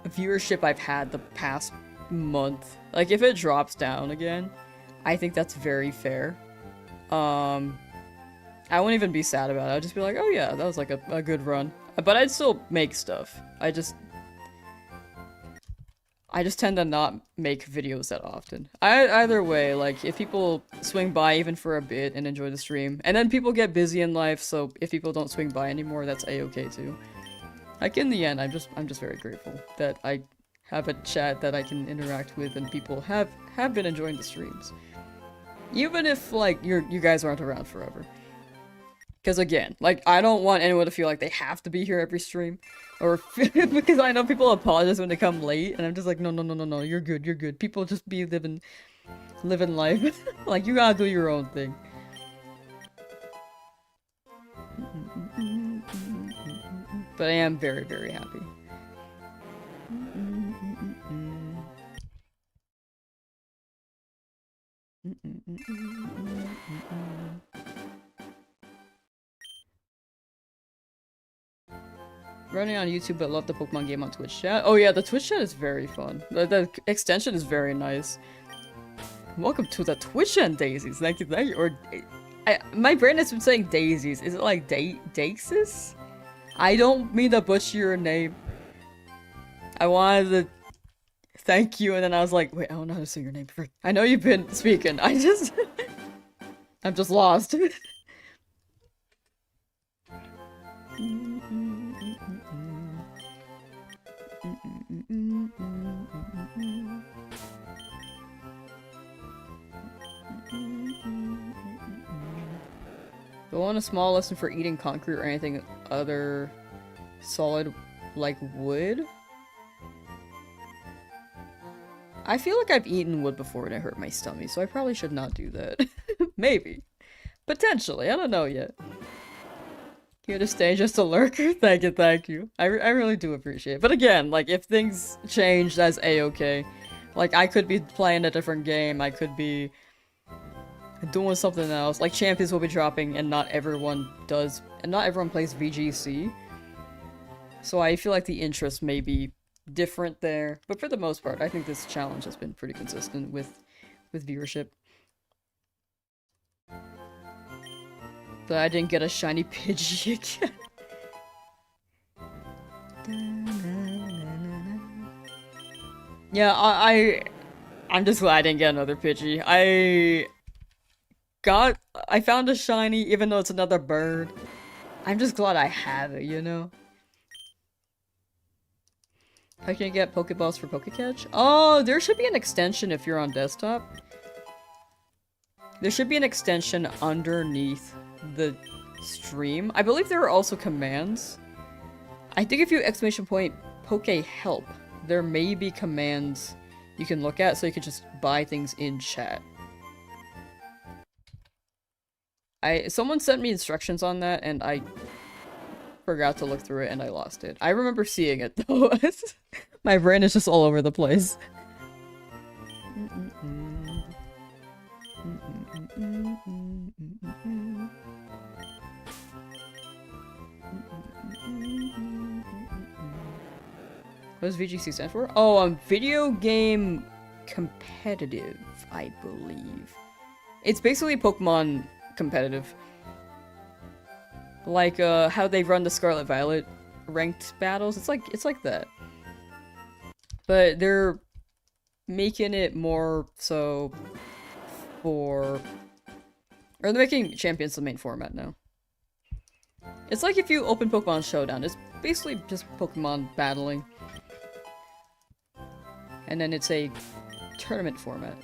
[SPEAKER 1] viewership I've had the past month. Like, if it drops down again, I think that's very fair. I wouldn't even be sad about it. I'd just be like, oh yeah, that was like a good run. But I'd still make stuff. I just tend to not make videos that often. Either way, like, if people swing by even for a bit and enjoy the stream, and then people get busy in life, so if people don't swing by anymore, that's a-okay too. Like, in the end, I'm just very grateful that I have a chat that I can interact with, and people have been enjoying the streams. Even if, like, you guys aren't around forever. Because again, like, I don't want anyone to feel like they have to be here every stream. Or, because I know people apologize when they come late, and I'm just like, no, you're good. People just be living life. Like, you gotta do your own thing. But I am very, very happy. Running on YouTube, but love the Pokemon game on Twitch chat. Oh yeah, the Twitch chat is very fun. The extension is very nice. Welcome to the Twitch and Daisies. Thank you. Or, my brain has been saying Daisies. Is it like Daxis? I don't mean to butcher your name. I wanted to thank you, and then I was like, wait, I don't know how to say your name. I know you've been speaking. I'm just lost. Go on a small lesson for eating concrete or anything other solid like wood? I feel like I've eaten wood before and it hurt my stomach, so I probably should not do that. Maybe. Potentially, I don't know yet. Here to stay, just a lurker? Thank you. I really do appreciate it. But again, like, if things change, that's a-okay. Like, I could be playing a different game, I could be doing something else. Like, champions will be dropping, and not everyone plays VGC. So I feel like the interest may be different there. But for the most part, I think this challenge has been pretty consistent with viewership. But I didn't get a shiny Pidgey again. Yeah, I'm just glad I didn't get another Pidgey. I found a shiny, even though it's another bird. I'm just glad I have it, you know? How can you get Pokeballs for Pokecatch? Oh, there should be an extension if you're on desktop. There should be an extension underneath the stream. I believe there are also commands. I think if you exclamation point Poke Help, there may be commands you can look at so you can just buy things in chat. Someone sent me instructions on that and I forgot to look through it and I lost it. I remember seeing it though. My brain is just all over the place. What does VGC stand for? Oh, video game competitive, I believe. It's basically Pokemon competitive. Like, how they run the Scarlet Violet ranked battles. It's like that. But they're making it more so for... Or they're making Champions the main format now. It's like if you open Pokemon Showdown. It's basically just Pokemon battling. And then it's a tournament format.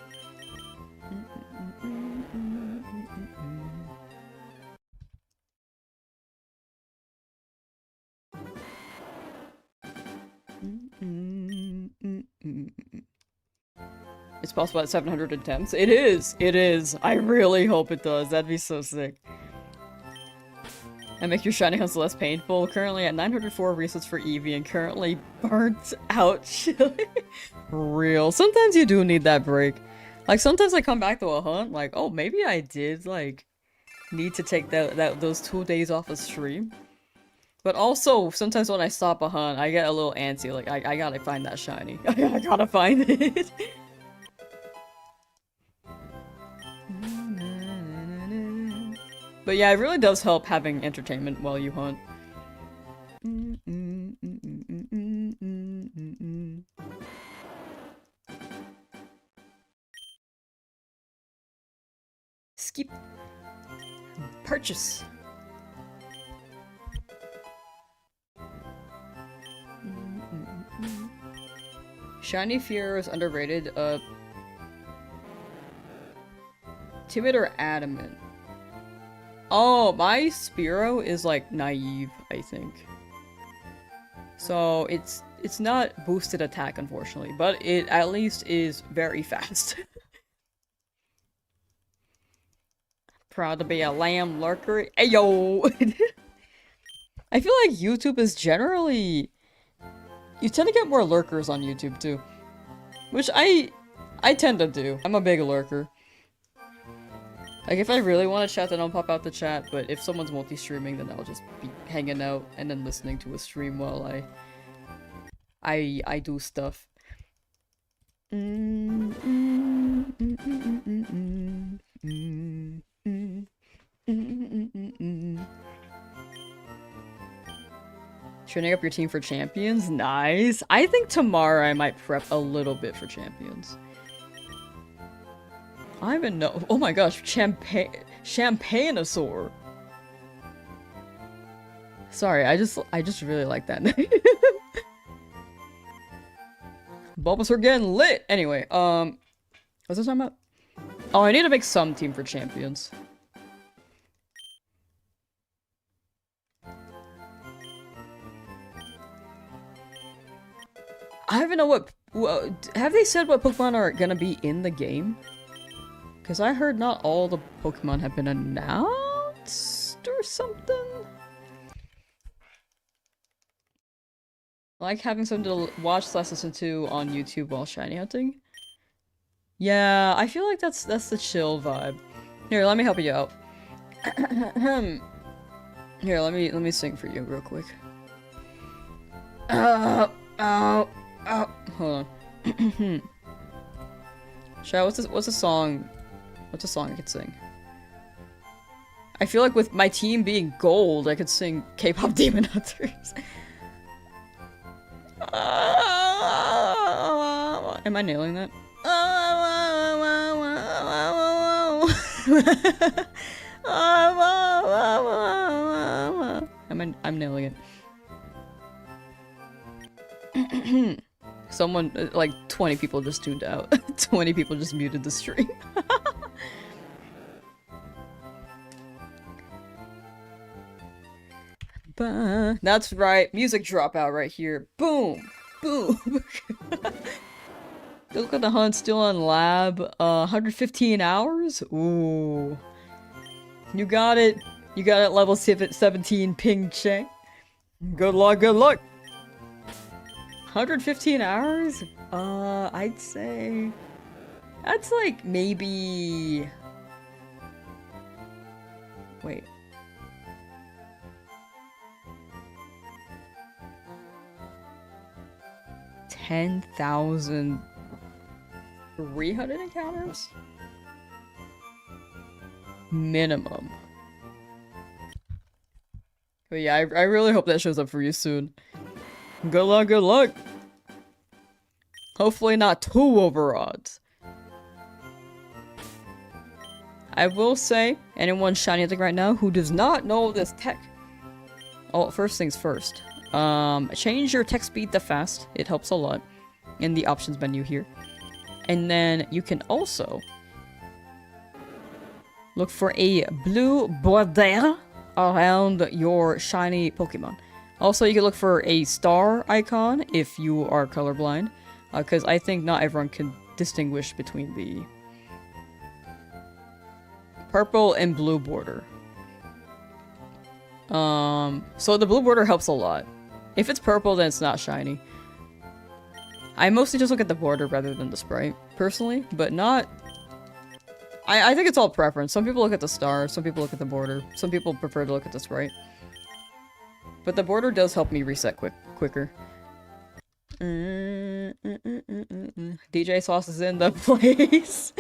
[SPEAKER 1] It's possible at 700 attempts. It is! It is! I really hope it does. That'd be so sick. And make your shiny hunts less painful. Currently at 904 resets for Eevee and currently burnt out chili. Real. Sometimes you do need that break. Like, sometimes I come back to a hunt, like, oh, maybe I did, like, need to take those 2 days off of stream. But also, sometimes when I stop a hunt, I get a little antsy, like, I gotta find that shiny. I gotta find it. But yeah, it really does help having entertainment while you hunt. Skip. Purchase. Shiny Fear is underrated. Timid or adamant? Oh, my Spearow is like naive, I think. So it's not boosted attack, unfortunately, but it at least is very fast. Proud to be a lamb lurker. Ayo! I feel like YouTube is generally... You tend to get more lurkers on YouTube too. Which I tend to do. I'm a big lurker. Like, if I really want to chat, then I'll pop out the chat, but if someone's multi-streaming, then I'll just be hanging out and then listening to a stream while I do stuff. Training up your team for champions? Nice. I think tomorrow I might prep a little bit for champions. I don't even know. Oh my gosh, Champagneosaur. Sorry, I just really like that name. Bulbasaur getting lit. Anyway, what's this talking about? Oh, I need to make some team for champions. I don't even know what have they said what Pokemon are gonna be in the game? Because I heard not all the Pokemon have been announced or something. Like having something to watch / listen to on YouTube while shiny hunting. Yeah, I feel like that's the chill vibe. Here, let me help you out. Here, let me sing for you real quick. Hold on. What's a song? What's a song I could sing? I feel like with my team being gold, I could sing K-pop Demon Hunters. Am I nailing that? I'm nailing it. Someone, like 20 people just tuned out. 20 people just muted the stream. That's right, music dropout right here. Boom! Boom! Look at the hunt still on lab. 115 hours? Ooh. You got it. You got it, level 17 ping check. Good luck, good luck! 115 hours? I'd say... That's like maybe... Wait. 10,300 encounters? Minimum. But yeah, I really hope that shows up for you soon. Good luck, good luck! Hopefully not too over odds. I will say, anyone shiny I think right now who does not know this tech. Oh, first things first. Change your text speed to fast. It helps a lot in the options menu here. And then you can also look for a blue border around your shiny Pokemon. Also, you can look for a star icon if you are colorblind, because I think not everyone can distinguish between the purple and blue border. So the blue border helps a lot. If it's purple, then it's not shiny. I mostly just look at the border rather than the sprite, personally, but not... I think it's all preference. Some people look at the star, some people look at the border, some people prefer to look at the sprite. But the border does help me reset quicker. DJ Sauce is in the place.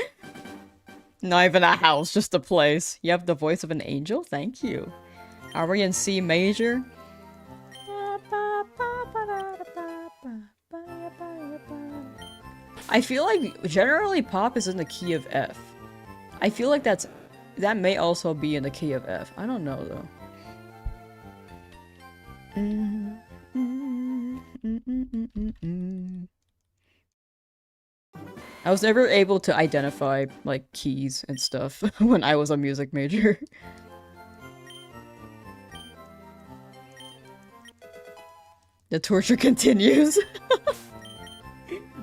[SPEAKER 1] Not even a house, just a place. You have the voice of an angel? Thank you. Are we in C major? I feel like generally pop is in the key of F. I feel like that may also be in the key of F. I don't know though. I was never able to identify like keys and stuff when I was a music major. The torture continues.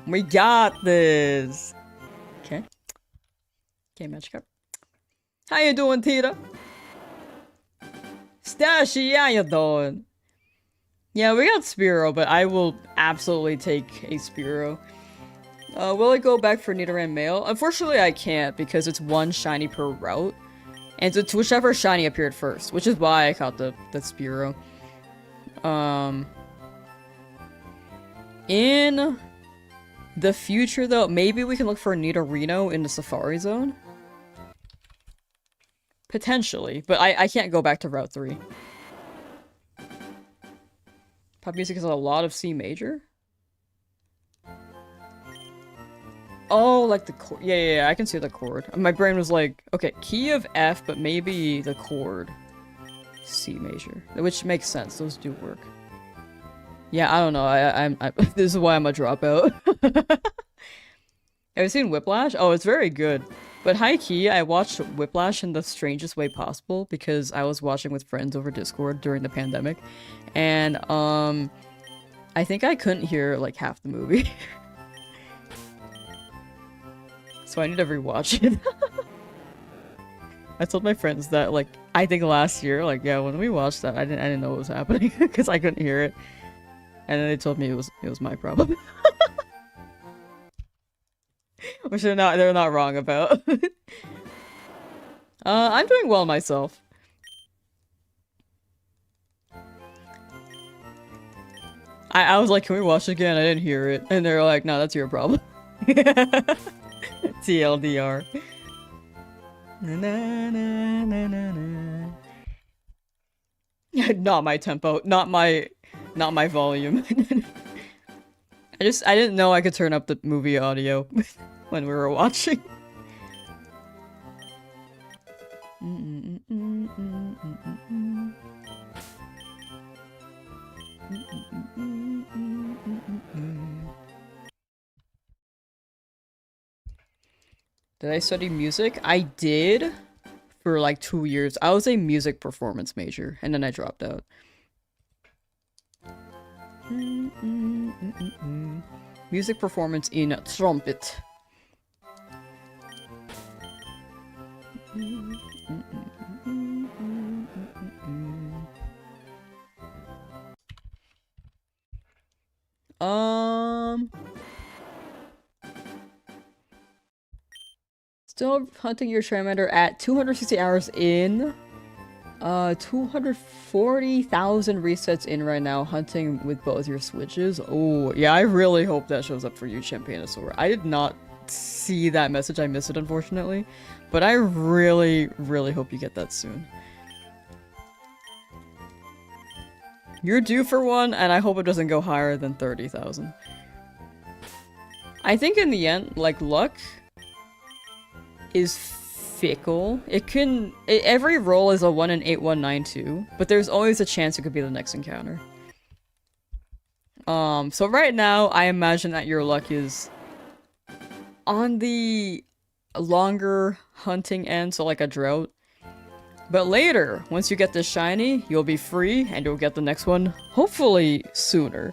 [SPEAKER 1] We got this. Okay. Okay, Magikarp. How you doing, Tita? Stashy, how you doing? Yeah, we got Spearow, but I will absolutely take a Spearow. Will I go back for Nidoran Male? Unfortunately, I can't because it's one shiny per route. And it's whichever shiny appeared first, which is why I caught the Spearow. In the future, though, maybe we can look for a Nidorino in the Safari Zone. Potentially, but I can't go back to Route 3. Pop music is a lot of C major? Oh, like the chord. Yeah, I can see the chord. My brain was like, okay, key of F, but maybe the chord. C major. Which makes sense, those do work. Yeah, I don't know, I'm this is why I'm a dropout. Have you seen Whiplash? Oh, it's very good. But high-key, I watched Whiplash in the strangest way possible because I was watching with friends over Discord during the pandemic. And, I think I couldn't hear, like, half the movie. So I need to rewatch it. I told my friends that, like, I think last year, like, yeah, when we watched that, I didn't know what was happening because I couldn't hear it. And then they told me it was my problem. Which they're not wrong about. I'm doing well myself. I was like, can we watch it again? I didn't hear it. And they're like, no, that's your problem. TLDR. Na, na, na, na, na, na. Not my tempo. Not my volume. I didn't know I could turn up the movie audio when we were watching. Did I study music? I did for like 2 years. I was a music performance major and then I dropped out. Music performance in trumpet. Still hunting your Charmander at 260 hours in. 240,000 resets in right now, hunting with both your switches. Oh, yeah, I really hope that shows up for you, Champanosaur. I did not see that message. I missed it, unfortunately. But I really, really hope you get that soon. You're due for one, and I hope it doesn't go higher than 30,000. I think in the end, like, luck is fickle. Every roll is a 1 in 8192, but there's always a chance it could be the next encounter. So right now, I imagine that your luck is on the longer hunting end, so like a drought. But later, once you get this shiny, you'll be free, and you'll get the next one, hopefully sooner.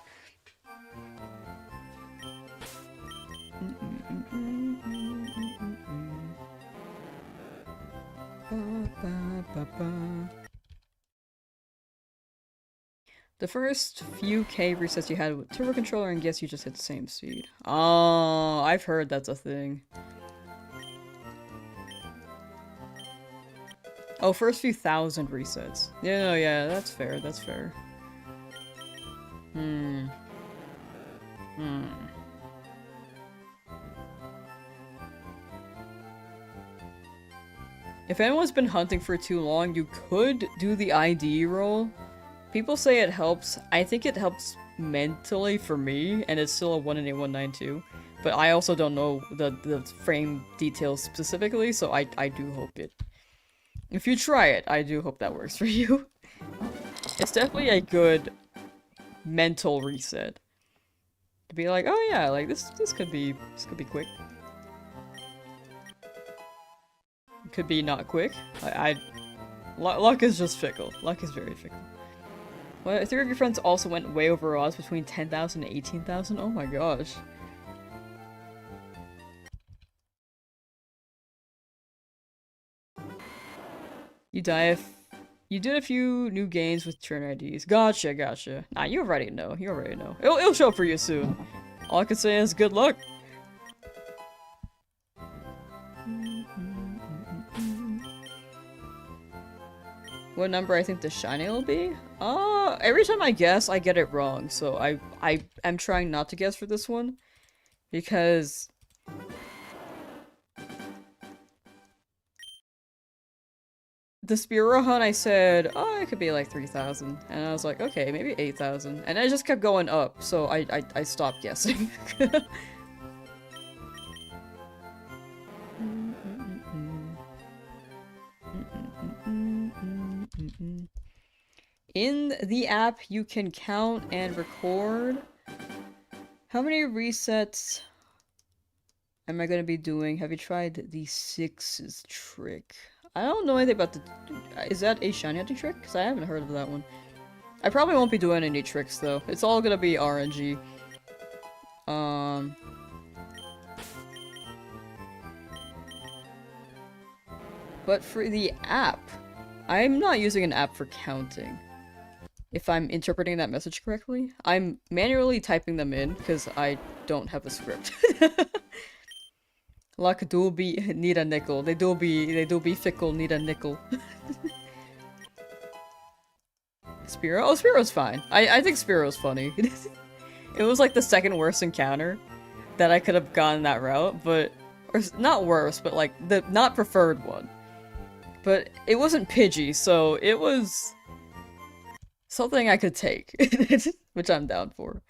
[SPEAKER 1] The first few K resets you had with Turbo Controller, and guess you just hit the same speed. Oh, I've heard that's a thing. Oh, first few thousand resets. Yeah, no, yeah, that's fair, that's fair. If anyone's been hunting for too long, you could do the ID roll. People say it helps. I think it helps mentally for me, and it's still a 1 in 8192. But I also don't know the frame details specifically, so I do hope it. If you try it, I do hope that works for you. It's definitely a good mental reset. To be like, oh yeah, like this could be quick. It could be not quick. Luck is just fickle. Luck is very fickle. Well, 3 of your friends also went way over odds between 10,000 and 18,000. Oh my gosh. You die if you did a few new games with turn IDs. Gotcha, gotcha. Nah, you already know. You already know. It'll show up for you soon. All I can say is good luck. What number I think the shiny will be? Every time I guess, I get it wrong. So I am trying not to guess for this one. Because the Spearow hunt, I said, oh, it could be like 3,000. And I was like, okay, maybe 8,000. And it just kept going up, so I stopped guessing. In the app, you can count and record. How many resets am I going to be doing? Have you tried the 6's trick? I don't know anything about the... Is that a shiny hunting trick? Because I haven't heard of that one. I probably won't be doing any tricks, though. It's all going to be RNG. But for the app, I'm not using an app for counting. If I'm interpreting that message correctly, I'm manually typing them in because I don't have a script. Luck do be need a nickel. They do be fickle, need a nickel. Spearow? Oh, Spearow's fine. I think Spearow's funny. It was like the second worst encounter that I could have gone that route, but... Or not worse, but like the not preferred one. But it wasn't Pidgey, so it was... something I could take, which I'm down for.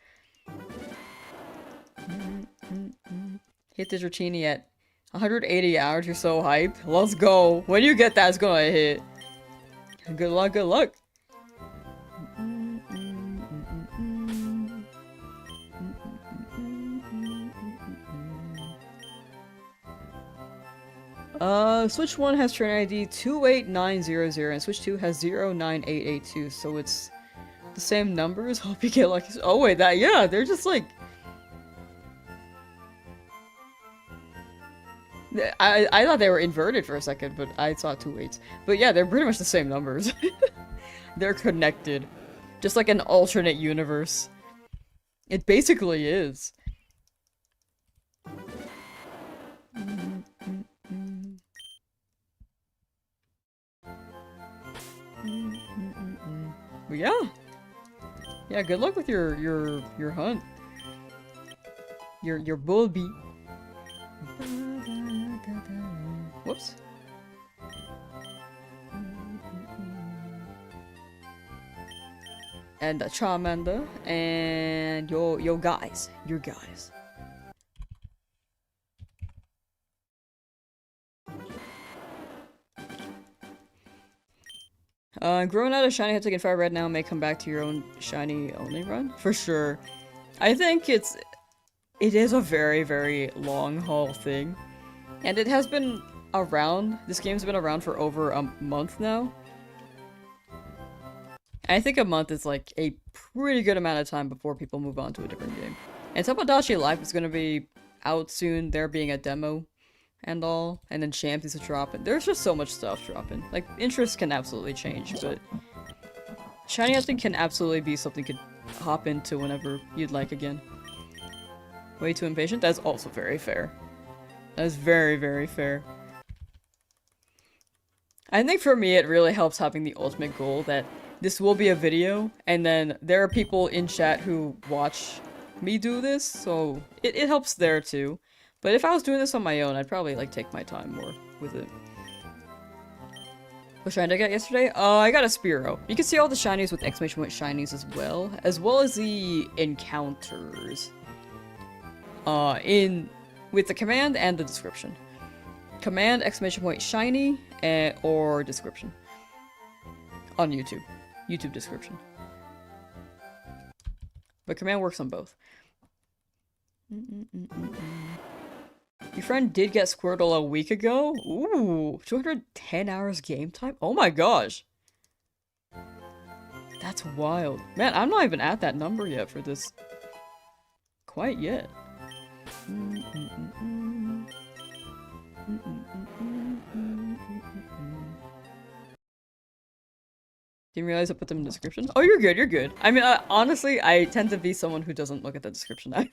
[SPEAKER 1] Hit this Dratini at 180 hours, you're so hyped. Let's go. When you get that, it's gonna hit. Good luck, good luck. Switch 1 has turn ID 28900 and Switch 2 has 09882, so it's the same numbers. Hope you get lucky. Oh wait, yeah, they're just like... I thought they were inverted for a second, but I saw 2 8s. But yeah, they're pretty much the same numbers. They're connected. Just like an alternate universe. It basically is. But yeah. Yeah, good luck with your hunt. Your bulby. Whoops. And Charmander and your guys. Your guys. Growing out of shiny have taken FireRed now may come back to your own shiny only run? For sure. I think it is a very, very long haul thing. And it has been around, this game's been around for over a month now. And I think a month is like a pretty good amount of time before people move on to a different game. And Tomodachi Life is going to be out soon, there being a demo and all, and then Champions to drop, and there's just so much stuff dropping. Like, interest can absolutely change, but shiny hunting can absolutely be something you could hop into whenever you'd like again. Way too impatient? That's also very fair. That is very, very fair. I think for me it really helps having the ultimate goal that this will be a video, and then there are people in chat who watch me do this, so it helps there too. But if I was doing this on my own, I'd probably like take my time more with it. What shiny did I get yesterday? I got a Spearow. You can see all the shinies with exclamation point shinies as well as the encounters. With the command and the description. Command exclamation point shiny or description. On YouTube. YouTube description. But command works on both. Your friend did get Squirtle a week ago? Ooh, 210 hours game time? Oh my gosh. That's wild. Man, I'm not even at that number yet for this. Quite yet. Didn't realize I put them in the description. Oh, you're good, you're good. I mean, honestly, I tend to be someone who doesn't look at the description either.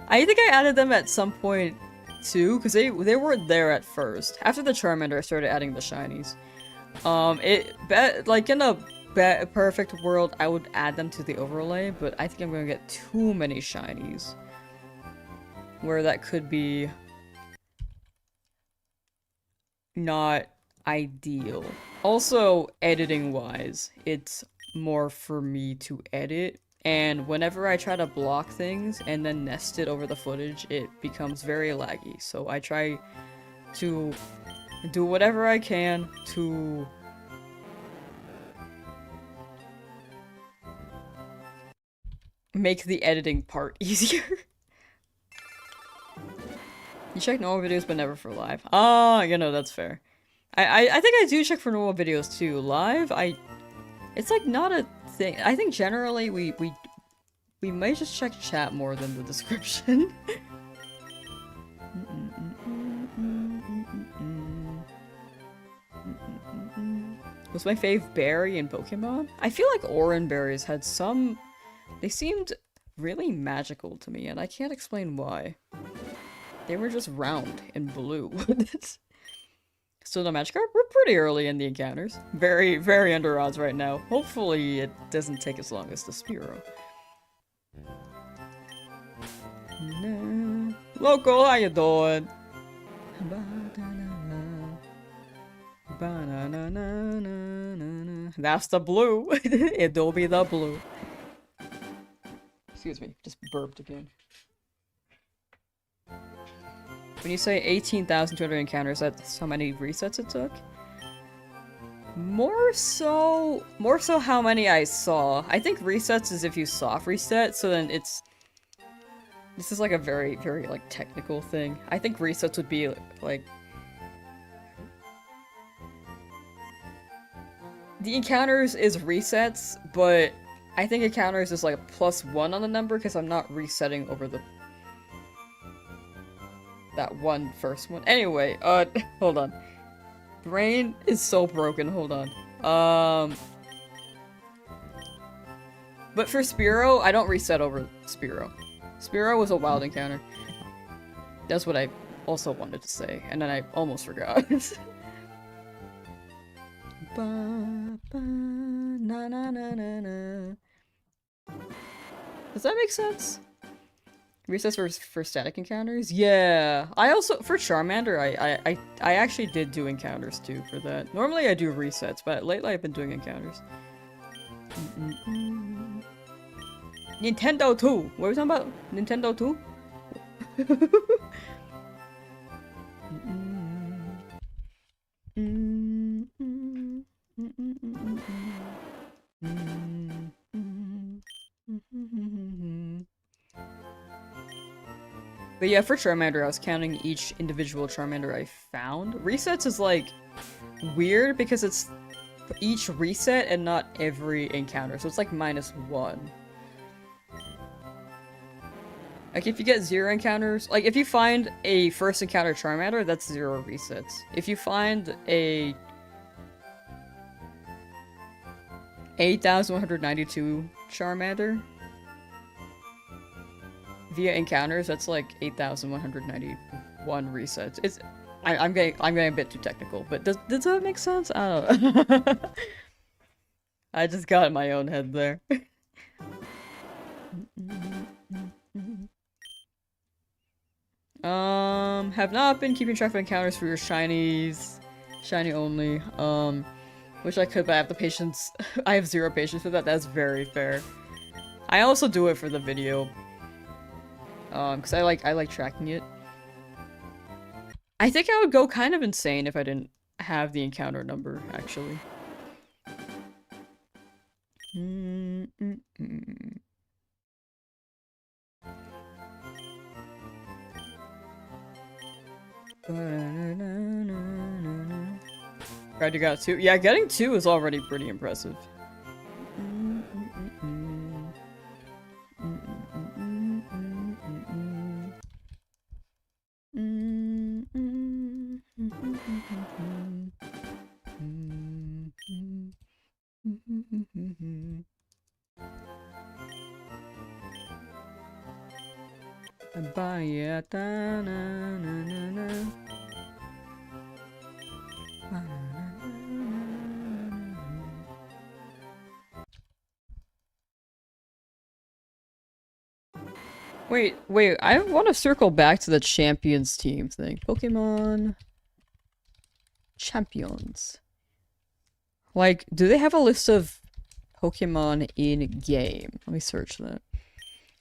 [SPEAKER 1] I think I added them at some point too, because they weren't there at first. After the Charmander, I started adding the shinies. Like in a perfect world, I would add them to the overlay, but I think I'm gonna get too many shinies. Where that could be not ideal. Also, editing-wise, it's more for me to edit. And whenever I try to block things and then nest it over the footage, it becomes very laggy. So I try to do whatever I can to make the editing part easier. You check normal videos but never for live. Ah, you know, that's fair. I think I do check for normal videos too. Live, it's like not a thing. I think generally we might just check chat more than the description. Was my fave berry in Pokemon? I feel like Oran berries had some... They seemed really magical to me, and I can't explain why. They were just round and blue. Still no Magikarp? We're pretty early in the encounters. Very, very under odds right now. Hopefully it doesn't take as long as the Spearow. Local, how you doing? That's the blue. It'll be the blue. Excuse me, just burped again. When you say 18,200 encounters, that's how many resets it took? More so how many I saw. I think resets is if you soft reset, so then it's... This is like a very, very, like, technical thing. I think resets would be, like... The encounters is resets, but I think encounters is like a +1 on the number because I'm not resetting over the... that one first one. Anyway, hold on. Brain is so broken, hold on. But for Spearow, I don't reset over Spearow. Spearow was a wild encounter. That's what I also wanted to say, and then I almost forgot. Ba, ba, na, na, na, na, na. Does that make sense? Recess for static encounters? Yeah. I also, for Charmander, I actually did do encounters too for that. Normally I do resets, but lately I've been doing encounters. Nintendo 2! What are we talking about? Nintendo 2? But yeah, for Charmander, I was counting each individual Charmander I found. Resets is like weird because it's each reset and not every encounter, so it's like -1. Like if you get 0 encounters, like if you find a first encounter Charmander, that's 0 resets. If you find a 8,192 Charmander via encounters, that's like 8,191 resets. It's I'm getting a bit too technical, but does that make sense? I don't know. I just got in my own head there. Have not been keeping track of encounters for your shinies. Shiny only. Wish I could, but I have the patience. I have 0 patience for that. That's very fair. I also do it for the video. Because I like tracking it. I think I would go kind of insane if I didn't have the encounter number, actually. Glad you got 2. Yeah, getting 2 is already pretty impressive. Wait, I want to circle back to the champions team thing. Pokemon champions. Like, do they have a list of Pokemon in game? Let me search that.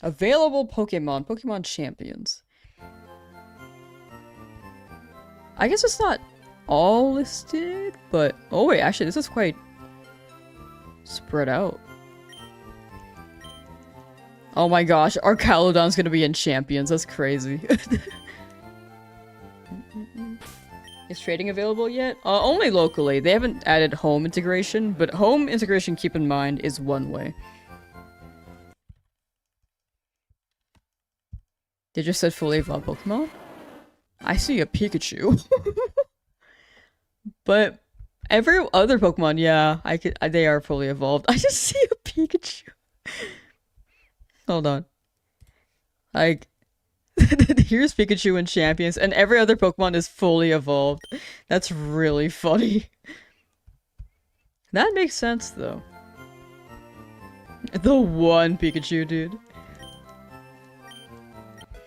[SPEAKER 1] Available Pokemon. Pokemon champions. I guess it's not all listed, but... Oh wait, actually, this is quite spread out. Oh my gosh, our Calodon's gonna be in champions. That's crazy. Is trading available yet? Only locally. They haven't added home integration, but home integration, keep in mind, is one way. They just said fully evolved Pokemon? I see a Pikachu. But every other Pokemon, yeah, they are fully evolved. I just see a Pikachu. Hold on. Like, here's Pikachu in Champions, and every other Pokemon is fully evolved. That's really funny. That makes sense, though. The one Pikachu, dude.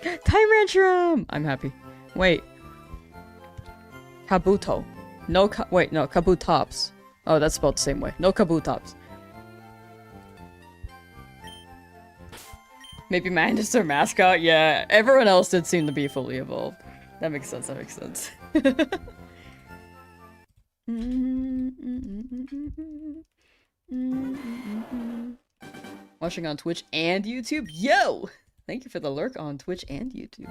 [SPEAKER 1] Tyrantrum! I'm happy. Wait. Kabuto. No, wait, no, Kabutops. Oh, that's spelled the same way. No Kabutops. Maybe man is their mascot? Yeah, everyone else did seem to be fully evolved. That makes sense, that makes sense. Watching on Twitch and YouTube? Yo! Thank you for the lurk on Twitch and YouTube.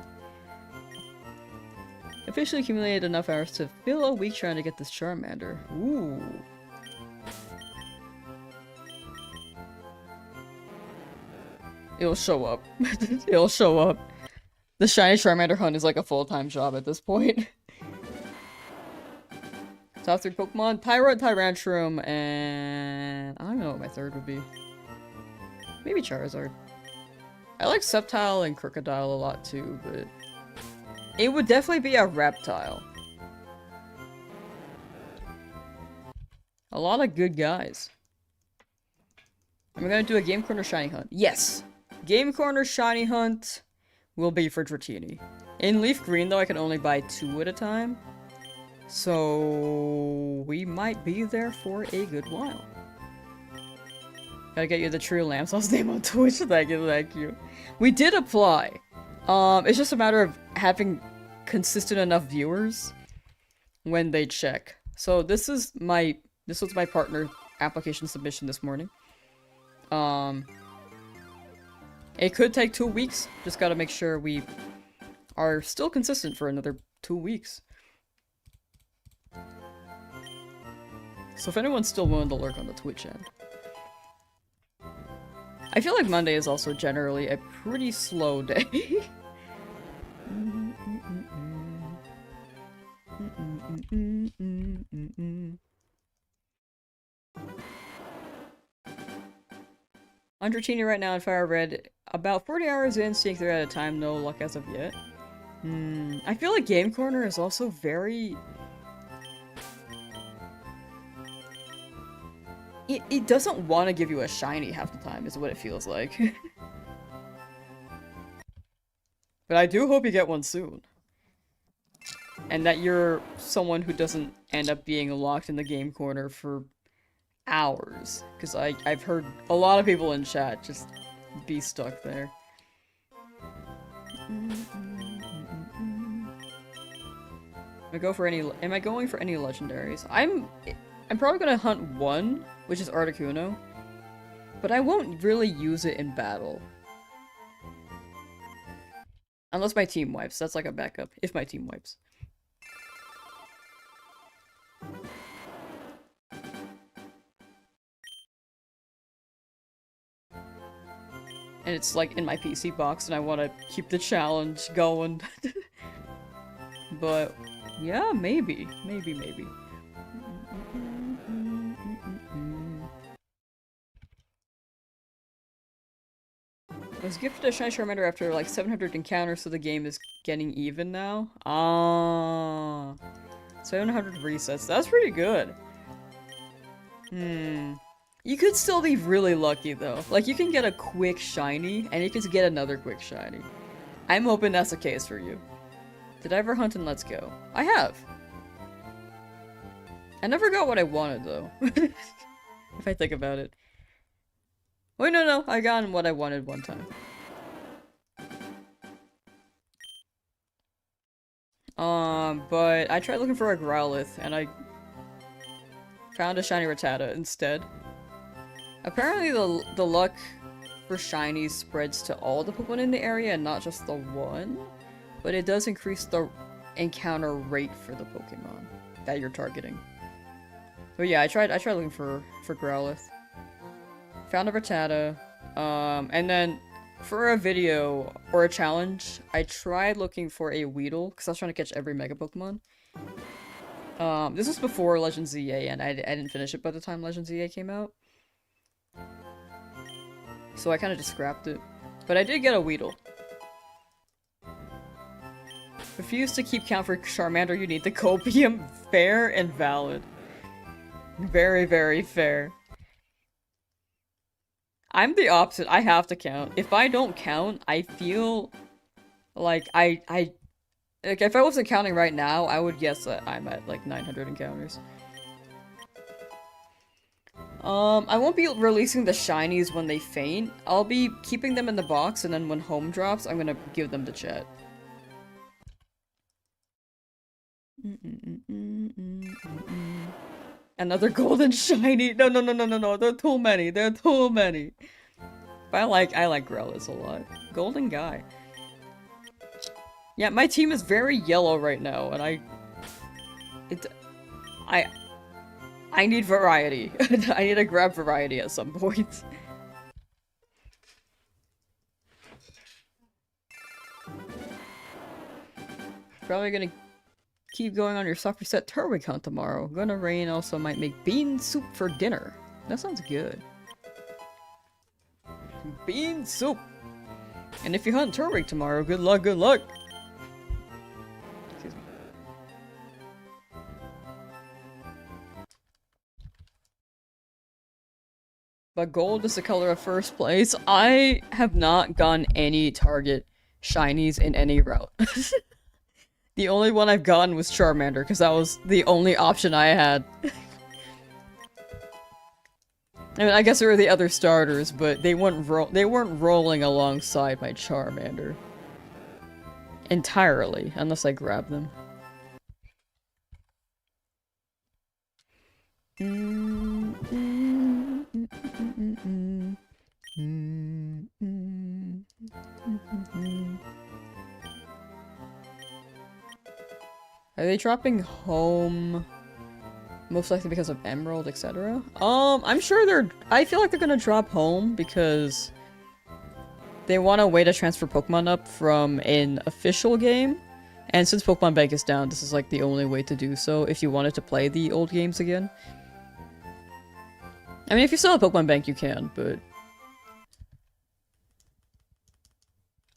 [SPEAKER 1] Officially accumulated enough hours to fill a week trying to get this Charmander. Ooh. It'll show up. It'll show up. The shiny Charmander hunt is like a full-time job at this point. Top 3 Pokemon, FireRed, Tyrantrum, and... I don't know what my third would be. Maybe Charizard. I like Sceptile and Crocodile a lot too, but... it would definitely be a Reptile. A lot of good guys. Am I gonna do a Game Corner Shiny Hunt? Yes! Game Corner Shiny Hunt will be for Dratini. In Leafgreen, though, I can only buy 2 at a time. So we might be there for a good while. Gotta get you the true Lamsauce name on Twitch. Thank you, thank you. We did apply. It's just a matter of having consistent enough viewers when they check. So this was my partner application submission this morning. It could take 2 weeks. Just gotta make sure we are still consistent for another 2 weeks. So if anyone's still willing to lurk on the Twitch end. I feel like Monday is also generally a pretty slow day. On Dratini right now in FireRed, about 40 hours in, seeing through at a time, no luck as of yet. I feel like Game Corner is also very... It doesn't want to give you a shiny half the time, is what it feels like. But I do hope you get one soon. And that you're someone who doesn't end up being locked in the Game Corner for hours. Because I've heard a lot of people in chat just be stuck there. Am I going for any legendaries? I'm probably gonna hunt one, which is Articuno, but I won't really use it in battle. Unless my team wipes. That's like a backup, if my team wipes. And it's like in my PC box and I want to keep the challenge going. But yeah, maybe. I was gifted a Shiny Charmander after like 700 encounters, so the game is getting even now. 700 resets. That's pretty good. You could still be really lucky though. Like you can get a quick shiny, and you can get another quick shiny. I'm hoping that's the case for you. Did I ever hunt in Let's Go? I have. I never got what I wanted though. If I think about it. Wait, no, I got what I wanted one time. But I tried looking for a Growlithe, and I found a shiny Rattata instead. Apparently the luck for shinies spreads to all the Pokemon in the area and not just the one, but it does increase the encounter rate for the Pokemon that you're targeting. But yeah, I tried looking for Growlithe. Found a Rattata, and then for a video or a challenge, I tried looking for a Weedle because I was trying to catch every Mega Pokemon. This was before Legend ZA, and I didn't finish it by the time Legend ZA came out. So I kind of just scrapped it. But I did get a Weedle. Refuse to keep count for Charmander, you need the copium. Fair and valid. Very, very fair. I'm the opposite. I have to count. If I don't count, I feel like like if I wasn't counting right now, I would guess that I'm at like 900 encounters. I won't be releasing the shinies when they faint. I'll be keeping them in the box, and then when home drops, I'm gonna give them to chat. Another golden shiny. No. There are too many. There are too many. But I like Growlithe a lot. Golden guy. Yeah, my team is very yellow right now, and I need variety. I need to grab variety at some point. Probably gonna keep going on your soft reset Turtwig hunt tomorrow. Gonna rain also might make bean soup for dinner. That sounds good. Bean soup! And if you hunt Turtwig tomorrow, good luck, good luck! Excuse me. But gold is the color of first place. I have not gotten any target shinies in any route. The only one I've gotten was Charmander, because that was the only option I had. I mean, I guess there were the other starters, but they weren't rolling alongside my Charmander. Entirely, unless I grab them. Are they dropping home? Most likely because of Emerald, etc. I'm sure I feel like they're gonna drop home because they want a way to transfer Pokemon up from an official game. And since Pokemon Bank is down, this is like the only way to do so if you wanted to play the old games again. I mean, if you still have Pokemon Bank, you can, but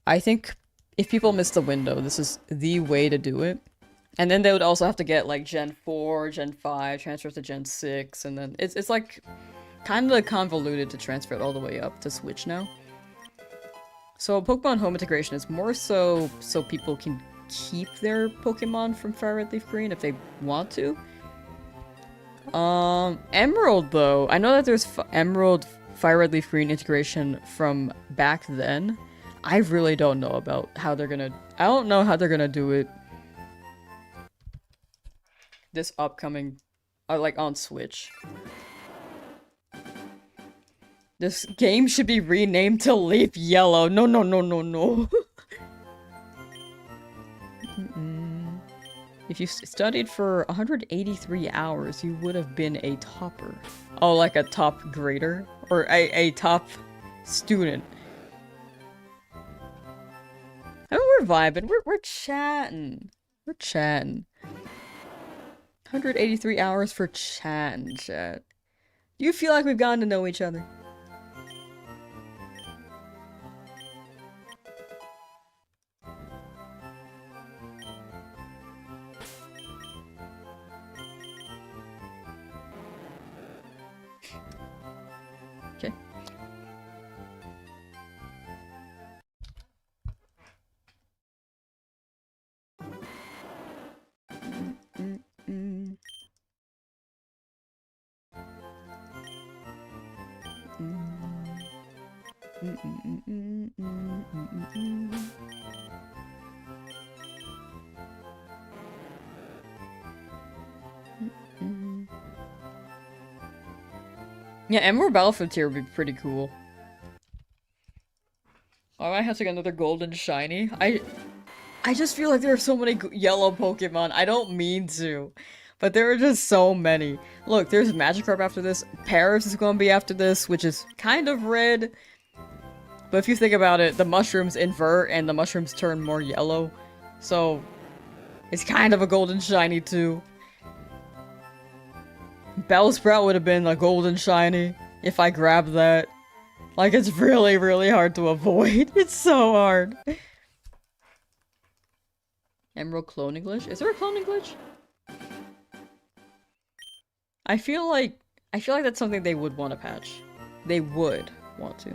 [SPEAKER 1] I think if people miss the window, this is the way to do it. And then they would also have to get like Gen 4, Gen 5, transfer to Gen 6, and then it's like kind of convoluted to transfer it all the way up to Switch now. So Pokemon Home integration is more so people can keep their Pokemon from FireRed Leafgreen if they want to. Emerald though, I know that there's Emerald FireRed Leafgreen integration from back then. I really don't know about how they're gonna. I don't know how they're gonna do it. This upcoming, like on Switch. This game should be renamed to Leaf Yellow. No, no, no, no, no. If you studied for 183 hours, you would have been a topper. Oh, like a top grader? Or a top student. I mean, we're vibing. We're chatting. We're chatting. 183 hours for chatting, chat. Do you feel like we've gotten to know each other? Okay. Yeah, Emerald Battlefield tier would be pretty cool. Oh, I have to get another golden shiny. I just feel like there are so many yellow Pokemon. I don't mean to, but there are just so many. Look, there's Magikarp after this. Paris is going to be after this, which is kind of red. But if you think about it, the mushrooms invert and the mushrooms turn more yellow. So, it's kind of a golden shiny too. Bellsprout would have been a golden shiny if I grabbed that. Like, it's really, really hard to avoid. It's so hard. Emerald cloning glitch? Is there a cloning glitch? I feel like that's something they would want to patch. They would want to.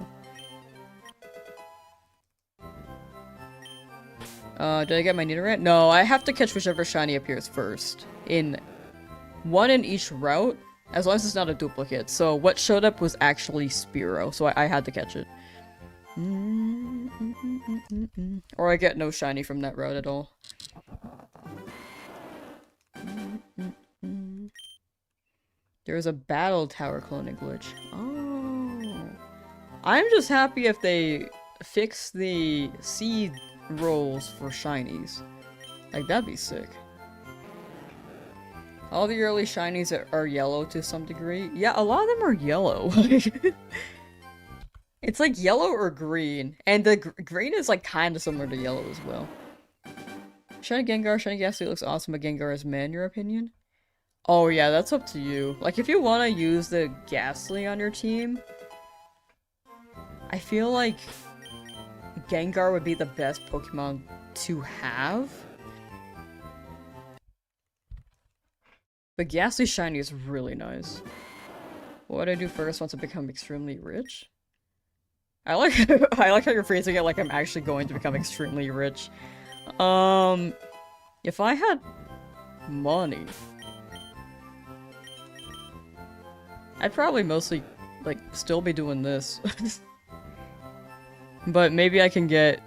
[SPEAKER 1] Did I get my Nidoran? No, I have to catch whichever shiny appears first. One in each route, as long as it's not a duplicate. So what showed up was actually Spearow, so I had to catch it. Or I get no shiny from that route at all. There was a battle tower cloning glitch. Oh. I'm just happy if they fix the seed rolls for shinies. Like, that'd be sick. All the early shinies are yellow to some degree. Yeah, a lot of them are yellow. It's like yellow or green. And the green is like kind of similar to yellow as well. Shiny Gengar, Shiny Ghastly looks awesome, but Gengar is meh, in your opinion? Oh yeah, that's up to you. Like, if you want to use the Ghastly on your team, I feel like Gengar would be the best Pokemon to have. But Ghastly Shiny is really nice. What would I do first once I become extremely rich? I like I like how you're phrasing it like I'm actually going to become extremely rich. If I had money, I'd probably mostly like still be doing this. But maybe I can get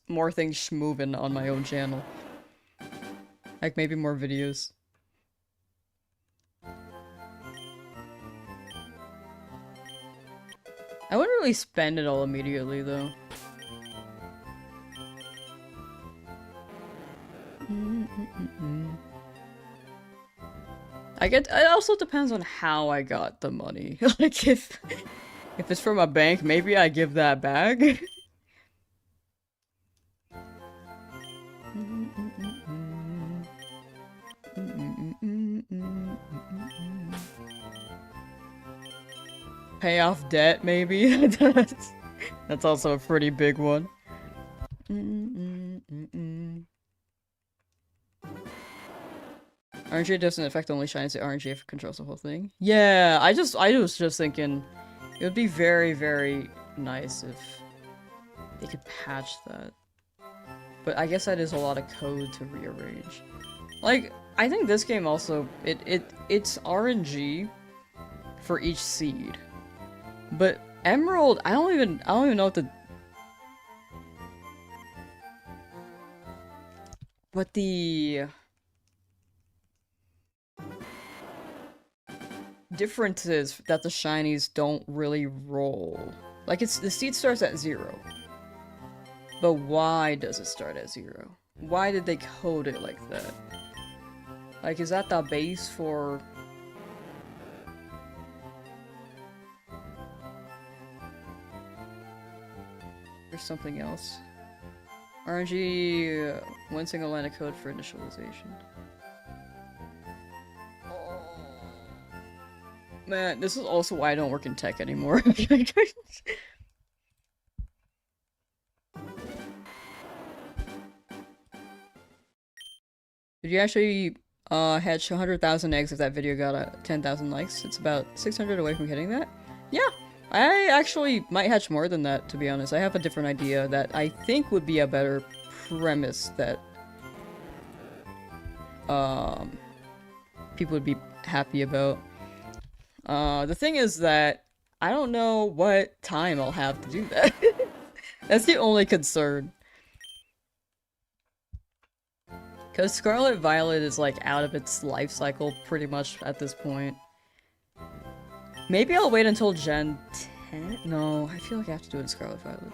[SPEAKER 1] more things schmovin' on my own channel. Like maybe more videos. I wouldn't really spend it all immediately though. It also depends on how I got the money. Like if it's from a bank, maybe I give that back. Pay off debt, maybe? That's also a pretty big one. RNG doesn't affect only shines, the RNG controls the whole thing. Yeah, I was just thinking it would be very, very nice if they could patch that. But I guess that is a lot of code to rearrange. Like, I think this game also, it's RNG for each seed. But Emerald, I don't even know what the difference is that the shinies don't really roll. Like the seed starts at 0. But why does it start at 0? Why did they code it like that? Like, is that the base for... There's something else. RNG, one single line of code for initialization. Oh. Man, this is also why I don't work in tech anymore. Did you actually hatch 100,000 eggs if that video got 10,000 likes? It's about 600 away from hitting that. Yeah, I actually might hatch more than that, to be honest. I have a different idea that I think would be a better premise that people would be happy about. The thing is that I don't know what time I'll have to do that. That's the only concern. Because Scarlet Violet is like out of its life cycle pretty much at this point. Maybe I'll wait until Gen 10? No, I feel like I have to do it in Scarlet Violet.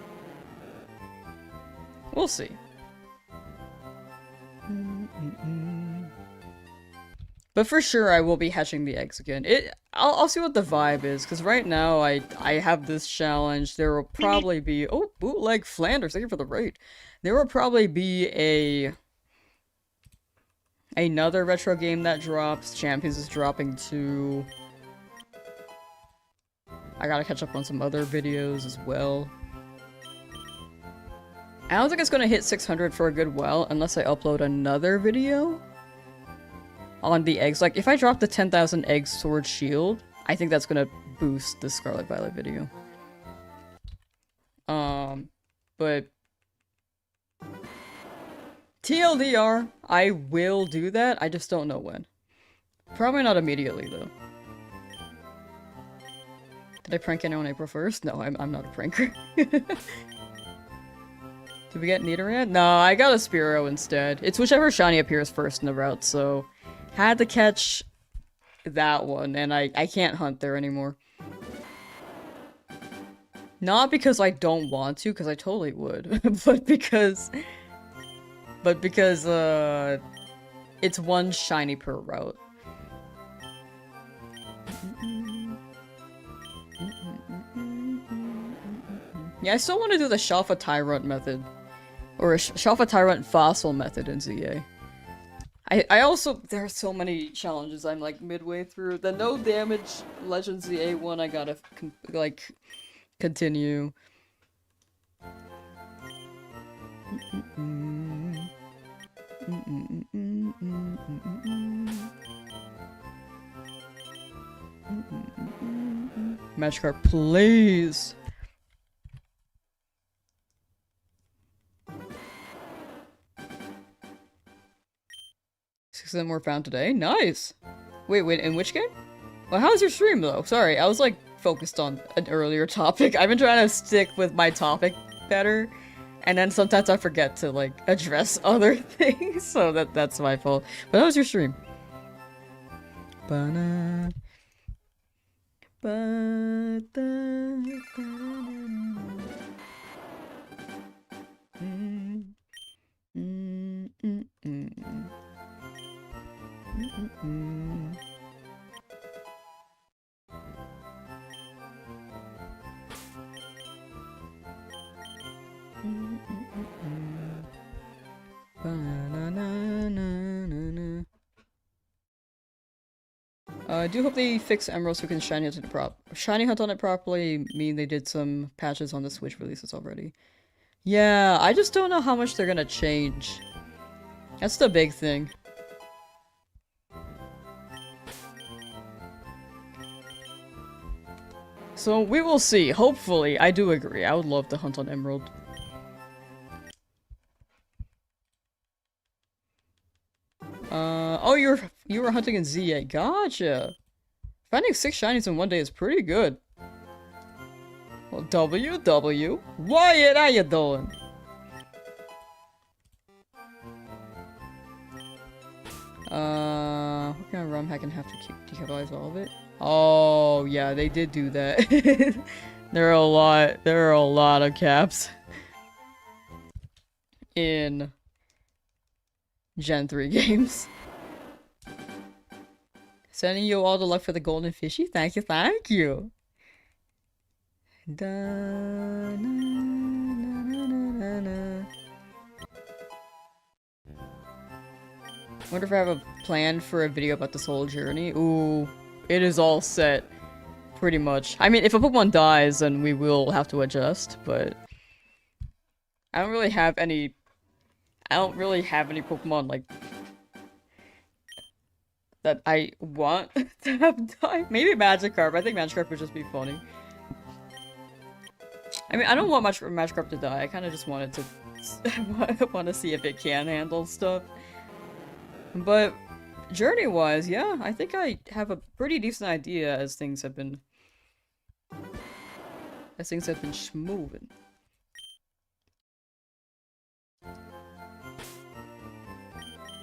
[SPEAKER 1] We'll see. But for sure I will be hatching the eggs again. I'll see what the vibe is, because right now I have this challenge. There will probably be... Oh, bootleg Flanders, thank you for the raid. There will probably be another retro game that drops. Champions is dropping too. I gotta catch up on some other videos as well. I don't think it's gonna hit 600 for a good while unless I upload another video on the eggs. Like, if I drop the 10,000 eggs sword shield, I think that's gonna boost the Scarlet Violet video. But TLDR, I will do that, I just don't know when. Probably not immediately, though. Did I prank anyone April 1st? No, I'm not a pranker. Did we get Nidoran? No, I got a Spearow instead. It's whichever shiny appears first in the route, so... Had to catch that one, and I can't hunt there anymore. Not because I don't want to, because I totally would, but because it's one shiny per route. Yeah, I still want to do the Shalfa Tyrant method. Or a Shalfa Tyrant Fossil method in ZA. I also, there are so many challenges I'm like midway through. The no damage Legend ZA one I gotta like continue. Magikarp, please. 6 of them were found today. Nice. Wait, in which game? Well, how's your stream though? Sorry, I was like focused on an earlier topic. I've been trying to stick with my topic better, and then sometimes I forget to like address other things, so that's my fault. But how was your stream? Ba-na. I do hope they fix emeralds so we can shiny hunt on it properly. Mean they did some patches on the Switch releases already. Yeah, I just don't know how much they're gonna change. That's the big thing. So we will see. Hopefully, I do agree. I would love to hunt on Emerald. Oh, you were hunting in ZA. Gotcha. Finding 6 shinies in one day is pretty good. Well, WW. Wyatt, how you doing? What kind of ROM hack and have to decapitalize all of it? Oh, yeah, they did do that. There are a lot of caps in Gen 3 games. Sending you all the luck for the golden fishy. Thank you, thank you. Da, na, na, na, na, na. Wonder if I have a plan for a video about this whole journey. Ooh, it is all set. Pretty much. I mean, if a Pokemon dies, then we will have to adjust, but I don't really have any Pokemon, like, that I want to have die. Maybe Magikarp. I think Magikarp would just be funny. I mean, I don't want much for Magikarp to die. I kind of just wanted to I want to see if it can handle stuff. But journey-wise, yeah, I think I have a pretty decent idea as things have been schmoving.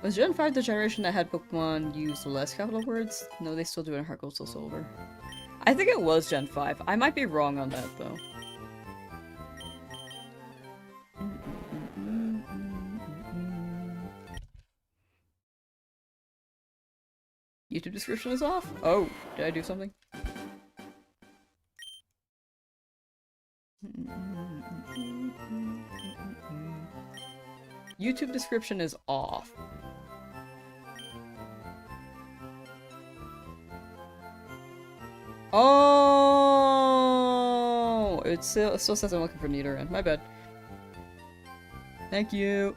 [SPEAKER 1] Was Gen 5 the generation that had Pokemon use less capital words? No, they still do it in Heart Gold, Soul Silver. I think it was Gen 5. I might be wrong on that, though. YouTube description is off? Oh, did I do something? YouTube description is off. Oh, it still says I'm looking for Nidoran. My bad. Thank you.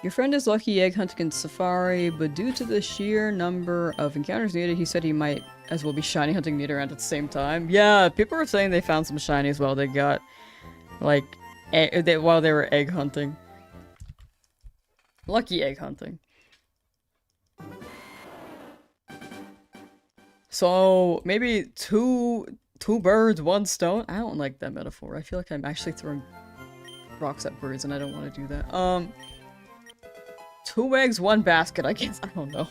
[SPEAKER 1] Your friend is lucky egg hunting in Safari, but due to the sheer number of encounters needed, he said he might as well be shiny hunting Nidoran at the same time. Yeah, people were saying they found some shinies while they got, like, while they were egg hunting. Lucky egg hunting. So, maybe two birds, one stone? I don't like that metaphor. I feel like I'm actually throwing rocks at birds and I don't want to do that. 2 eggs, 1 basket, I guess. I don't know.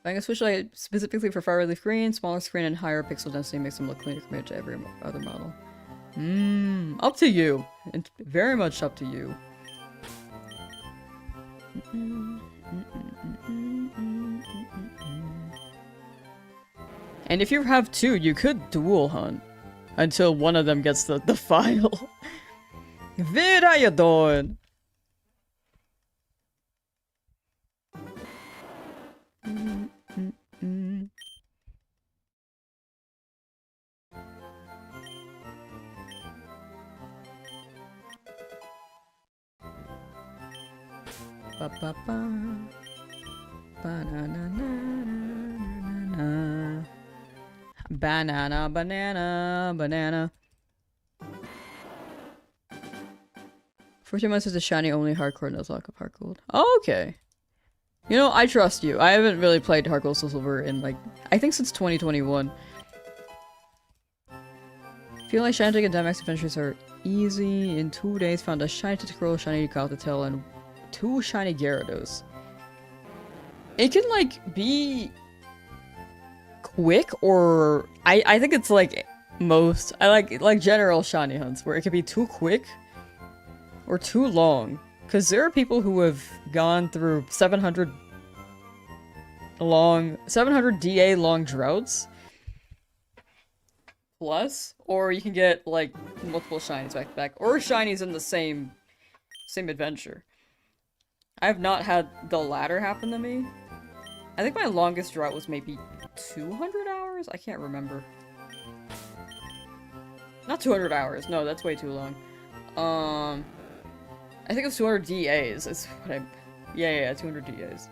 [SPEAKER 1] Buying a Switch Lite specifically for FireRed Leafgreen, smaller screen and higher pixel density makes them look cleaner compared to every other model. Up to you. It's very much up to you. And if you have two, you could dual hunt until one of them gets the file. Vid, how you doing? Ba ba ba. Banana. Banana, banana, banana. 14 months is a shiny only hardcore Nuzlocke of Heart Gold. Oh, okay. You know, I trust you. I haven't really played Heart Gold Soul Silver in like, I think since 2021. Feel like Shantic and Dynamax adventures are easy. In 2 days, found a shiny Tentacruel, shiny Cottontail, and 2 shiny Gyarados. It can like be quick, or I think it's like most I like general shiny hunts where it can be too quick or too long, because there are people who have gone through 700 DA long droughts plus, or you can get like multiple shinies back to back, or shinies in the same adventure. I have not had the latter happen to me. I think my longest drought was maybe 200 hours? I can't remember. Not 200 hours. No, that's way too long. I think it was 200 DAs. Is what I... Yeah, 200 DAs.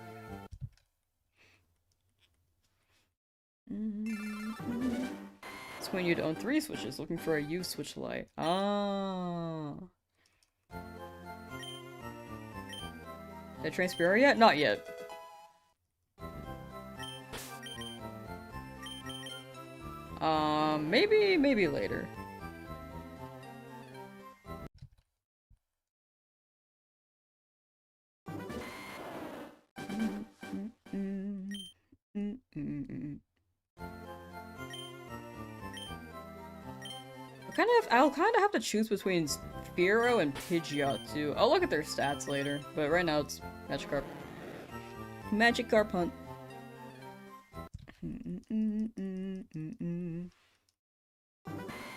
[SPEAKER 1] It's when you'd own 3 Switches, looking for a used Switch Lite. Ah. Did I train Spearow yet? Not yet. Maybe later. I'll kind of have to choose between Spearow and Pidgeot too. I'll look at their stats later, but right now it's Magikarp. Magikarp hunt.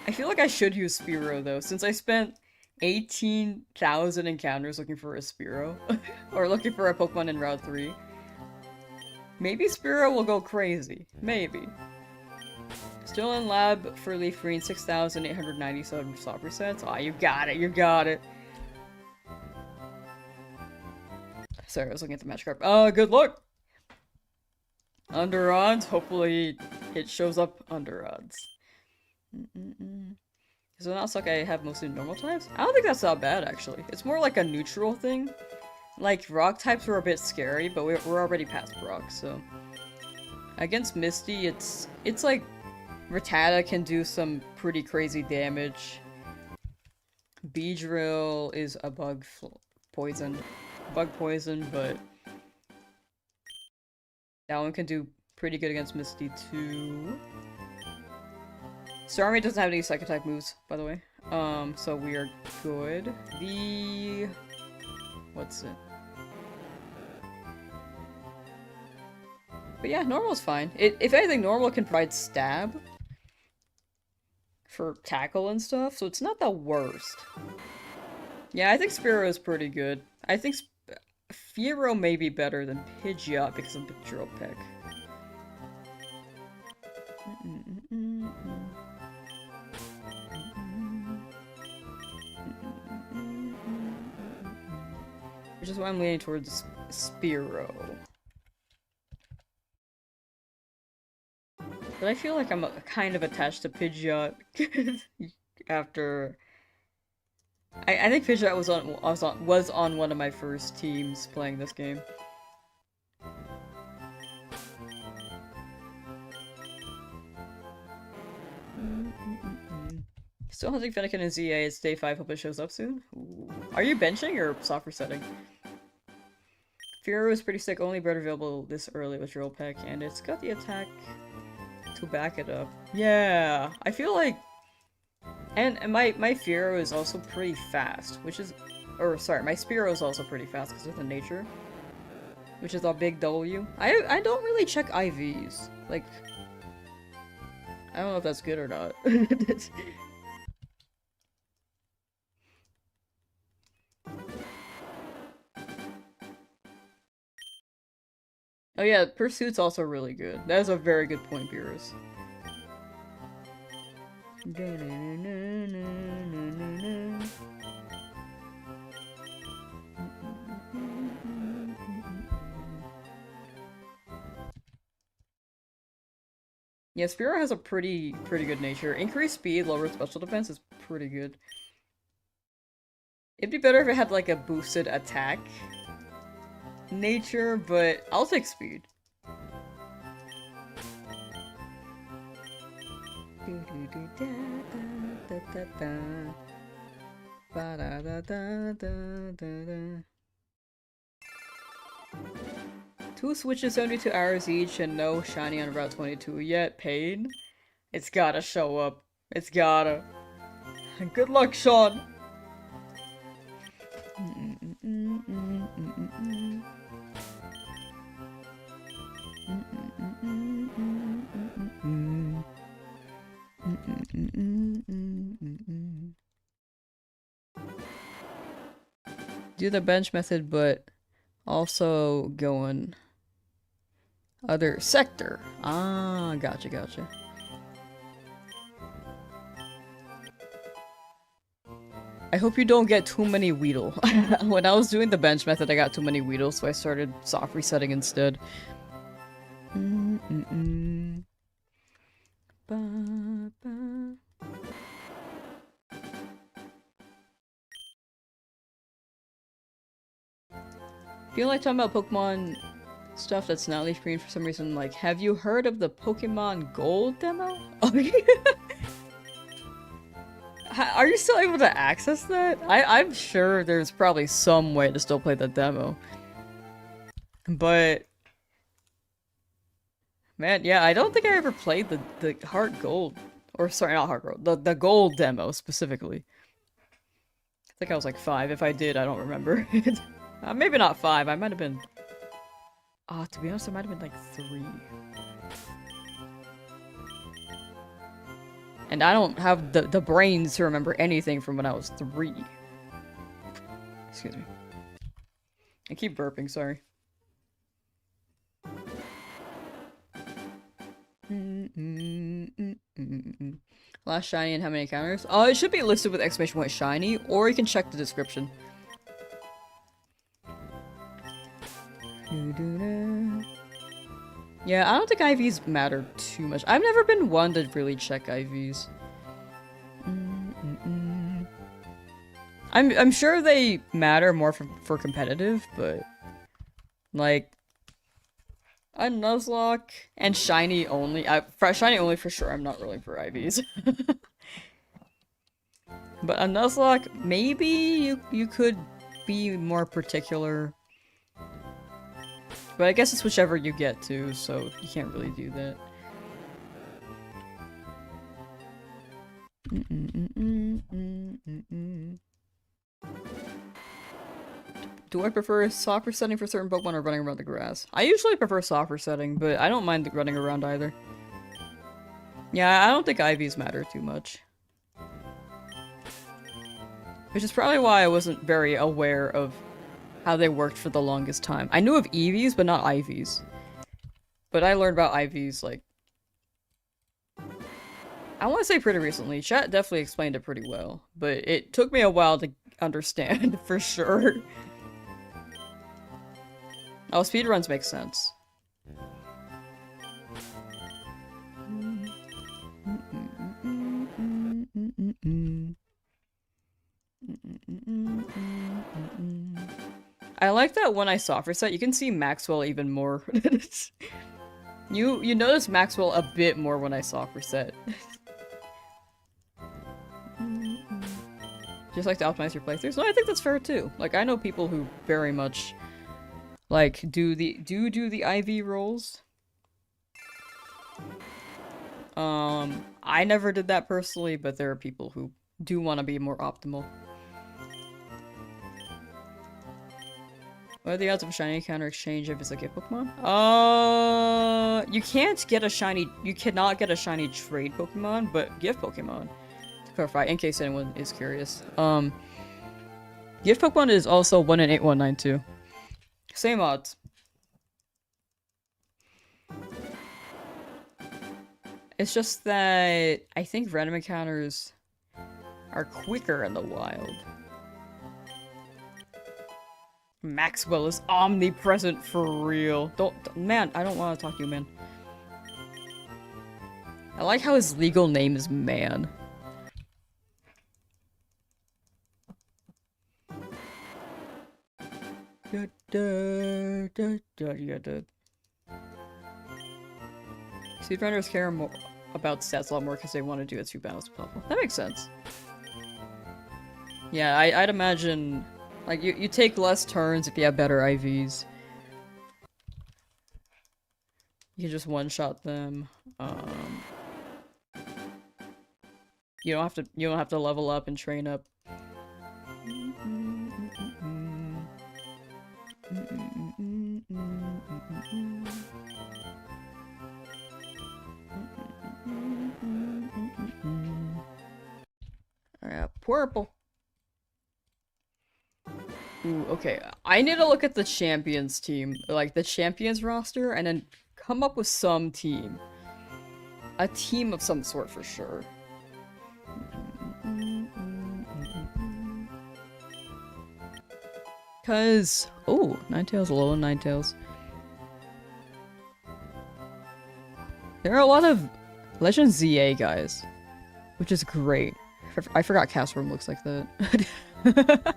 [SPEAKER 1] I feel like I should use Spearow though, since I spent 18,000 encounters looking for a Spearow. Or looking for a Pokemon in Route 3. Maybe Spearow will go crazy. Maybe. Still in lab for Leafgreen, 6,897 stop resets. Aw, you got it, you got it. Sorry, I was looking at the Magikarp. Good luck! Under odds, hopefully it shows up under odds. So now it's like I have mostly normal types? I don't think that's that bad, actually. It's more like a neutral thing. Like, rock types were a bit scary, but we're already past rock, so... Against Misty, it's like... Rattata can do some pretty crazy damage. Beedrill is a bug poison, but... That one can do pretty good against Misty, too. Starmie doesn't have any Psychic-type moves, by the way. So we are good. What's it? But yeah, normal's fine. If anything, normal can provide stab. For tackle and stuff, so it's not the worst. Yeah, I think Spearow is pretty good. I think Fearow may be better than Pidgeot because of the Drill Peck. Which is why I'm leaning towards Spearow. But I feel like I'm kind of attached to Pidgeot after... I think Pidgeot was on one of my first teams playing this game. Still hunting Fennekin and ZA. It's day 5. Hope it shows up soon. Ooh. Are you benching or soft resetting? Spearow is pretty sick, only bird available this early with Drill Peck, and it's got the attack to back it up. Yeah, I feel like... And my Fearow is also pretty fast, which is... Or, sorry, my Spearow is also pretty fast because of the nature. Which is a big W. I don't really check IVs. Like... I don't know if that's good or not. Oh yeah, Pursuit's also really good. That is a very good point, Beerus. Yeah, Spearow has a pretty good nature. Increased speed, lower special defense is pretty good. It'd be better if it had like a boosted attack nature, but I'll take speed. Two switches, 72 hours each, and no shiny on Route 22 yet. Pain? It's gotta show up. It's gotta. Good luck, Sean! Do the bench method, but also going other sector. Ah, gotcha. I hope you don't get too many Weedle. When I was doing the bench method, I got too many Weedle, so I started soft resetting instead. Feel like talking about Pokemon stuff that's not Leafgreen for some reason. Like, have you heard of the Pokemon Gold demo? Are you still able to access that? I'm sure there's probably some way to still play the demo. But... Man, yeah, I don't think I ever played the Heart Gold. Or, sorry, not Heart Gold. The Gold demo, specifically. I think I was like 5. If I did, I don't remember. Maybe not 5. I might have been... to be honest, I might have been like 3. And I don't have the brains to remember anything from when I was 3. Excuse me. I keep burping, sorry. Last shiny and how many encounters? Oh, it should be listed with exclamation point shiny, or you can check the description. Yeah, I don't think IVs matter too much. I've never been one to really check IVs. I'm sure they matter more for competitive, but like a Nuzlocke and Shiny Only. For Shiny Only for sure. I'm not rolling for IVs. But a Nuzlocke, maybe you could be more particular. But I guess it's whichever you get to, so you can't really do that. Do I prefer a soccer setting for certain Pokemon or running around the grass? I usually prefer soccer setting, but I don't mind running around either. Yeah, I don't think IVs matter too much. Which is probably why I wasn't very aware of how they worked for the longest time. I knew of EVs, but not IVs. But I learned about IVs, like... I want to say pretty recently. Chat definitely explained it pretty well. But it took me a while to understand, for sure. Oh, speedruns make sense. I like that when I soft reset, you can see Maxwell even more. You notice Maxwell a bit more when I soft reset. Just like to optimize your playthroughs? No, I think that's fair too. Like, I know people who very much Like, do the IV rolls. I never did that personally, but there are people who do want to be more optimal. What are the odds of a shiny counter exchange if it's a gift Pokemon? You can't get a shiny. You cannot get a shiny trade Pokemon, but gift Pokemon. To clarify, in case anyone is curious. Gift Pokemon is also 1 in 8192. Same odds. It's just that I think random encounters are quicker in the wild. Maxwell is omnipresent for real. Man, I don't want to talk to you, man. I like how his legal name is Man. Speedrunners care more about stats a lot more because they want to do it to balance the level. That makes sense. Yeah, I'd imagine, like, you take less turns if you have better IVs. You can just one-shot them. You don't have to level up and train up. Alright, purple. Ooh, okay. I need to look at the champions team, like the champions roster, and then come up with some team. A team of some sort for sure. Cause, oh, Ninetales, low on Ninetales. There are a lot of Legend ZA guys, which is great. I forgot Castform looks like that.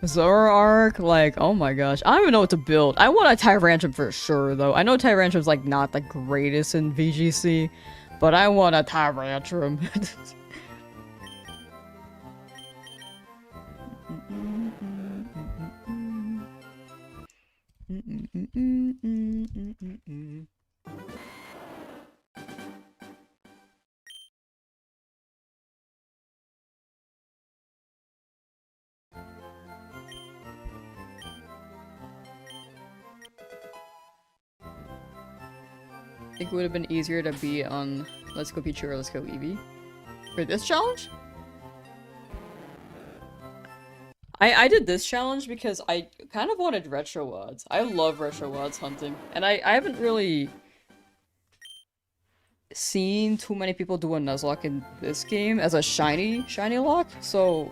[SPEAKER 1] Zoroark, like, oh my gosh. I don't even know what to build. I want a Tyrantrum for sure, though. I know Tyrantrum's, like, not the greatest in VGC, but I want a Tyrantrum. I think it would have been easier to be on Let's Go Pichu or Let's Go Eevee for this challenge. I did this challenge because I kind of wanted retro wads. I love retro wads hunting, and I haven't really seen too many people do a Nuzlocke in this game as a shiny lock, so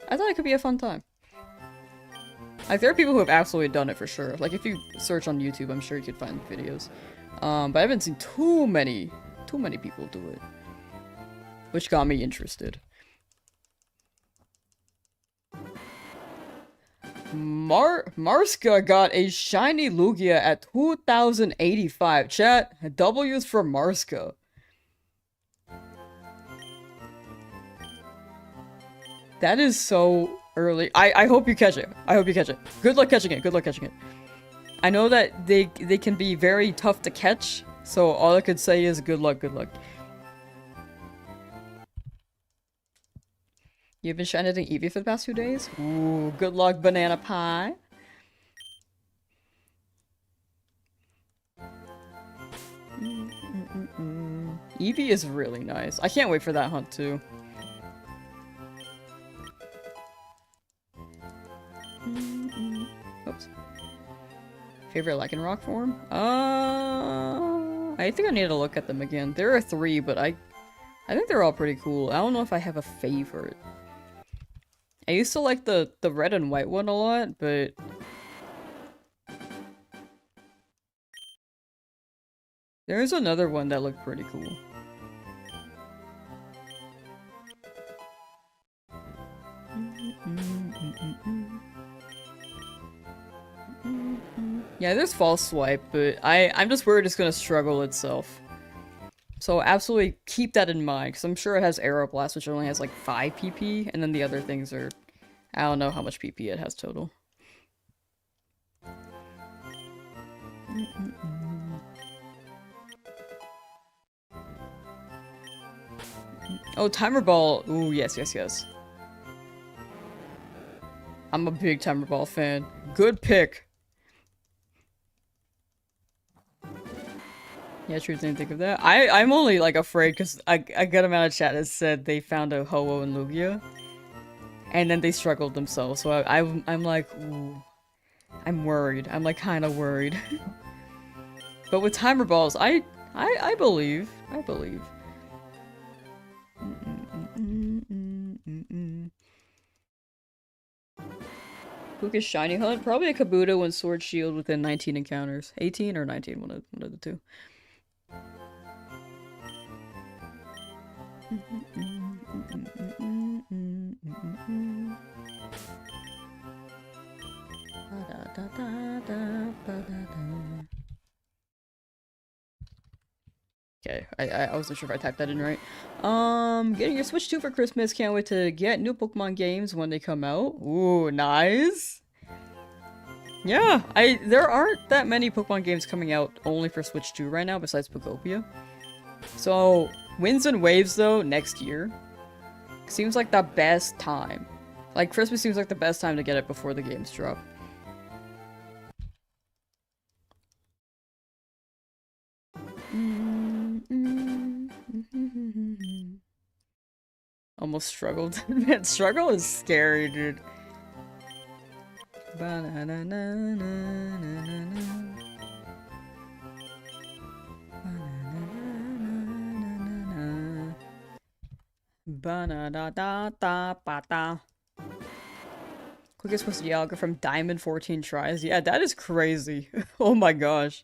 [SPEAKER 1] I thought it could be a fun time. Like, there are people who have absolutely done it for sure. Like, if you search on YouTube, I'm sure you could find videos. But I haven't seen too many people do it, which got me interested. Marska got a shiny Lugia at 2085. Chat, W's for Marska. That is so early. I hope you catch it. I hope you catch it. Good luck catching it. Good luck catching it. I know that they can be very tough to catch, so all I could say is good luck, good luck. You've been shining Eevee for the past 2 days? Ooh, good luck, banana pie. Eevee is really nice. I can't wait for that hunt too. Oops. Favorite Lycanroc form? I think I need to look at them again. There are 3, but I think they're all pretty cool. I don't know if I have a favorite. I used to like the red and white one a lot, but there's another one that looked pretty cool. Yeah, there's False Swipe, but I'm just worried it's gonna struggle itself. So absolutely keep that in mind, because I'm sure it has Aeroblast, which only has like 5 PP, and then the other things are... I don't know how much PP it has total. Oh, Timer Ball. Ooh, yes, yes, yes. I'm a big Timer Ball fan. Good pick. Yeah, true, didn't think of that. I'm only, like, afraid because a good amount of chat has said they found a Ho-Oh and Lugia. And then they struggled themselves, so I'm like, ooh. I'm worried. I'm, like, kind of worried. But with Timer Balls, I believe. I believe. Lucas Shiny Hunt? Probably a Kabuto and Sword Shield within 19 encounters. 18 or 19, one of the two. Okay, I wasn't sure if I typed that in right. Getting your Switch 2 for Christmas. Can't wait to get new Pokemon games when they come out. Ooh, nice. Yeah, there aren't that many Pokemon games coming out only for Switch 2 right now besides Pokopia. So, Winds and Waves though, next year. Seems like the best time. Like, Christmas seems like the best time to get it before the games drop. Almost struggled. Man, struggle is scary, dude. Quickest was Dialga from Diamond 14 tries. Yeah, that is crazy. Oh my gosh.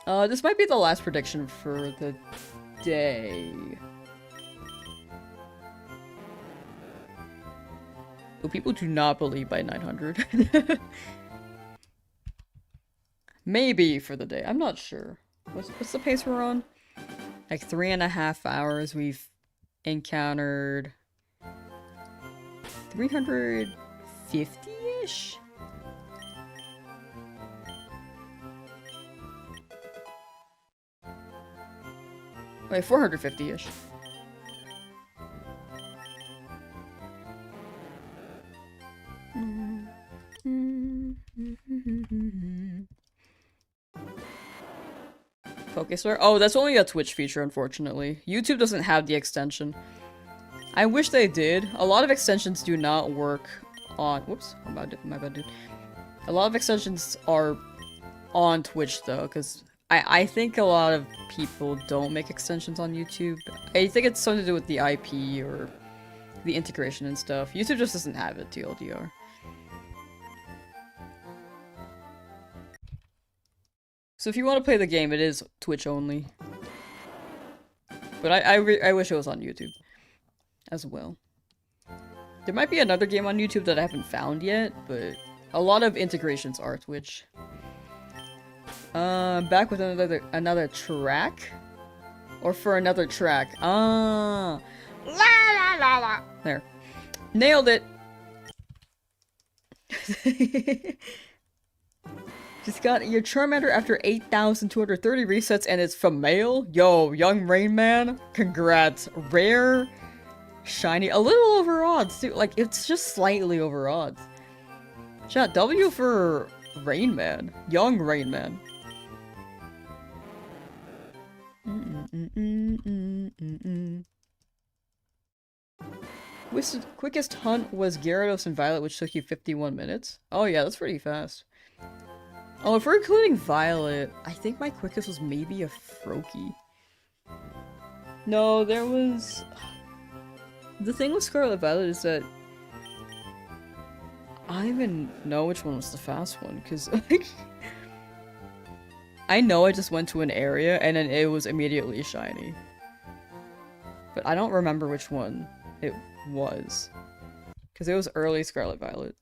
[SPEAKER 1] This might be the last prediction for the day. But people do not believe by 900. Maybe for the day. I'm not sure. What's the pace we're on? Like 3.5 hours. We've encountered 350-ish? Wait, 450-ish. Focus where? Oh, that's only a Twitch feature, unfortunately. YouTube doesn't have the extension. I wish they did. A lot of extensions do not work on— whoops, my bad, dude. A lot of extensions are on Twitch, though, because I think a lot of people don't make extensions on YouTube. I think it's something to do with the IP or the integration and stuff. YouTube just doesn't have it, TLDR. So if you want to play the game, it is Twitch only. But I wish it was on YouTube as well. There might be another game on YouTube that I haven't found yet, but a lot of integrations are Twitch. Back with another track? Or for another track? La la la la. There. Nailed it! Just got your Charmander after 8,230 resets and it's from male? Yo, young Rain Man, congrats. Rare, shiny, a little over odds too. Like, it's just slightly over odds. Chat, W for Rain Man. Young Rain Man. Quickest hunt was Gyarados and Violet, which took you 51 minutes. Oh yeah, that's pretty fast. Oh, if we're including Violet, I think my quickest was maybe a Froakie. No, there was— the thing with Scarlet Violet is that I don't even know which one was the fast one, because like, I know I just went to an area and then it was immediately shiny. But I don't remember which one it was. Because it was early Scarlet Violet.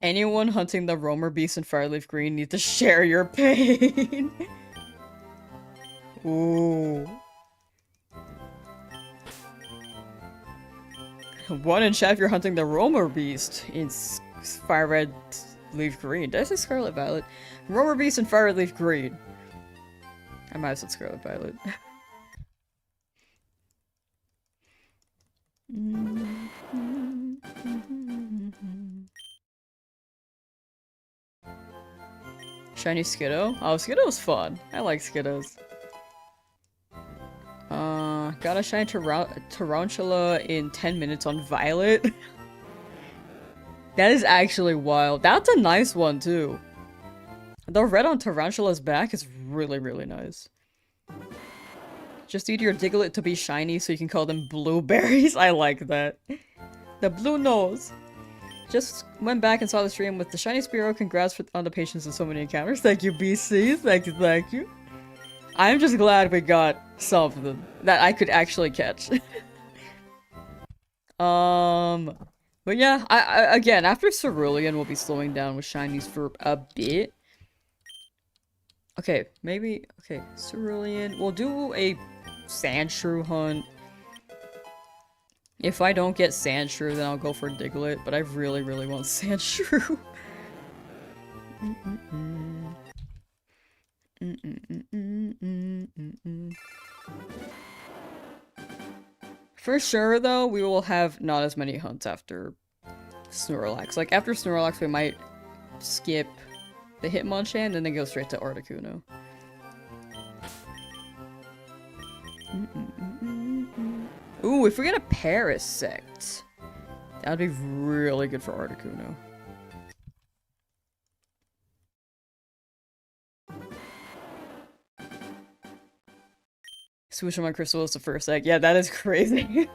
[SPEAKER 1] Anyone hunting the Roamer Beast in Fireleaf Green need to share your pain. Ooh. 1 in chat if you're hunting the Roamer Beast in FireRed Leafgreen. Did I say Scarlet Violet? Roamer Beast and FireRed Leafgreen. I might have said Scarlet Violet. Shiny Skiddo? Oh, Skiddo's fun. I like Skiddos. Got a shiny Tarantula in 10 minutes on Violet. That is actually wild. That's a nice one, too. The red on Tarantula's back is really, really nice. Just need your Diglett to be shiny so you can call them blueberries. I like that. The blue nose. Just went back and saw the stream with the shiny Spearow. Congrats on the patience in so many encounters. Thank you, BC. Thank you, thank you. I'm just glad we got something that I could actually catch. But yeah, I again, after Cerulean, we'll be slowing down with shinies for a bit. Okay, maybe, okay, Cerulean. We'll do a Sandshrew hunt. If I don't get Sandshrew, then I'll go for Diglett, but I really, really want Sandshrew. For sure, though, we will have not as many hunts after Snorlax. Like, after Snorlax, we might skip the Hitmonchan and then go straight to Articuno. Ooh, if we get a Parasect, that would be really good for Articuno. Switch on my crystal is the first egg. Yeah, that is crazy.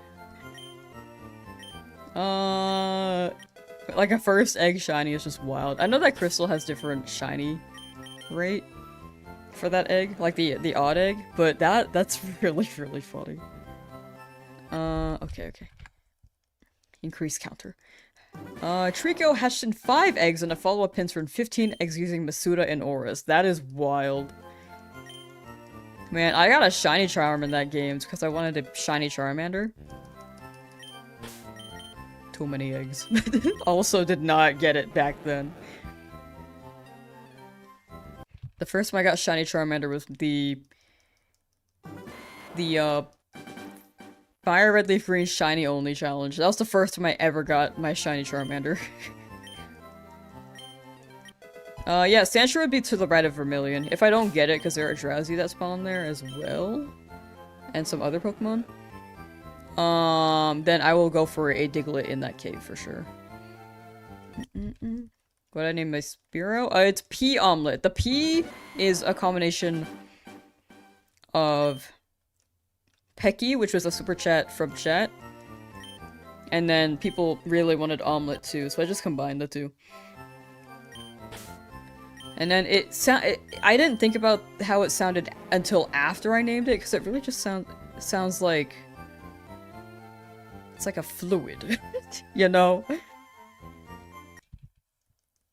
[SPEAKER 1] Like a first egg shiny is just wild. I know that crystal has different shiny rate for that egg, like the odd egg, but that's really, really funny. Okay. Increase counter. Trico hatched in 5 eggs and a follow-up pincer in 15 eggs using Masuda and Auras. That is wild. Man, I got a shiny Charm in that game because I wanted a shiny Charmander. Too many eggs. Also did not get it back then. The first time I got shiny Charmander was the FireRed Leafgreen Shiny Only challenge. That was the first time I ever got my shiny Charmander. Yeah, Sandshrew would be to the right of Vermilion. If I don't get it, because there are Drowsy that spawn there as well. And some other Pokemon. Then I will go for a Diglett in that cave for sure. What did I name my Spearow? It's Pea Omelet. The Pea is a combination of Pecky, which was a super chat from chat. And then people really wanted Omelet too, so I just combined the two. And then I didn't think about how it sounded until after I named it, because it really just sounds like it's like a fluid, you know?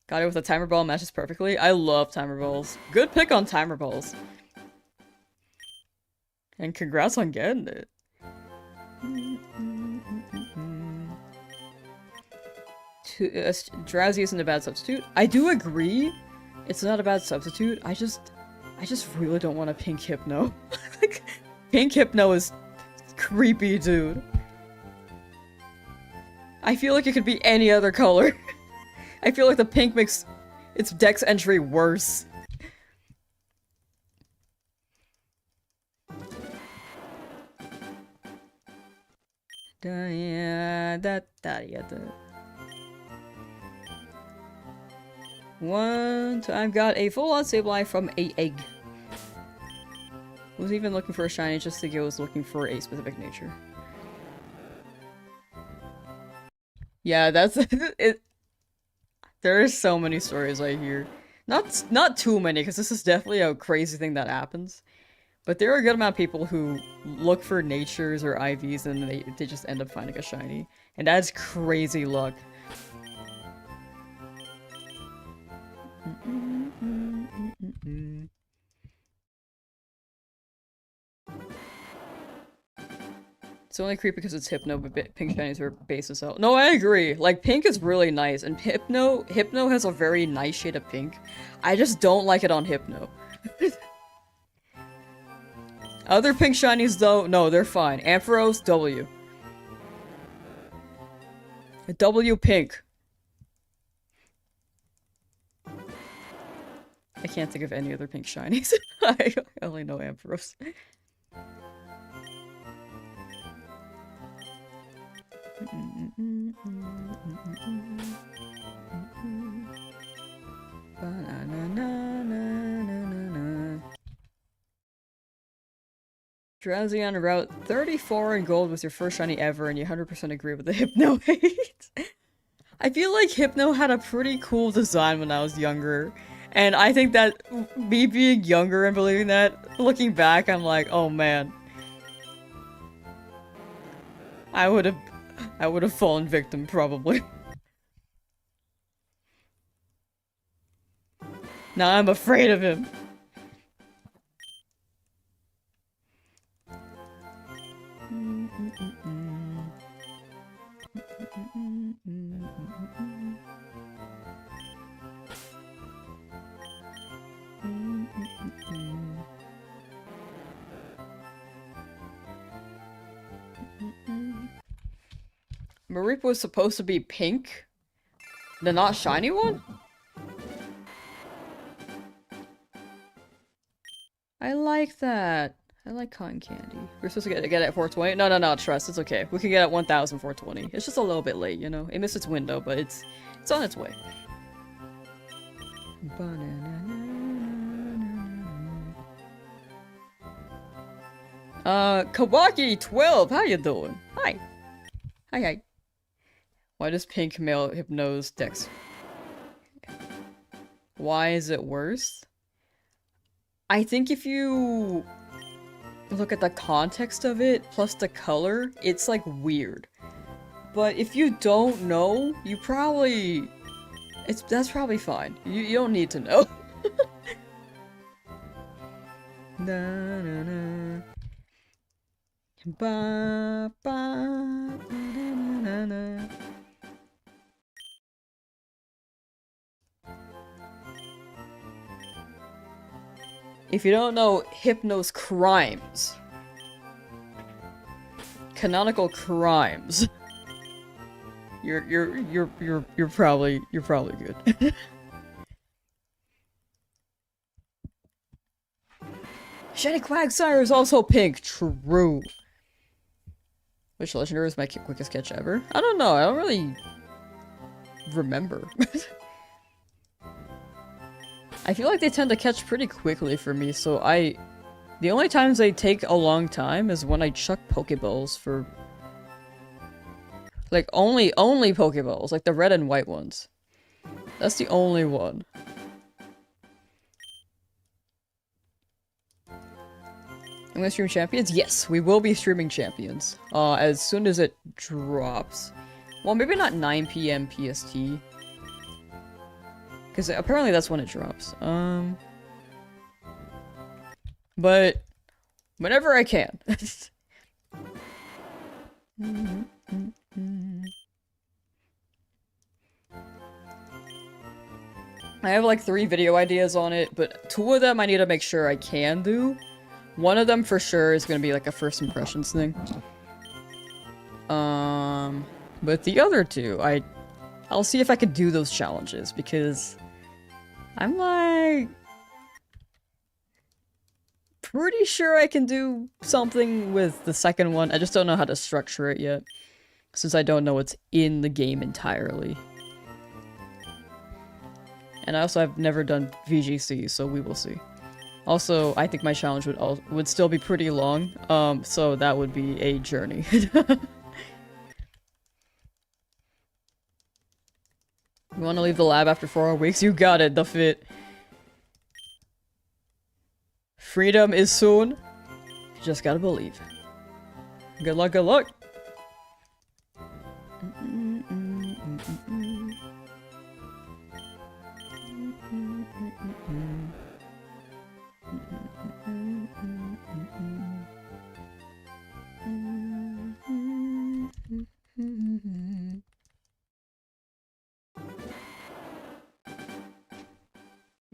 [SPEAKER 1] Got it with a timer ball, matches perfectly. I love timer balls. Good pick on timer balls. And congrats on getting it. Drowsy isn't a bad substitute. I do agree. It's not a bad substitute. I just really don't want a pink Hypno. Like, pink Hypno is creepy, dude. I feel like it could be any other color. I feel like the pink makes its dex entry worse. One time got a full-on Sableye from a egg. Was even looking for a shiny just to go was looking for a specific nature. Yeah, that's it. There are so many stories I hear. Not too many, because this is definitely a crazy thing that happens. But there are a good amount of people who look for natures or IVs and they just end up finding a shiny. And that's crazy luck. It's only creepy because it's Hypno, but pink shinies are base as hell. No, I agree. Like, pink is really nice, and Hypno has a very nice shade of pink. I just don't like it on Hypno. Other pink shinies, though, no, they're fine. Ampharos, W. W pink. I can't think of any other pink shinies. I only know Ampharos. Drowsy on Route 34 in gold was your first shiny ever, and you 100% agree with the Hypno hate. I feel like Hypno had a pretty cool design when I was younger, and I think that me being younger and believing that, looking back, I'm like, oh man. I would have fallen victim, probably. Now I'm afraid of him. Mareep was supposed to be pink? The not shiny one? I like that. I like cotton candy. We're supposed to get it at 420? No, trust, it's okay. We can get it at 1,420. It's just a little bit late, you know? It missed its window, but it's on its way. Kawaki12, how you doing? Hi. Hi. Why does pink male Hypno's dex? Why is it worse? I think if you look at the context of it, plus the color, it's like weird. But if you don't know, you probably... that's probably fine. You don't need to know. Na na na. Ba ba na na na. If you don't know Hypno's crimes, canonical crimes, you're probably good. Shiny Quagsire is also pink. True. Which legendary is my quickest catch ever? I don't know. I don't really remember. I feel like they tend to catch pretty quickly for me, so the only times they take a long time is when I chuck Pokeballs for... Like, only Pokeballs, like the red and white ones. That's the only one. I'm gonna stream Champions? Yes, we will be streaming Champions. As soon as it drops. Well, maybe not 9 PM PST. Because apparently that's when it drops. But whenever I can. I have like 3 video ideas on it, but 2 of them I need to make sure I can do. One of them for sure is gonna be like a first impressions thing. But the other 2, I'll see if I can do those challenges, because I'm like pretty sure I can do something with the second one. I just don't know how to structure it yet, since I don't know what's in the game entirely. And I also have never done VGC, so we will see. Also, I think my challenge would still be pretty long, so that would be a journey. You want to leave the lab after 4 weeks? You got it, the fit. Freedom is soon. You just gotta believe. Good luck, good luck.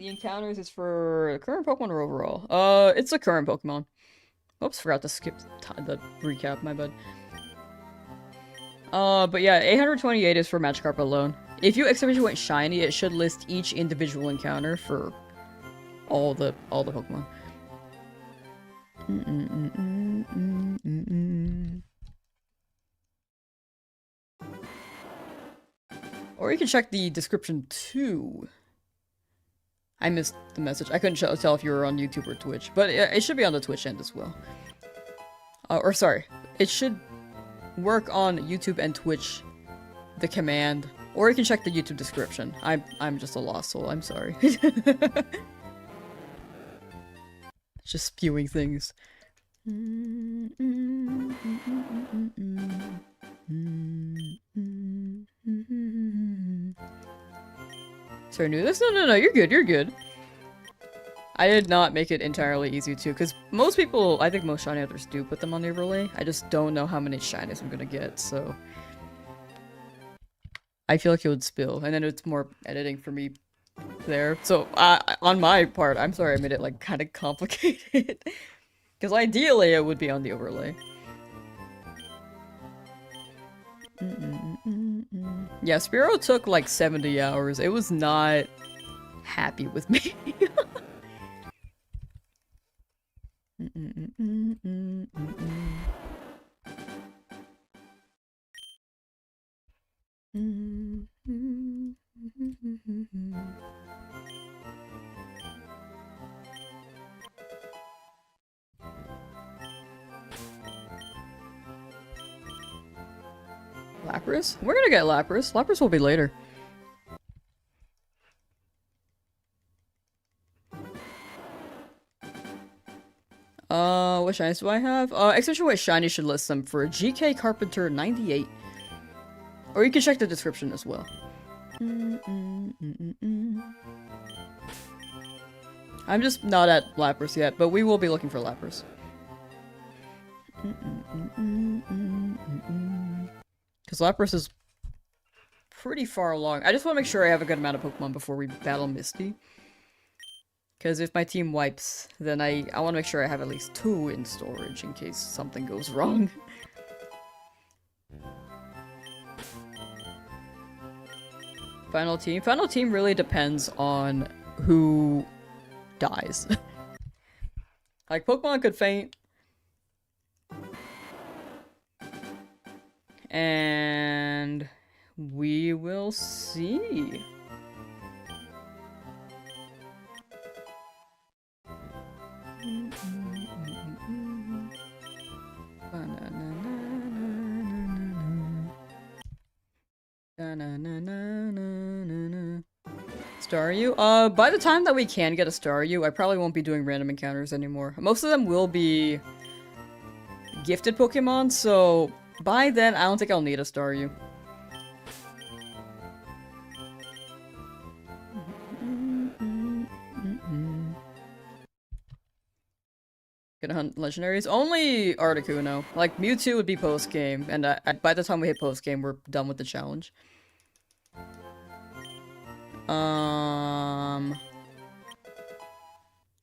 [SPEAKER 1] The encounters is for current Pokemon or overall? It's a current Pokemon. Oops, forgot to skip the recap, my bad. But yeah, 828 is for Magikarp alone. If you exclamation shiny, it should list each individual encounter for all the Pokemon. Or you can check the description too. I missed the message. I couldn't tell if you were on YouTube or Twitch, but it should be on the Twitch end as well. Or sorry, it should work on YouTube and Twitch, the command, or you can check the YouTube description. I'm just a lost soul. I'm sorry. Just spewing things. Sorry, knew this? No, you're good, you're good. I did not make it entirely easy too, because most people, I think most shiny others do put them on the overlay. I just don't know how many shinies I'm gonna get, so... I feel like it would spill, and then it's more editing for me there. So, on my part, I'm sorry I made it, like, kind of complicated. Because ideally it would be on the overlay. Yeah, Spearow took like 70 hours. It was not happy with me. Lapras? We're gonna get Lapras. Lapras will be later. What shinies do I have? Especially what shiny should list them for GK Carpenter 98. Or you can check the description as well. I'm just not at Lapras yet, but we will be looking for Lapras. Because Lapras is pretty far along. I just want to make sure I have a good amount of Pokemon before we battle Misty. Because if my team wipes, then I want to make sure I have at least 2 in storage in case something goes wrong. Final team? Final team really depends on who dies. Like, Pokemon could faint. And we will see. Staryu? By the time that we can get a Staryu, I probably won't be doing random encounters anymore. Most of them will be gifted Pokemon, so by then I don't think I'll need a Staryu. Gonna hunt legendaries? Only Articuno. Like, Mewtwo would be post-game, and by the time we hit post-game, we're done with the challenge.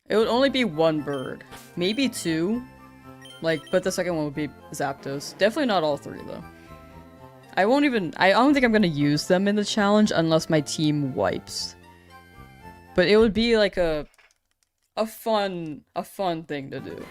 [SPEAKER 1] It would only be 1 bird. Maybe 2. Like, but the second one would be Zapdos. Definitely not all 3, though. I don't think I'm gonna use them in the challenge unless my team wipes. But it would be like a fun thing to do.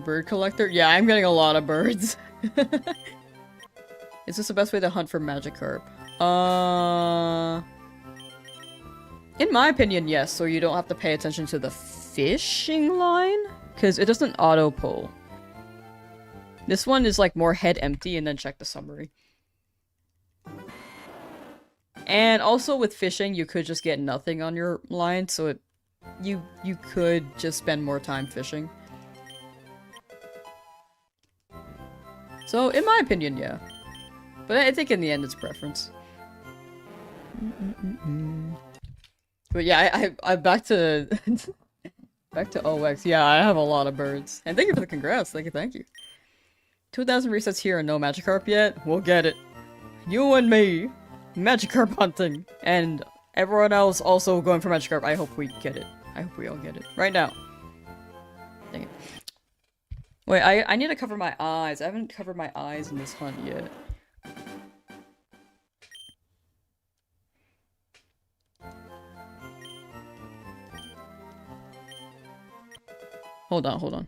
[SPEAKER 1] Bird collector? Yeah, I'm getting a lot of birds. Is this the best way to hunt for Magikarp? In my opinion, yes, so you don't have to pay attention to the fishing line, because it doesn't auto-pull. This one is like more head empty and then check the summary. And also with fishing, you could just get nothing on your line, so you could just spend more time fishing. So, in my opinion, yeah. But I think in the end it's preference. But yeah, I back to back to OX. Yeah, I have a lot of birds. And thank you for the congrats. Thank you. 2,000 resets here and no Magikarp yet. We'll get it. You and me, Magikarp hunting, and everyone else also going for Magikarp. I hope we get it. I hope we all get it right now. Dang it. Wait, I need to cover my eyes. I haven't covered my eyes in this hunt yet. Hold on.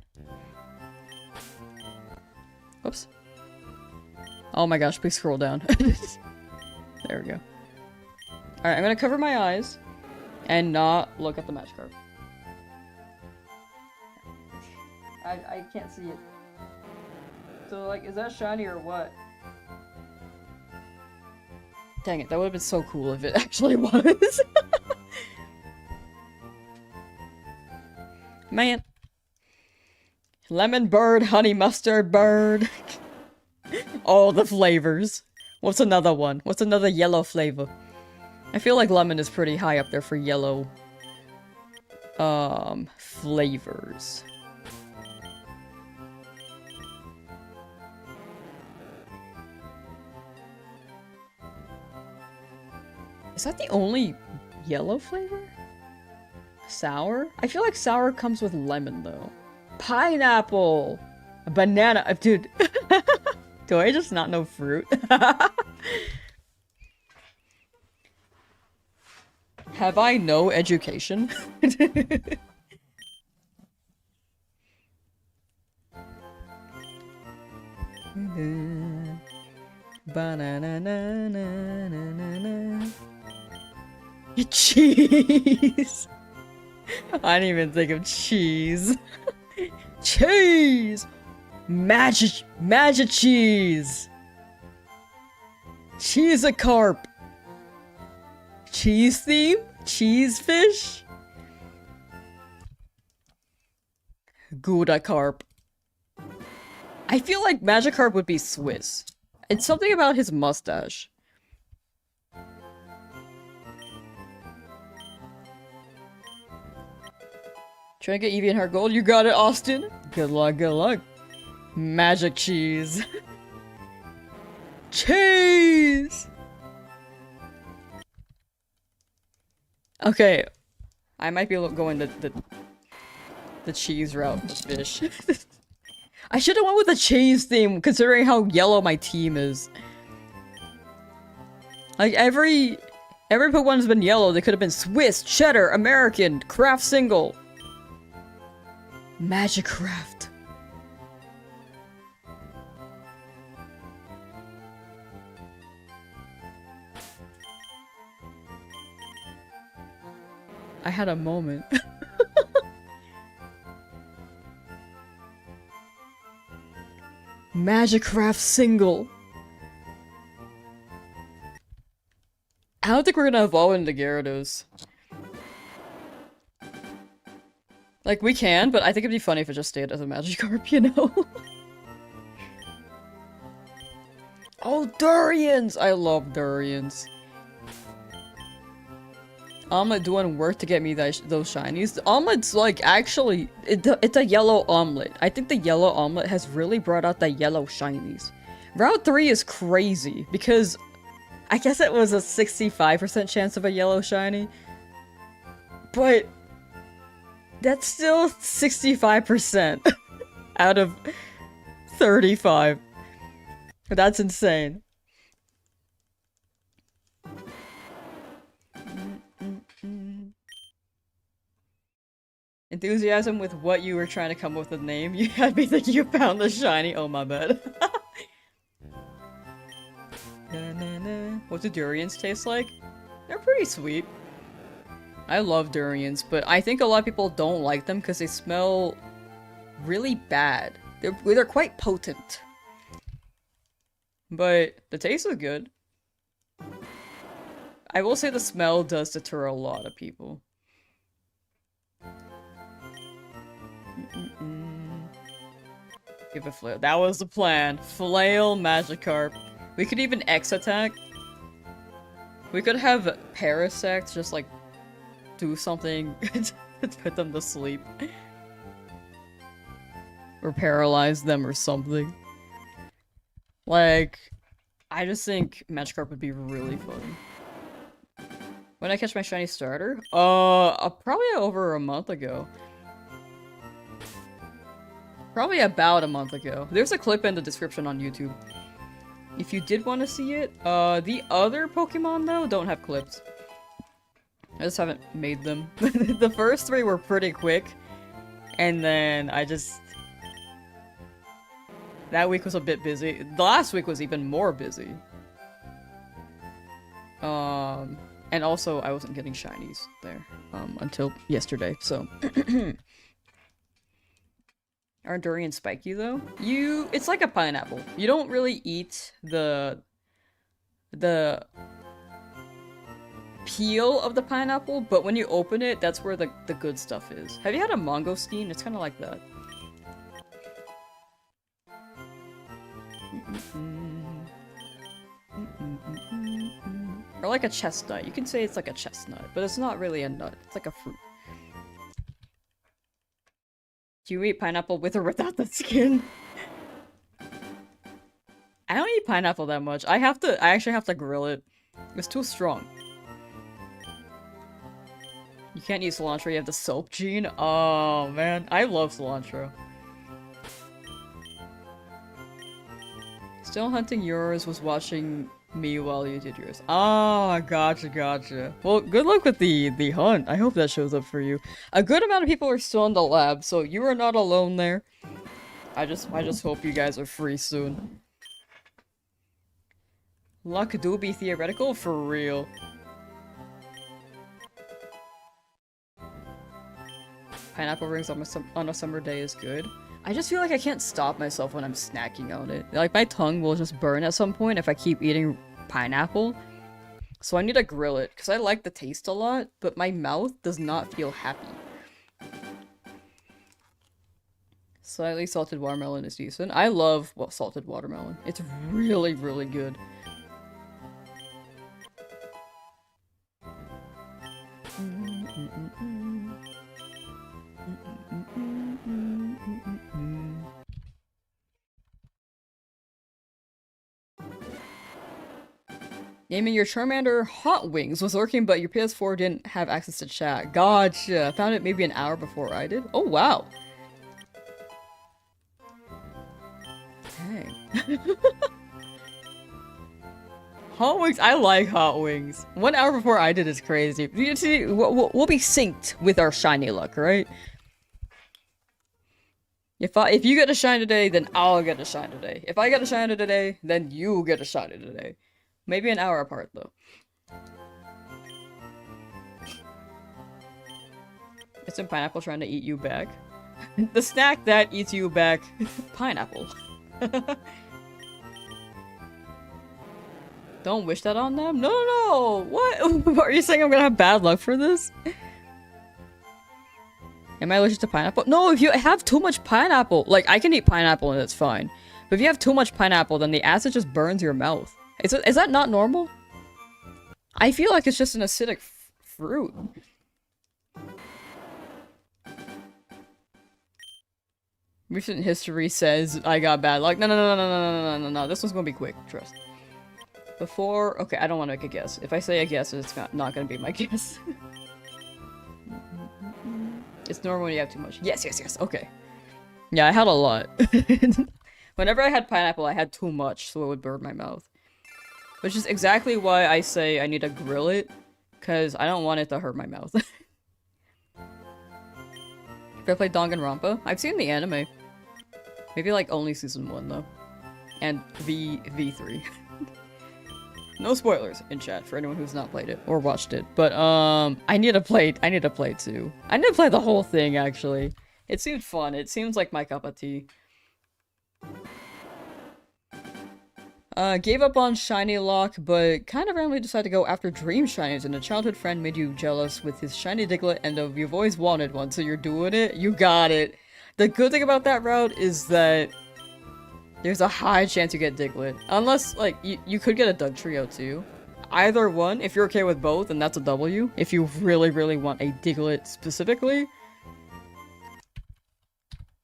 [SPEAKER 1] Oops. Oh my gosh, please scroll down. There we go. Alright, I'm gonna cover my eyes and not look at the Magikarp. I can't see it. So, like, is that shiny or what? Dang it, that would have been so cool if it actually was. Man. Lemon bird, honey mustard bird. All the flavors. What's another one? What's another yellow flavor? I feel like lemon is pretty high up there for yellow flavors. Is that the only yellow flavor? Sour? I feel like sour comes with lemon though. Pineapple! A banana. Dude. Do I just not know fruit? Have I no education? Cheese! I didn't even think of cheese. Cheese! Magic cheese! Cheese-a-carp! Cheese theme? Cheese fish? Gouda-carp. I feel like Magikarp would be Swiss. It's something about his mustache. Trying to get Eevee and Heart Gold? You got it, Austin! Good luck, good luck. Magic cheese. Cheese! Okay. I might be going the cheese route with fish. I should've went with the cheese theme, considering how yellow my team is. Like, every Pokemon's been yellow. They could've been Swiss, Cheddar, American, Craft Single. Magikarp. I had a moment. Magikarp single. I don't think we're gonna evolve into Gyarados. Like, we can, but I think it'd be funny if it just stayed as a Magikarp, you know? Oh, Durians! I love Durians. Omelette doing work to get me those shinies. The omelet's like, actually, it's a yellow omelet. I think the yellow omelet has really brought out the yellow shinies. Route 3 is crazy, because I guess it was a 65% chance of a yellow shiny. But that's still 65% out of 35. That's insane. Enthusiasm with what you were trying to come up with a name. You had me think you found the shiny. Oh, my bad. What do durians taste like? They're pretty sweet. I love durians, but I think a lot of people don't like them because they smell really bad. They're quite potent. But the taste is good. I will say the smell does deter a lot of people. Give it flail. That was the plan. Flail Magikarp. We could even X attack. We could have Parasect just like do something to put them to sleep. Or paralyze them or something. Like, I just think Magikarp would be really fun. When I catch my shiny starter? Probably over a month ago. Probably about a month ago. There's a clip in the description on YouTube. If you did want to see it. The other Pokemon, though, don't have clips. I just haven't made them. The first 3 were pretty quick. And then I just... That week was a bit busy. The last week was even more busy. And also, I wasn't getting shinies there, until yesterday, so... Aren't durians spiky, though? It's like a pineapple. You don't really eat the peel of the pineapple, but when you open it, that's where the good stuff is. Have you had a mangosteen? It's kind of like that. Or like a chestnut. You can say it's like a chestnut, but it's not really a nut. It's like a fruit. Do you eat pineapple with or without the skin? I don't eat pineapple that much. I actually have to grill it. It's too strong. You can't eat cilantro, you have the soap gene? Oh man, I love cilantro. Still hunting yours, was watching me while you did yours. Oh, gotcha. Well, good luck with the hunt. I hope that shows up for you. A good amount of people are still in the lab, so you are not alone there. I just hope you guys are free soon. Luck do be theoretical? For real. Pineapple rings on a summer day is good. I just feel like I can't stop myself when I'm snacking on it. Like, my tongue will just burn at some point if I keep eating pineapple. So I need to grill it, because I like the taste a lot, but my mouth does not feel happy. Slightly salted watermelon is decent. I love salted watermelon. It's really, really good. Naming your Charmander Hot Wings was working, but your PS4 didn't have access to chat. Gotcha. Found it maybe an hour before I did. Oh, wow. Dang. Hot Wings? I like Hot Wings. 1 hour before I did is crazy. You see, we'll be synced with our shiny luck, right? If you get a shiny today, then I'll get a shiny today. If I get a shiny today, then you get a shiny today. Maybe an hour apart, though. Isn't pineapple trying to eat you back? The snack that eats you back. Pineapple. Don't wish that on them? No. What? Are you saying I'm gonna have bad luck for this? Am I allergic to pineapple? No, if you have too much pineapple, like, I can eat pineapple and it's fine. But if you have too much pineapple, then the acid just burns your mouth. Is that not normal? I feel like it's just an acidic fruit. Recent history says I got bad luck. No. This one's gonna be quick. Trust. Before... Okay, I don't want to make a guess. If I say a guess, it's not gonna be my guess. It's normal when you have too much. Yes. Okay. Yeah, I had a lot. Whenever I had pineapple, I had too much, so it would burn my mouth. Which is exactly why I say I need to grill it, because I don't want it to hurt my mouth. Have I played Danganronpa? I've seen the anime. Maybe like only season 1 though. And V3. No spoilers in chat for anyone who's not played it or watched it. But I need to play too. I need to play the whole thing actually. It seemed fun. It seems like my cup of tea. Gave up on Shiny Lock, but kind of randomly decided to go after Dream Shinies, and a childhood friend made you jealous with his Shiny Diglett, and you've always wanted one, so you're doing it? You got it. The good thing about that route is that There's a high chance you get Diglett. Unless, like, you could get a Doug Trio too. Either one, if you're okay with both, then that's a W. If you really, really want a Diglett specifically,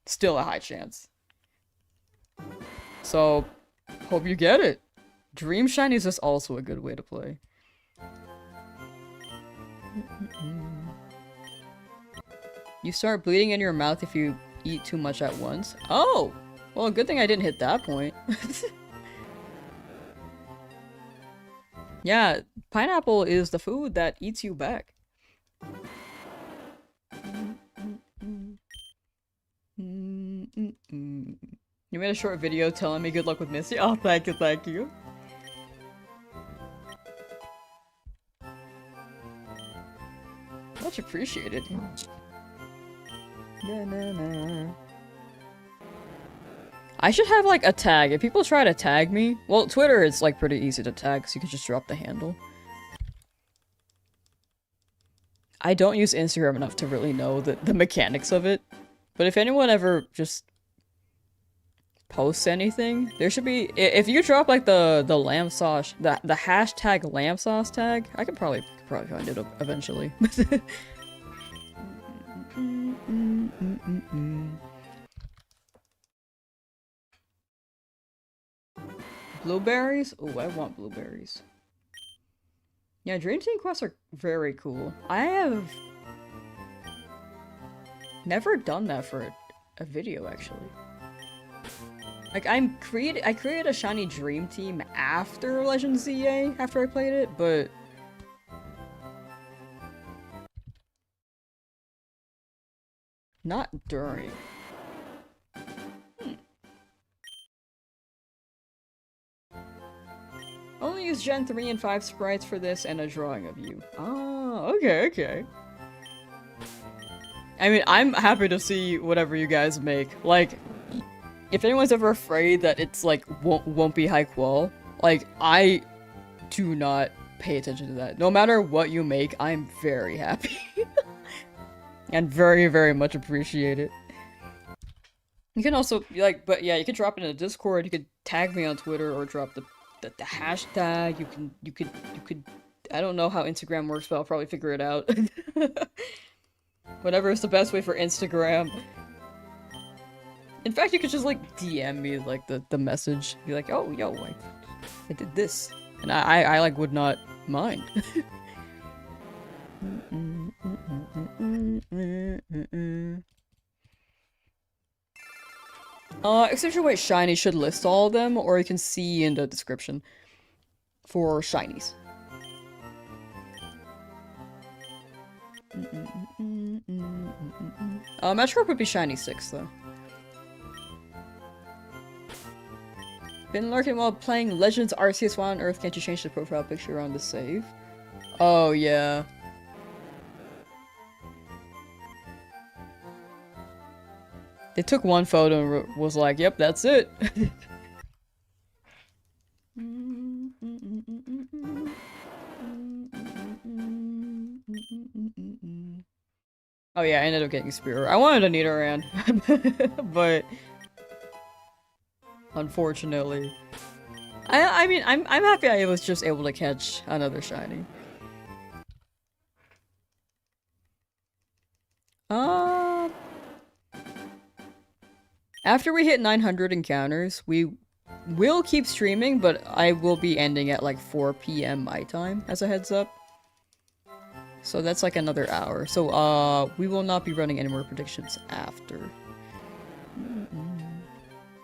[SPEAKER 1] still a high chance. So, hope you get it. Dream Shinies is also a good way to play. You start bleeding in your mouth if you eat too much at once. Oh! Well, good thing I didn't hit that point. Yeah, pineapple is the food that eats you back. You made a short video telling me good luck with Missy. Oh, thank you, thank you. Much appreciated. Na, na, na. I should have like a tag. If people try to tag me, well, Twitter is like pretty easy to tag, so you can just drop the handle. I don't use Instagram enough to really know the mechanics of it, but if anyone ever just posts anything, there should be, if you drop like the Lamsauce, the hashtag Lamsauce tag, I could probably find it eventually. Blueberries? Oh, I want blueberries. Yeah, Dream Team quests are very cool. I have never done that for a video, actually. Like, I created a shiny Dream Team after Legend ZA, after I played it, but not during. Only use Gen 3 and 5 sprites for this and a drawing of you. Oh, okay, okay. I mean, I'm happy to see whatever you guys make. Like, if anyone's ever afraid that it's like won't be high qual, like I do not pay attention to that. No matter what you make, I'm very happy. And very, very much appreciate it. You can also like, but yeah, you could drop it in a Discord, you could tag me on Twitter or drop the hashtag. You could I don't know how Instagram works, but I'll probably figure it out. Whatever is the best way for Instagram. In fact, you could just like DM me like the message. Be like, oh yo, I did this. And I like would not mind. Accentuate Shiny should list all of them, or you can see in the description for Shinies. Magikarp would be Shiny 6, though. Been lurking while playing Legends Arceus while on Earth. Can't you change the profile picture on the save? Oh, yeah. They took one photo and was like, yep, that's it. Oh yeah, I ended up getting Spearow. I wanted a Nidoran, but unfortunately, I mean, I'm happy I was just able to catch another shiny. After we hit 900 encounters, we will keep streaming, but I will be ending at like 4 PM my time, as a heads up. So that's like another hour. So, we will not be running any more predictions after.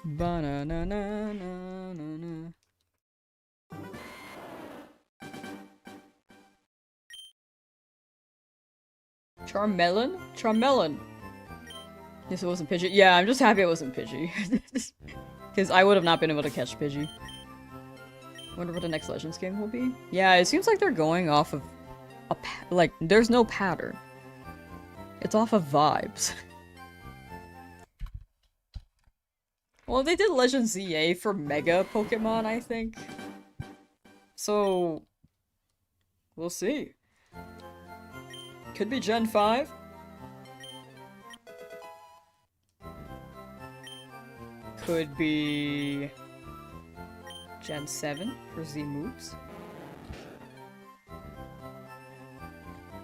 [SPEAKER 1] Ba-na-na-na-na-na-na. Charmelon? Charmelon! Yes, it wasn't Pidgey. Yeah, I'm just happy it wasn't Pidgey. Because I would have not been able to catch Pidgey. Wonder what the next Legends game will be. Yeah, it seems like they're going off of like, there's no pattern. It's off of vibes. Well, they did Legends ZA for Mega Pokemon, I think. So, we'll see. Could be Gen 5. Could be Gen 7 for Z moves.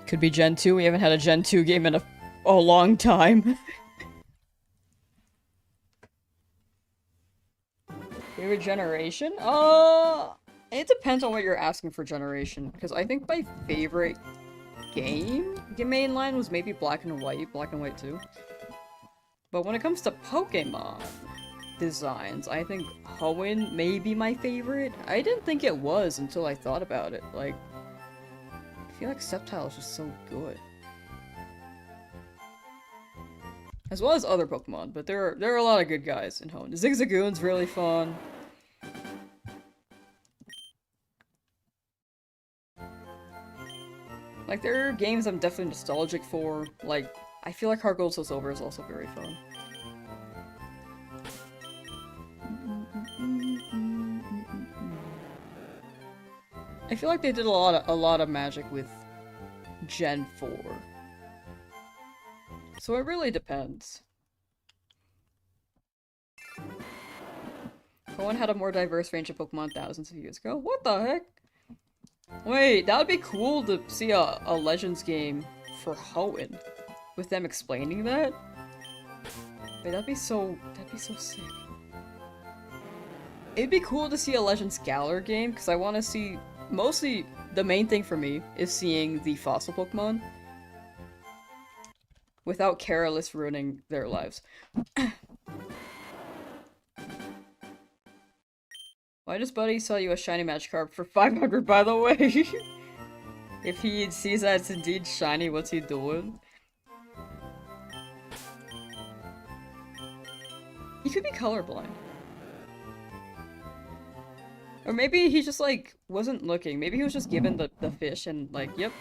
[SPEAKER 1] Could be Gen 2. We haven't had a Gen 2 game in a long time. Favorite generation? It depends on what you're asking for generation. Because I think my favorite game mainline was maybe Black and White 2. But when it comes to Pokemon designs, I think Hoenn may be my favorite. I didn't think it was until I thought about it. Like, I feel like Sceptile is just so good. As well as other Pokemon, but there are a lot of good guys in Hoenn. Zigzagoon's really fun. Like, there are games I'm definitely nostalgic for. Like, I feel like Heart Gold Soul Silver is also very fun. I feel like they did a lot of magic with Gen 4. So it really depends. Hoenn had a more diverse range of Pokemon thousands of years ago. What the heck? Wait, that would be cool to see a Legends game for Hoenn. With them explaining that? Wait, that'd be so sick. It'd be cool to see a Legends Galar game, because I want to see... Mostly, the main thing for me is seeing the fossil Pokemon. Without Careless ruining their lives. Why does Buddy sell you a shiny Magikarp for 500, by the way? If he sees that it's indeed shiny, what's he doing? He could be colorblind. Or maybe he just, like, wasn't looking. Maybe he was just given the fish and, like, yep.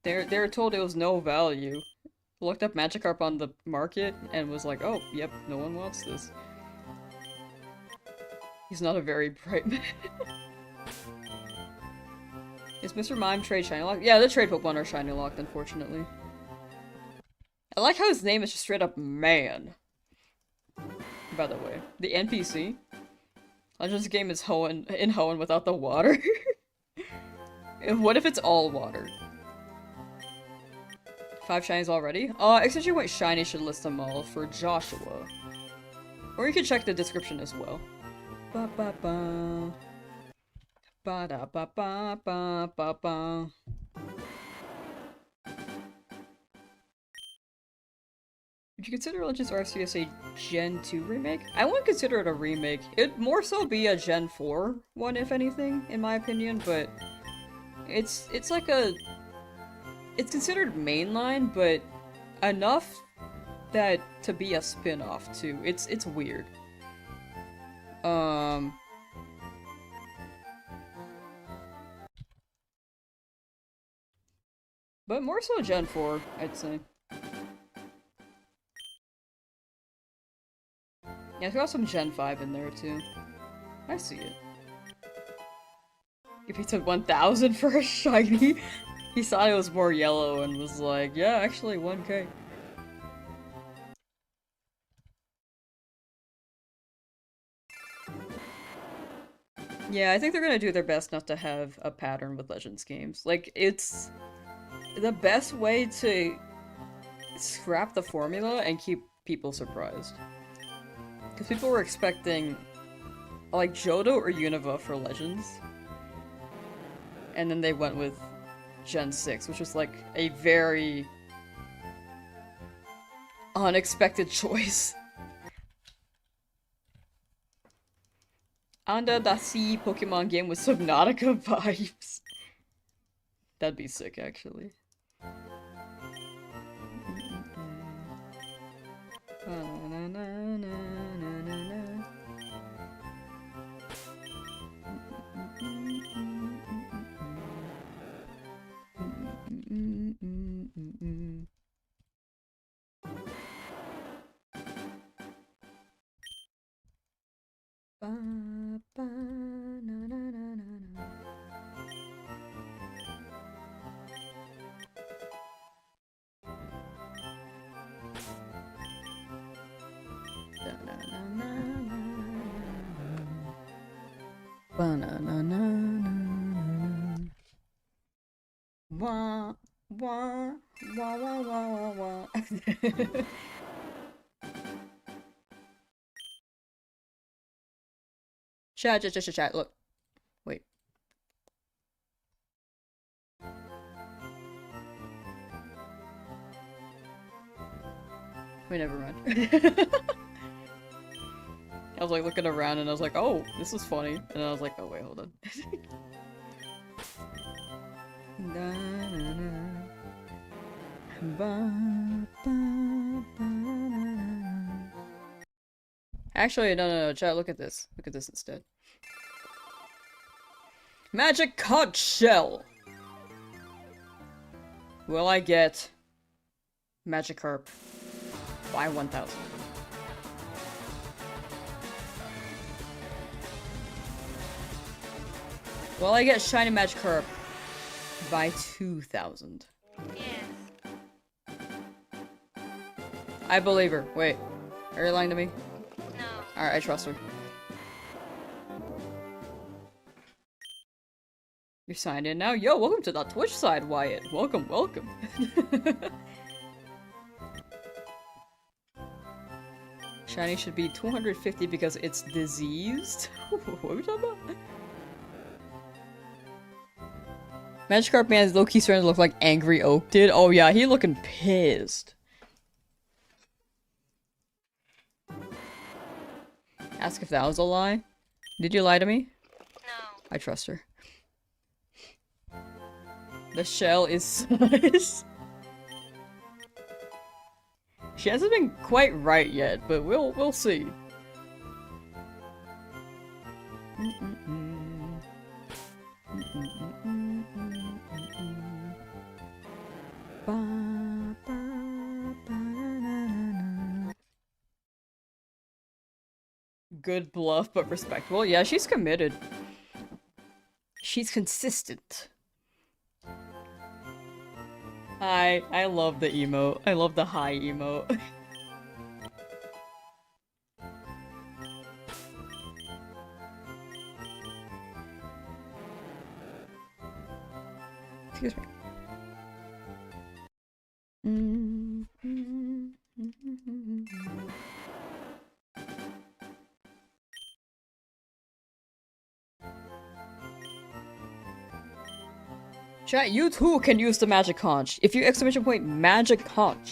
[SPEAKER 1] They were told it was no value. Looked up Magikarp on the market and was like, oh, yep, no one wants this. He's not a very bright man. Is Mr. Mime trade shiny locked? Yeah, the trade Pokemon are shiny locked, unfortunately. I like how his name is just straight up man. By the way, the NPC. Legends game is Hoenn without the water. What if it's all water? 5 shinies already? Except you went shiny should list them all for Joshua. Or you can check the description as well. Ba ba ba. Ba da ba ba ba ba ba. Would you consider Legends Arceus a Gen 2 remake? I wouldn't consider it a remake. It'd more so be a Gen 4 one, if anything, in my opinion, but it's like a... It's considered mainline, but enough that to be a spin-off, too. It's weird. But more so Gen 4, I'd say. Yeah, throw some Gen 5 in there, too. I see it. If he took 1,000 for a shiny, he saw it was more yellow and was like, yeah, actually 1k. Yeah, I think they're gonna do their best not to have a pattern with Legends games. Like, it's the best way to scrap the formula and keep people surprised. Because people were expecting, like, Johto or Unova for Legends. And then they went with Gen 6, which was, like, a very unexpected choice. Anda Dasi Pokemon game with Subnautica vibes. That'd be sick, actually. Ba-na-na-na-na-na. Wah, wah, wah, wah, wah, wah, wah. Chat, look. Wait. Wait, never mind. I was like looking around and I was like, oh, this is funny. And I was like, oh wait, hold on. Actually, no, chat, look at this. Look at this instead. Magic conch shell! Will I get Magikarp by 1000? Will I get Shiny Magikarp by 2000?
[SPEAKER 4] Yes.
[SPEAKER 1] I believe her. Wait. Are you lying to me?
[SPEAKER 4] No.
[SPEAKER 1] Alright, I trust her. You're signed in now? Yo, welcome to the Twitch side, Wyatt. Welcome, welcome. Shiny should be 250 because it's diseased? What are we talking about? Magikarp man's low-key starting to look like Angry Oak did. Oh yeah, he looking pissed. Ask if that was a lie. Did you lie to me?
[SPEAKER 4] No.
[SPEAKER 1] I trust her. The shell is sus. She hasn't been quite right yet, but we'll see. Good bluff, but respectable. Yeah, she's committed. She's consistent. I love the emote. I love the high emote. Excuse me. Chat, you too can use the magic conch. If you exclamation point magic conch,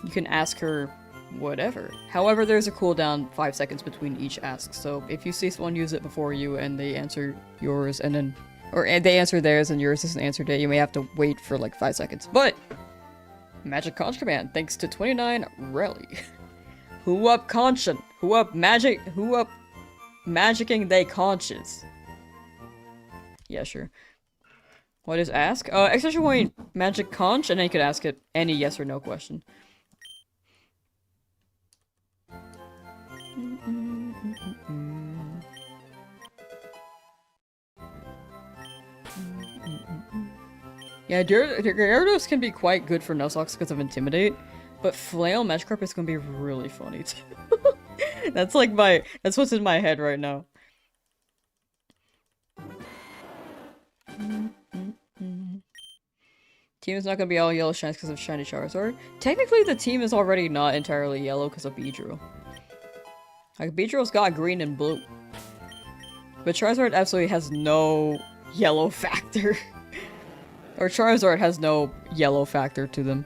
[SPEAKER 1] you can ask her whatever. However, there's a cooldown 5 seconds between each ask. So if you see someone use it before you and they answer yours and then, or they answer theirs and yours isn't answered yet, you may have to wait for like 5 seconds. But magic conch command, thanks to 29 Rally. Who up conchin? Who up magicking they conches? Yeah, sure. What is ask? Exclamation point magic conch, and then you could ask it any yes or no question. Yeah, Gyarados can be quite good for Nuzlocke because of Intimidate, but Flail Magikarp is gonna be really funny too. That's like that's what's in my head right now. Team is not gonna be all yellow shines because of Shiny Charizard. Technically, the team is already not entirely yellow because of Beedrill. Like, Beedrill's got green and blue. But Charizard absolutely has no yellow factor. Or Charizard has no yellow factor to them.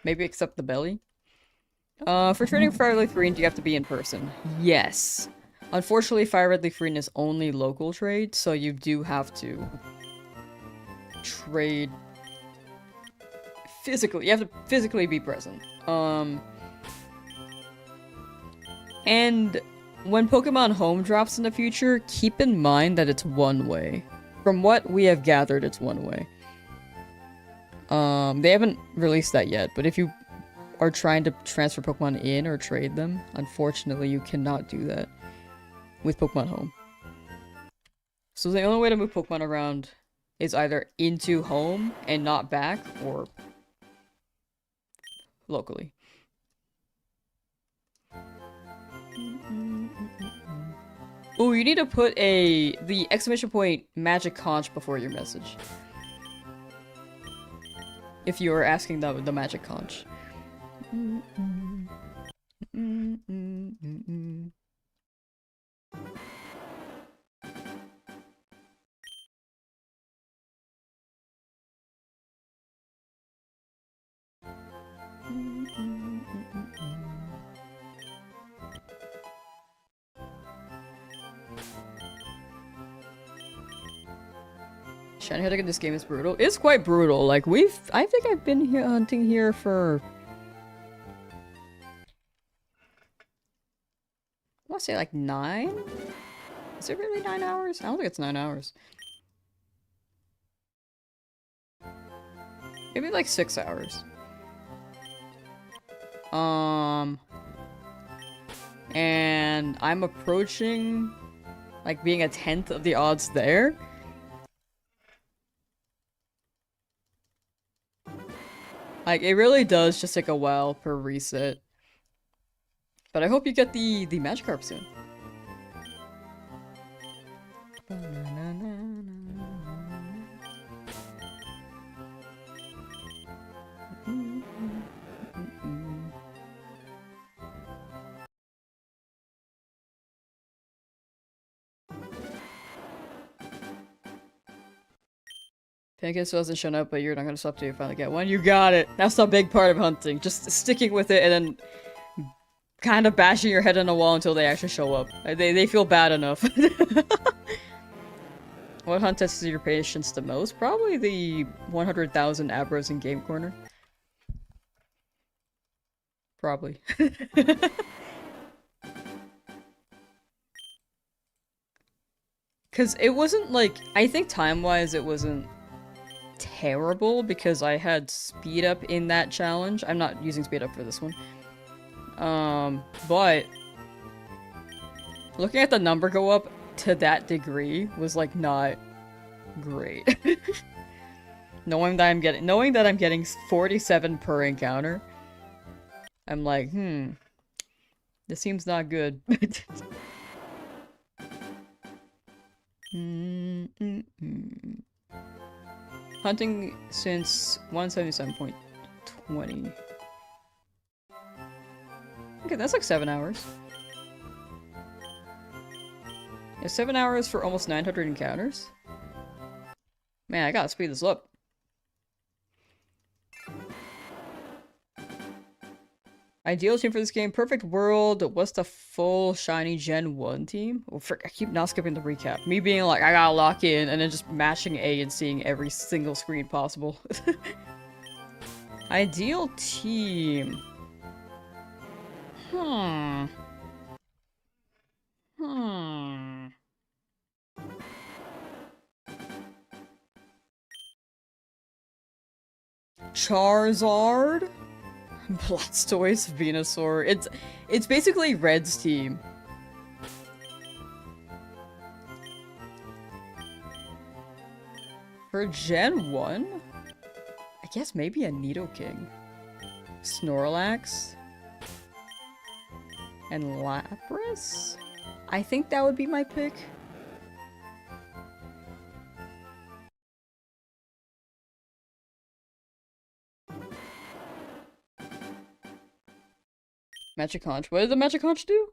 [SPEAKER 1] Maybe except the belly. For trading FireRed Leafgreen, do you have to be in person? Yes. Unfortunately, FireRed Leafgreen is only local trade, so you do have to trade physically. You have to physically be present. And when Pokemon Home drops in the future, keep in mind that it's one way. From what we have gathered, it's one way. They haven't released that yet, but if you are trying to transfer Pokemon in or trade them, unfortunately you cannot do that with Pokemon Home. So the only way to move Pokemon around is either into Home and not back, or locally. Oh, you need to put the exclamation point magic conch before your message. If you are asking the magic conch. Shiny hunting in this game is brutal. It's quite brutal. Like I think I've been here hunting here for, I want to say like 9? Is it really 9 hours? I don't think it's 9 hours. Maybe like 6 hours. And I'm approaching like being 1/10 of the odds there. Like, it really does just take a while per reset. But I hope you get the Magikarp soon. Pancake still hasn't shown up, but you're not gonna stop till you finally get one. You got it! That's the big part of hunting. Just sticking with it and then kind of bashing your head on the wall until they actually show up. They feel bad enough. What hunt tests your patience the most? Probably the 100,000 Abros in Game Corner. Probably. Because it wasn't like, I think time-wise it wasn't terrible because I had speed up in that challenge. I'm not using speed up for this one. But looking at the number go up to that degree was like not great. knowing that I'm getting 47 per encounter, I'm like, this seems not good. Hunting since 177.20. Okay, that's like 7 hours. Yeah, 7 hours for almost 900 encounters? Man, I gotta speed this up. Ideal team for this game, perfect world. What's the full shiny Gen 1 team? Oh, frick, I keep not skipping the recap. Me being like, I gotta lock in, and then just mashing A and seeing every single screen possible. Ideal team. Charizard? Blastoise, Venusaur. It's basically Red's team. For Gen 1? I guess maybe a Nidoking. Snorlax? And Lapras? I think that would be my pick. Magikarp. What did the Magikarp do?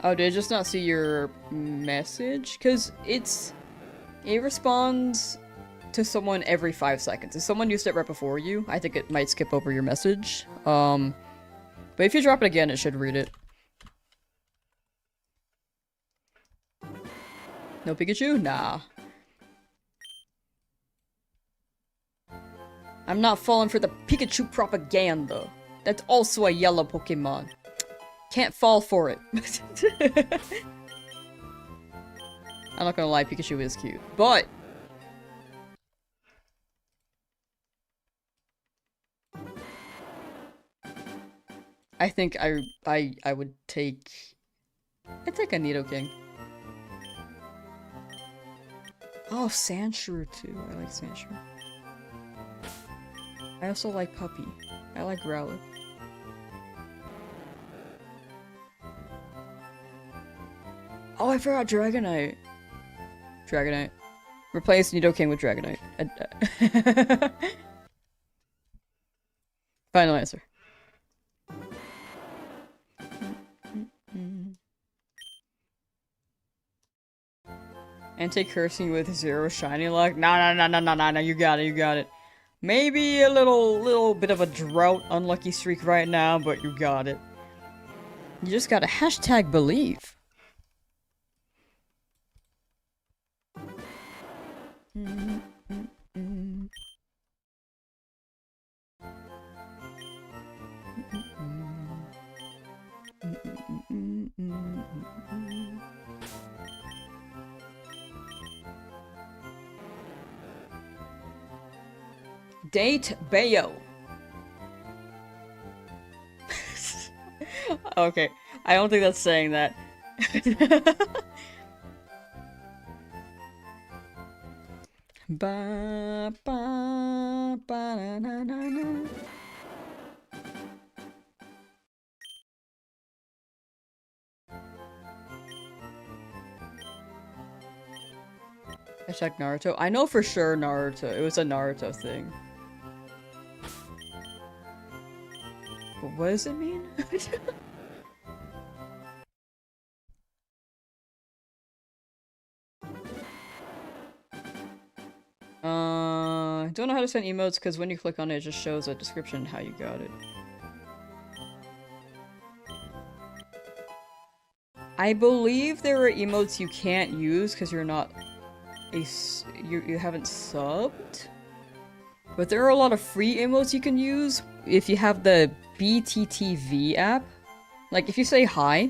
[SPEAKER 1] Oh, did I just not see your message? Because it responds to someone every 5 seconds. If someone used it right before you, I think it might skip over your message. But if you drop it again, it should read it. No Pikachu? Nah. I'm not falling for the Pikachu propaganda. That's also a yellow Pokemon. Can't fall for it. I'm not gonna lie, Pikachu is cute. But I think I would take... I'd take a Nidoking. Oh, Sandshrew too. I like Sandshrew. I also like Puppy. I like Growlithe. Oh, I forgot Dragonite. Dragonite. Replace Nidoking with Dragonite. Final answer. Anti-cursing with 0 shiny luck? No, you got it, you got it. Maybe a little bit of a drought unlucky streak right now, but you got it. You just gotta hashtag believe. Date Bayo. Okay, I don't think that's saying that. Ba ba ba na na na na. Hashtag Naruto. I know for sure Naruto. It was a Naruto thing. But what does it mean? Don't know how to send emotes because when you click on it, it just shows a description how you got it. I believe there are emotes you can't use because you're not you haven't subbed. But there are a lot of free emotes you can use if you have the BTTV app. Like if you say hi,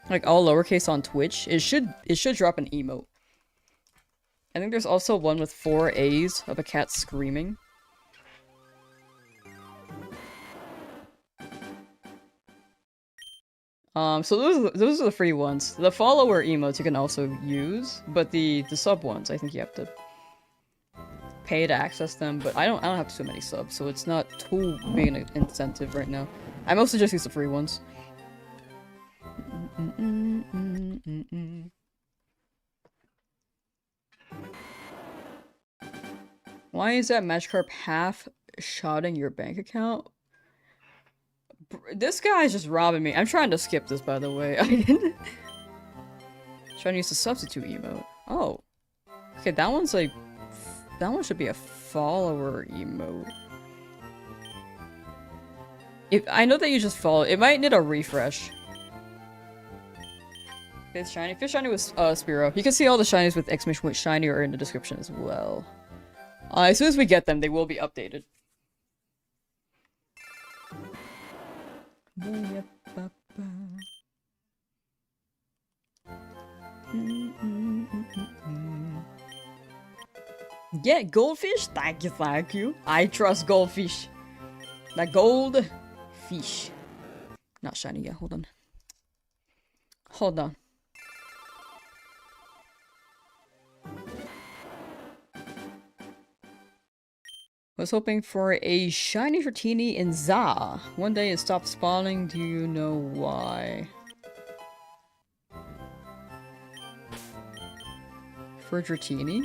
[SPEAKER 1] like all lowercase on Twitch, it should drop an emote. I think there's also one with 4 A's of a cat screaming. So those are the free ones. The follower emotes you can also use, but the sub ones, I think you have to pay to access them, but I don't have too many subs, so it's not too big an incentive right now. I mostly just use the free ones. Why is that Magikarp half-shotting your bank account? This guy's just robbing me. I'm trying to skip this, by the way. I didn't... Trying to use the substitute emote. Oh. Okay, that one's like... That one should be a follower emote. I know that you just follow. It might need a refresh. Fifth shiny. Fifth shiny was Spearow. You can see all the shinies with exclamation point shiny are in the description as well. As soon as we get them, they will be updated. Yeah, goldfish? Thank you, thank you. I trust goldfish. The gold fish. Not shiny yet, hold on. Hold on. Was hoping for a shiny Dratini in Za. One day it stopped spawning. Do you know why? For Dratini?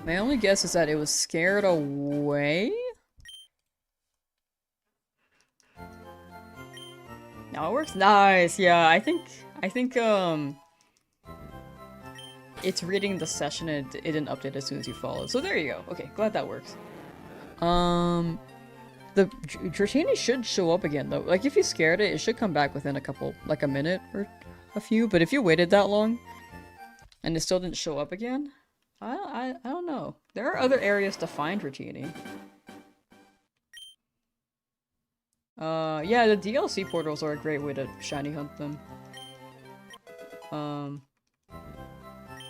[SPEAKER 1] My only guess is that it was scared away? Now it works? Nice! Yeah, I think, it's reading the session and it didn't update as soon as you follow. So there you go. Okay, glad that works. The Dratini should show up again, though. Like, if you scared it, it should come back within a couple, like a minute or a few. But if you waited that long, and it still didn't show up again, I don't know. There are other areas to find Dratini. Yeah, the DLC portals are a great way to shiny hunt them.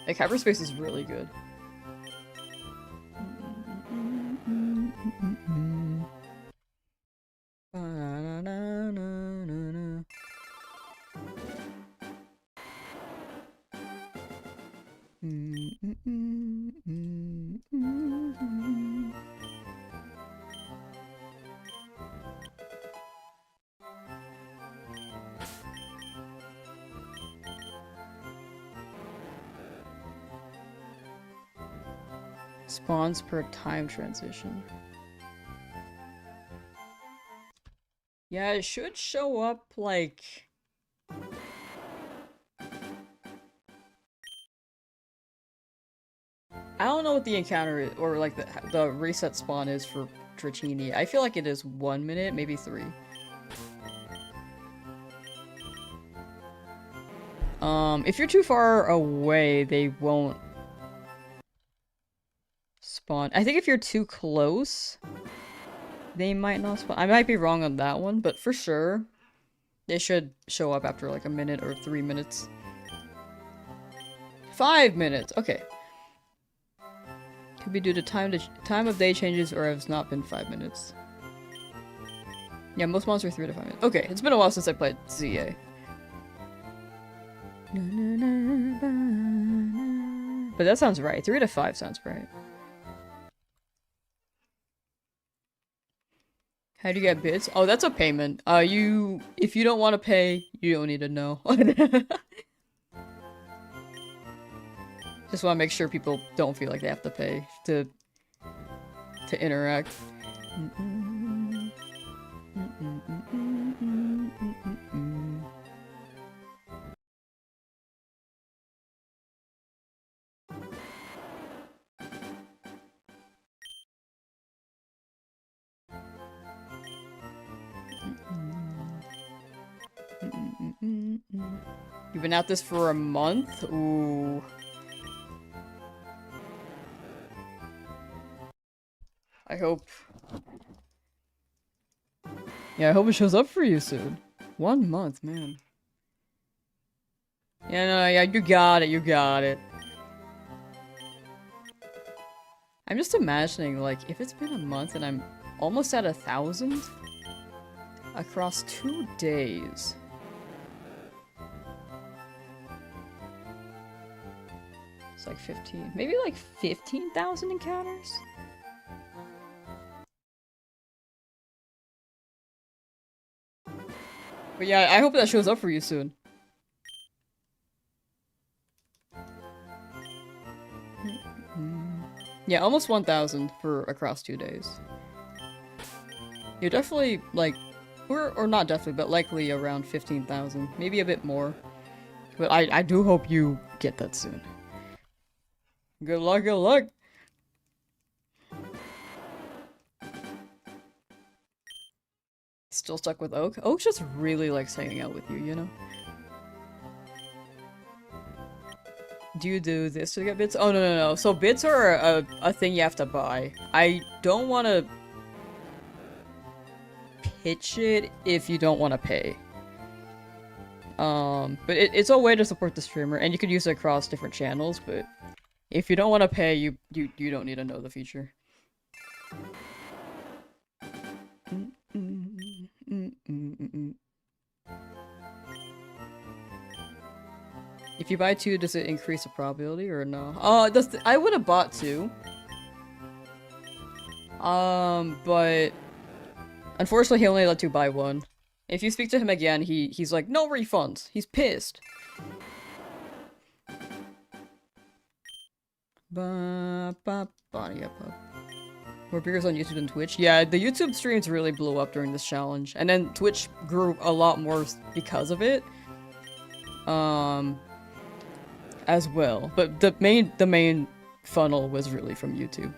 [SPEAKER 1] Like, hyperspace is really good. Spawns per time transition. Yeah, it should show up like... I don't know what the encounter is, or like the reset spawn is for Dratini. I feel like it is 1 minute, maybe 3. If you're too far away, they won't spawn. I think if you're too close, they might not spawn. I might be wrong on that one, but for sure, they should show up after like a minute or 3 minutes. 5 minutes! Okay. Could be due to time of day changes or has not been 5 minutes. Yeah, most monsters are 3 to 5 minutes. Okay, it's been a while since I played ZA. But that sounds right. 3 to 5 sounds right. How do you get bits? Oh, that's a payment. If you don't want to pay, you don't need to know. Just want to make sure people don't feel like they have to pay to interact. You've been at this for a month? Ooh. I hope... Yeah, I hope it shows up for you soon. 1 month, man. Yeah, no, yeah, you got it, you got it. I'm just imagining, like, if it's been a month and I'm almost at 1,000 across 2 days. It's like 15, maybe like 15,000 encounters? But yeah, I hope that shows up for you soon. Yeah, almost 1,000 for across 2 days. You're definitely, like, or not definitely, but likely around 15,000. Maybe a bit more. But I do hope you get that soon. Good luck, good luck! Still stuck with Oak? Oak just really likes hanging out with you, you know? Do you do this to get bits? Oh, no, no, no. So bits are a thing you have to buy. I don't want to pitch it if you don't want to pay. But it's a way to support the streamer, and you could use it across different channels, but if you don't want to pay, you don't need to know the feature. If you buy 2, does it increase the probability or no? I would have bought 2. But unfortunately he only let you buy 1. If you speak to him again, he's like, no refunds. He's pissed. More viewers on YouTube than Twitch. Yeah, the YouTube streams really blew up during this challenge, and then Twitch grew a lot more because of it. As well, but the main funnel was really from YouTube.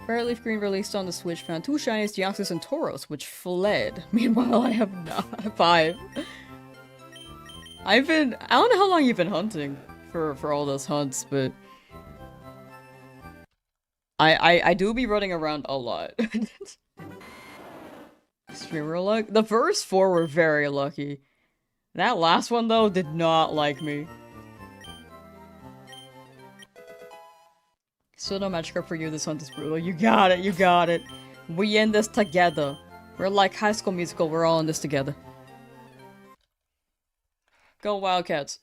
[SPEAKER 1] FireRed Leafgreen released on the Switch found 2 Shinies, Deoxys, and Tauros, which fled. Meanwhile, I have 5. I don't know how long you've been hunting for all those hunts, but I do be running around a lot. Streamer luck? The first 4 were very lucky. That last one, though, did not like me. Still no Magikarp for you, this hunt is brutal. You got it, you got it. We in this together. We're like High School Musical, we're all in this together. Go Wildcats.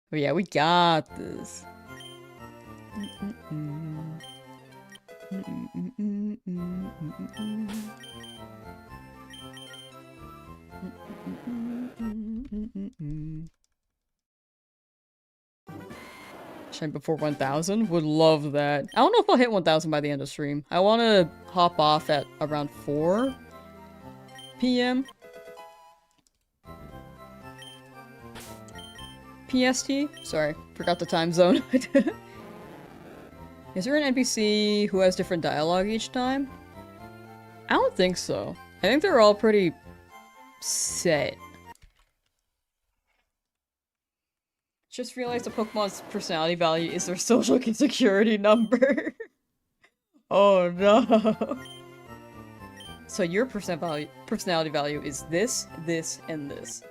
[SPEAKER 1] But yeah, we got this. Shine before 1000? Would love that. I don't know if I'll hit 1000 by the end of stream. I want to hop off at around 4 p.m. PST? Sorry, forgot the time zone. Is there an NPC who has different dialogue each time? I don't think so. I think they're all pretty set. Just realized a Pokemon's personality value is their social security number. Oh no. So your personality value is this, this, and this.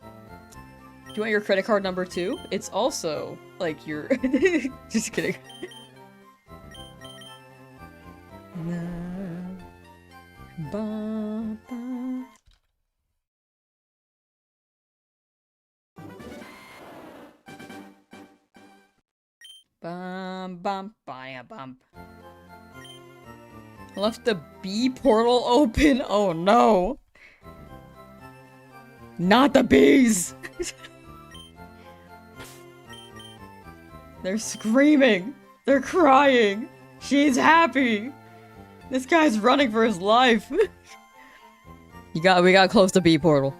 [SPEAKER 1] Do you want your credit card number too? It's also like your just kidding. Ba, ba. Bum bum bam bum. Left the bee portal open. Oh no. Not the bees. They're screaming. They're crying. She's happy. This guy's running for his life. We got close to bee portal.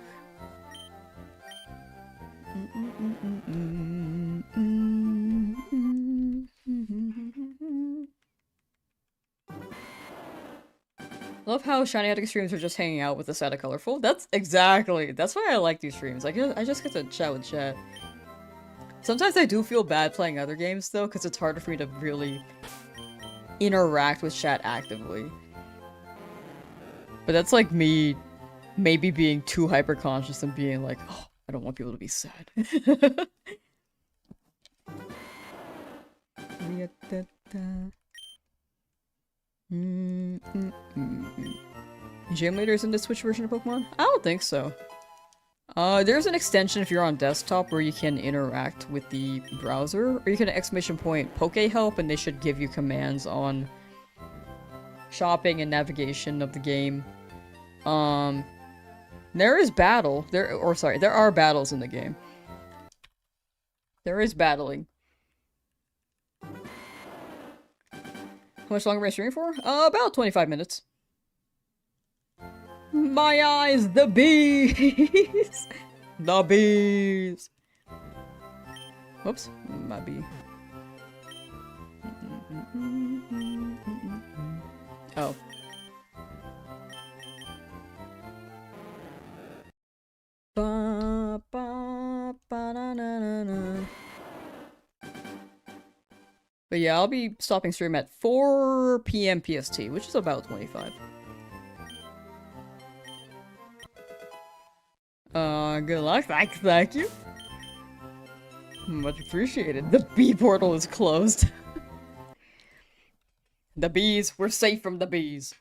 [SPEAKER 1] Love how Shiny Attic streams are just hanging out with the set of colorful. That's why I like these streams. I just get to chat with chat. Sometimes I do feel bad playing other games though, because it's harder for me to really interact with chat actively. But that's like me maybe being too hyper conscious and being like, oh, I don't want people to be sad. Gym leaders in the Switch version of Pokemon? I don't think so. There's an extension if you're on desktop where you can interact with the browser, or you can exclamation point Poke Help and they should give you commands on shopping and navigation of the game. There is battle. There are battles in the game. There is battling. How much longer am I streaming for? About 25 minutes. My eyes, the bees! The bees! Whoops, my bee. Oh. Ba, ba, ba, na, na, na, na. But yeah, I'll be stopping stream at 4 p.m. PST, which is about 25. Good luck. Thank you. Much appreciated. The bee portal is closed. The bees. We're safe from the bees.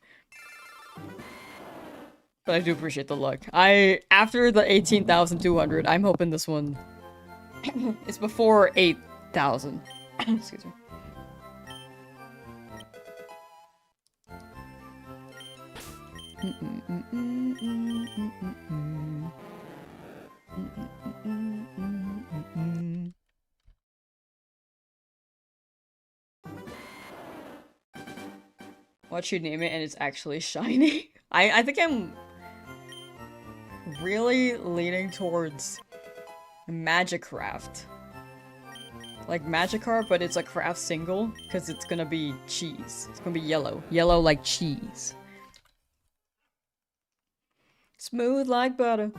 [SPEAKER 1] But I do appreciate the luck. After the 18,200, I'm hoping this one is before 8,000. Excuse me. Watch you name it and it's actually shiny. I think I'm really leaning towards Magikarp. Like Magikarp, but it's a craft single because it's gonna be cheese. It's gonna be yellow. Yellow like cheese. Smooth like butter.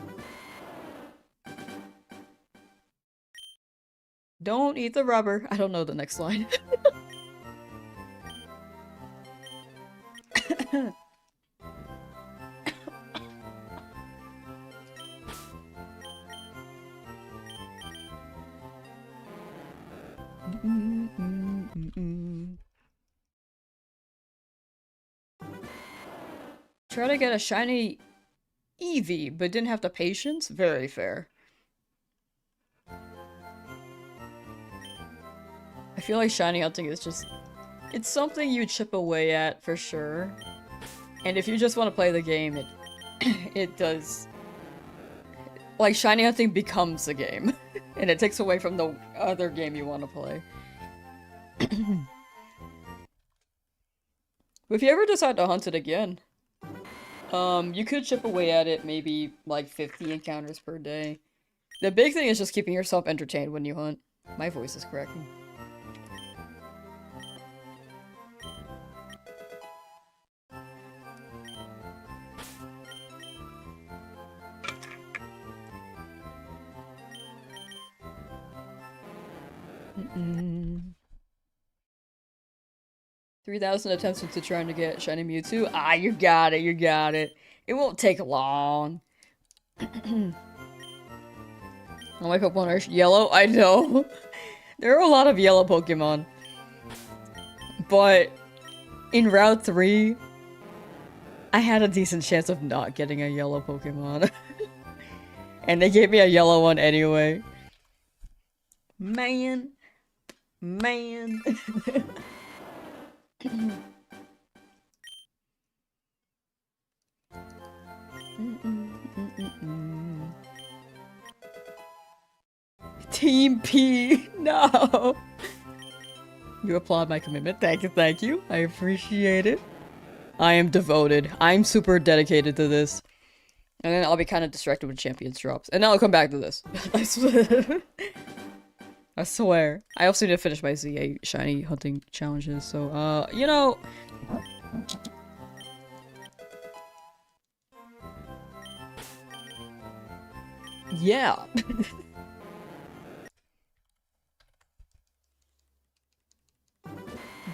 [SPEAKER 1] Don't eat the rubber. I don't know the next line. Try to get a shiny Eevee, but didn't have the patience? Very fair. I feel like shiny hunting is just... It's something you chip away at, for sure. And if you just want to play the game, it does. Like, shiny hunting becomes a game. And it takes away from the other game you want to play. If you ever decide to hunt it again, you could chip away at it maybe like 50 encounters per day. The big thing is just keeping yourself entertained when you hunt. My voice is cracking. Mm-mm. 3,000 attempts into trying to get Shiny Mewtwo. Ah, you got it, you got it. It won't take long. I'll wake up one yellow. I know. There are a lot of yellow Pokemon. But in Route 3, I had a decent chance of not getting a yellow Pokemon. And they gave me a yellow one anyway. Man. Man. Team P, no. You applaud my commitment. Thank you, thank you. I appreciate it. I am devoted. I'm super dedicated to this. And then I'll be kind of distracted when Champions drops. And then I'll come back to this. I swear. I swear. I also need to finish my Z8 shiny hunting challenges, so, you know... Yeah.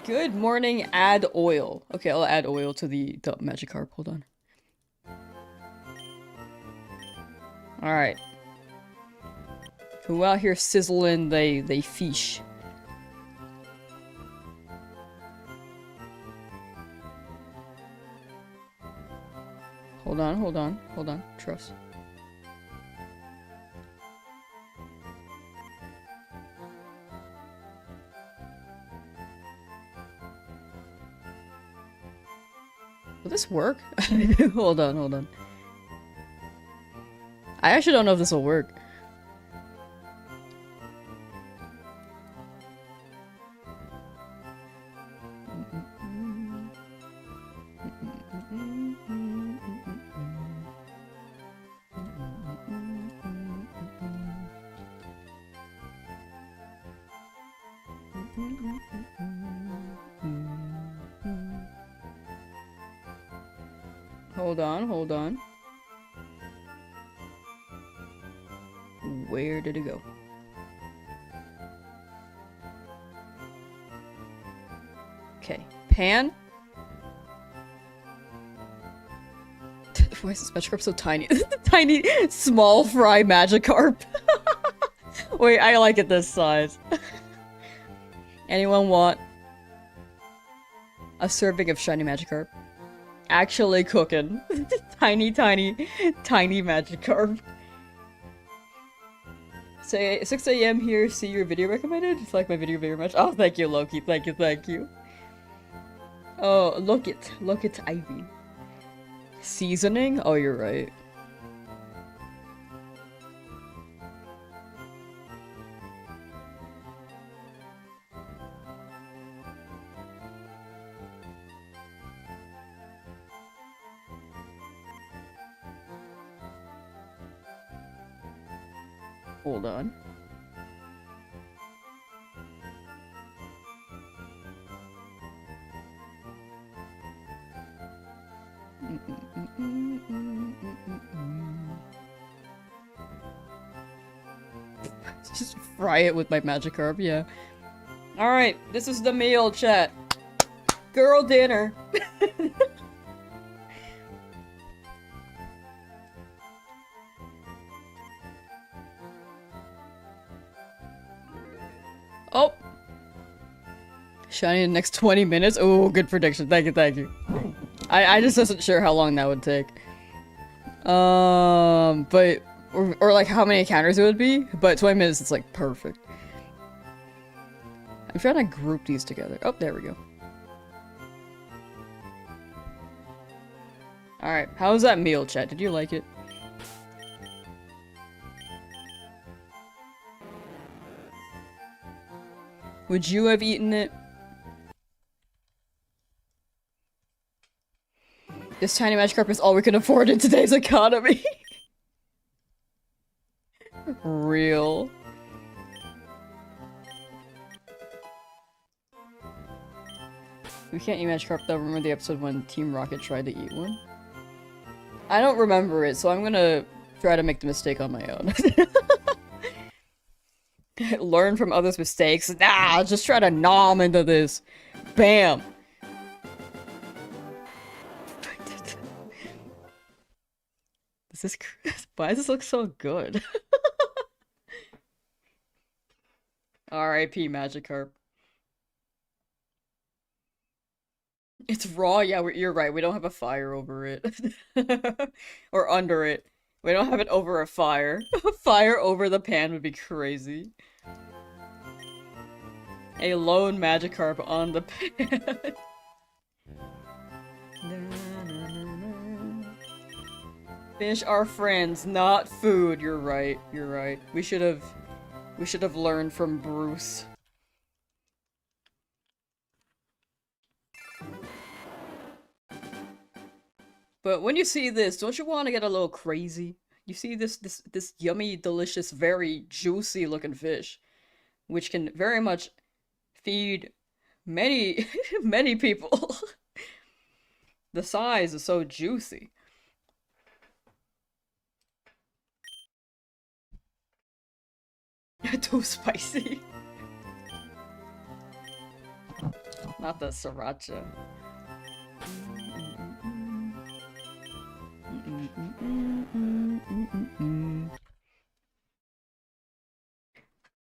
[SPEAKER 1] Good morning, add oil. Okay, I'll add oil to the Magikarp. Hold on. Alright. Who out here sizzling they fish? Hold on, hold on, hold on. Trust. Will this work? Hold on, hold on. I actually don't know if this will work. Hold on, hold on. Where did it go? Okay, pan. Why is this Magikarp so tiny? Tiny, small fry Magikarp. Wait, I like it this size. Anyone want a serving of shiny Magikarp? Actually cooking. Tiny, tiny, tiny Magikarp. Say 6 a.m. here, see your video recommended? It's like my video very much. Oh, thank you, Loki. Thank you, thank you. Oh, look it, Ivy. Seasoning? Oh, you're right. Hold on. Just fry it with my Magikarp, yeah. Alright, this is the meal, chat. Girl dinner. Oh! Shiny in the next 20 minutes? Oh, good prediction. Thank you, thank you. I just wasn't sure how long that would take. But... Or like how many encounters it would be, but 20 minutes it's like perfect. I'm trying to group these together. Oh, there we go. Alright, how was that meal, chat? Did you like it? Would you have eaten it? This tiny Magikarp is all we can afford in today's economy. Real. We can't eat Magikarp though. Remember the episode when Team Rocket tried to eat one? I don't remember it, so I'm gonna try to make the mistake on my own. Learn from others' mistakes. Nah, just try to nom into this. Bam! Why does this look so good? R.I.P. Magikarp. It's raw, yeah, you're right. We don't have a fire over it. Or under it. We don't have it over a fire. A fire over the pan would be crazy. A lone Magikarp on the pan. Fish are friends, not food. You're right. You're right. We should have learned from Bruce. But when you see this, don't you want to get a little crazy? You see this yummy, delicious, very juicy looking fish, which can very much feed many many people. The size is so juicy. Too spicy. Not the sriracha.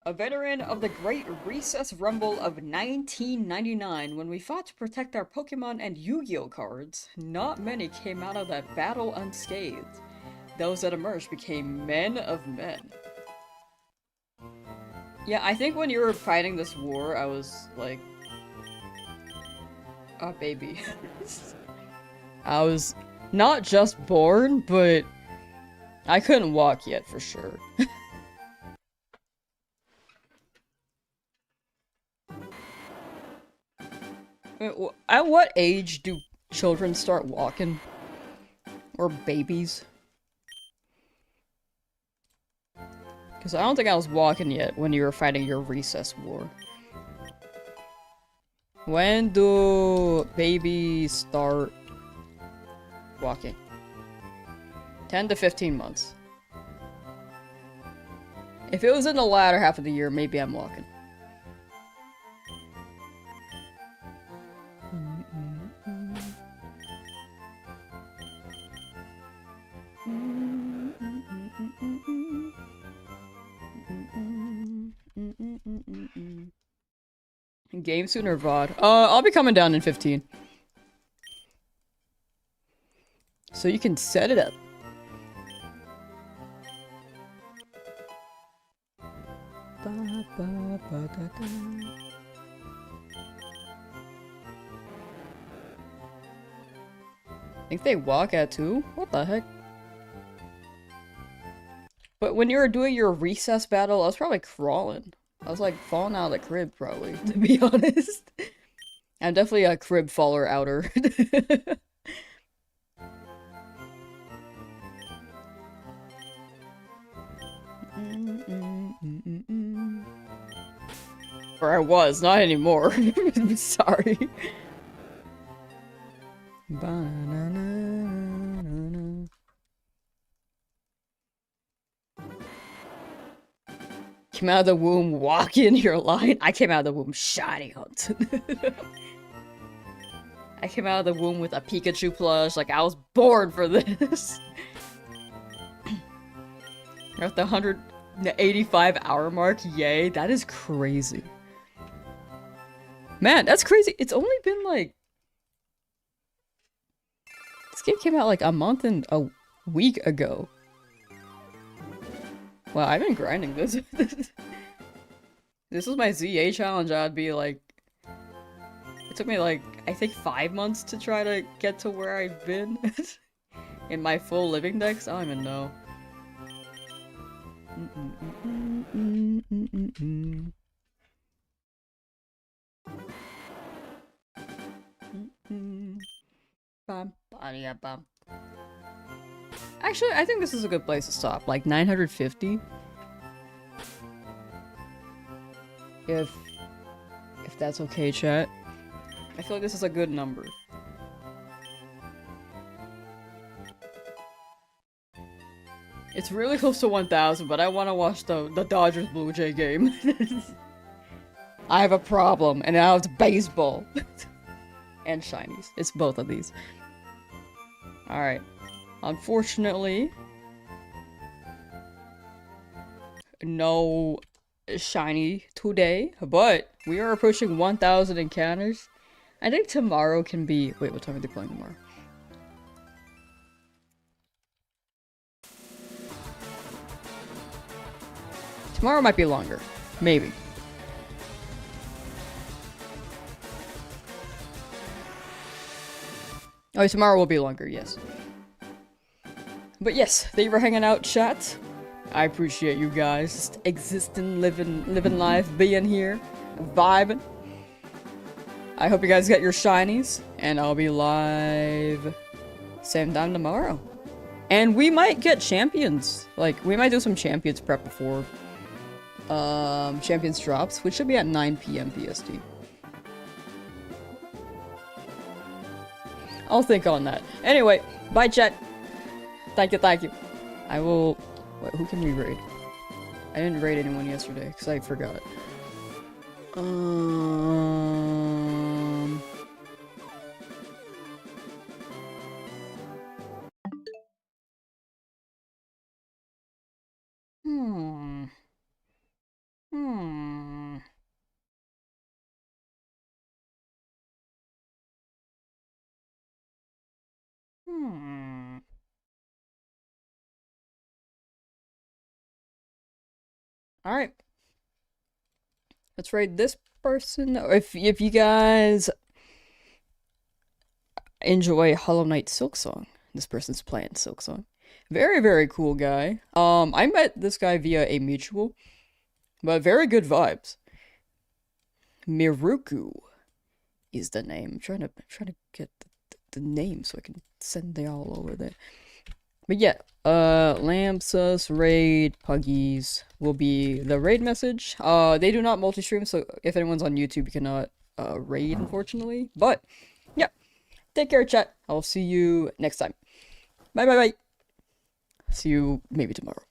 [SPEAKER 1] A veteran of the Great Recess Rumble of 1999, when we fought to protect our Pokemon and Yu-Gi-Oh cards, not many came out of that battle unscathed. Those that emerged became men of men. Yeah, I think when you were fighting this war, I was like... a baby. I was not just born, but I couldn't walk yet for sure. At what age do children start walking? Or babies? Because I don't think I was walking yet when you were fighting your recess war. When do babies start walking? 10 to 15 months. If it was in the latter half of the year, maybe I'm walking. Game soon or VOD? I'll be coming down in 15. So you can set it up. Think they walk at 2? What the heck? But when you were doing your recess battle, I was probably crawling. I was like falling out of the crib, probably, to be honest. I'm definitely a crib faller outer. Or I was, not anymore. Sorry. Came out of the womb walking your line. I came out of the womb shiny hunt. I came out of the womb with a Pikachu plush. Like, I was born for this. We're at the 185-hour mark. Yay, that is crazy. Man, that's crazy. It's only been like... This game came out like a month and a week ago. Wow, I've been grinding this. This was my ZA challenge. I'd be like... It took me like, I think 5 months to try to get to where I've been. in my full living dex? I don't even know. Actually, I think this is a good place to stop. Like 950. If that's okay, chat. I feel like this is a good number. It's really close to 1,000, but I want to watch the Dodgers Blue Jay game. I have a problem, and now it's baseball. And shinies. It's both of these. Alright. Unfortunately, no shiny today, but we are approaching 1,000 encounters. I think tomorrow can be... Wait, what time are they playing tomorrow? Tomorrow might be longer. Maybe. Oh, tomorrow will be longer, yes. But yes, thank you for hanging out, chat. I appreciate you guys just existing, living life, being here, vibing. I hope you guys get your shinies, and I'll be live same time tomorrow. And we might get champions. Like, we might do some champions prep before champions drops, which should be at 9 PM PST. I'll think on that. Anyway, bye chat. Thank you, thank you. I will... Wait, who can we raid? I didn't raid anyone yesterday, because I forgot. Alright. Let's raid this person. If you guys enjoy Hollow Knight Silksong, this person's playing Silksong. Very, very cool guy. I met this guy via a mutual, but very good vibes. Miruku is the name. I'm trying to get the name so I can send they all over there. But yeah, Lamsauce, raid, Puggies will be the raid message. They do not multi-stream, so if anyone's on YouTube, you cannot raid, unfortunately. But yeah, take care, chat. I'll see you next time. Bye, bye, bye. See you maybe tomorrow.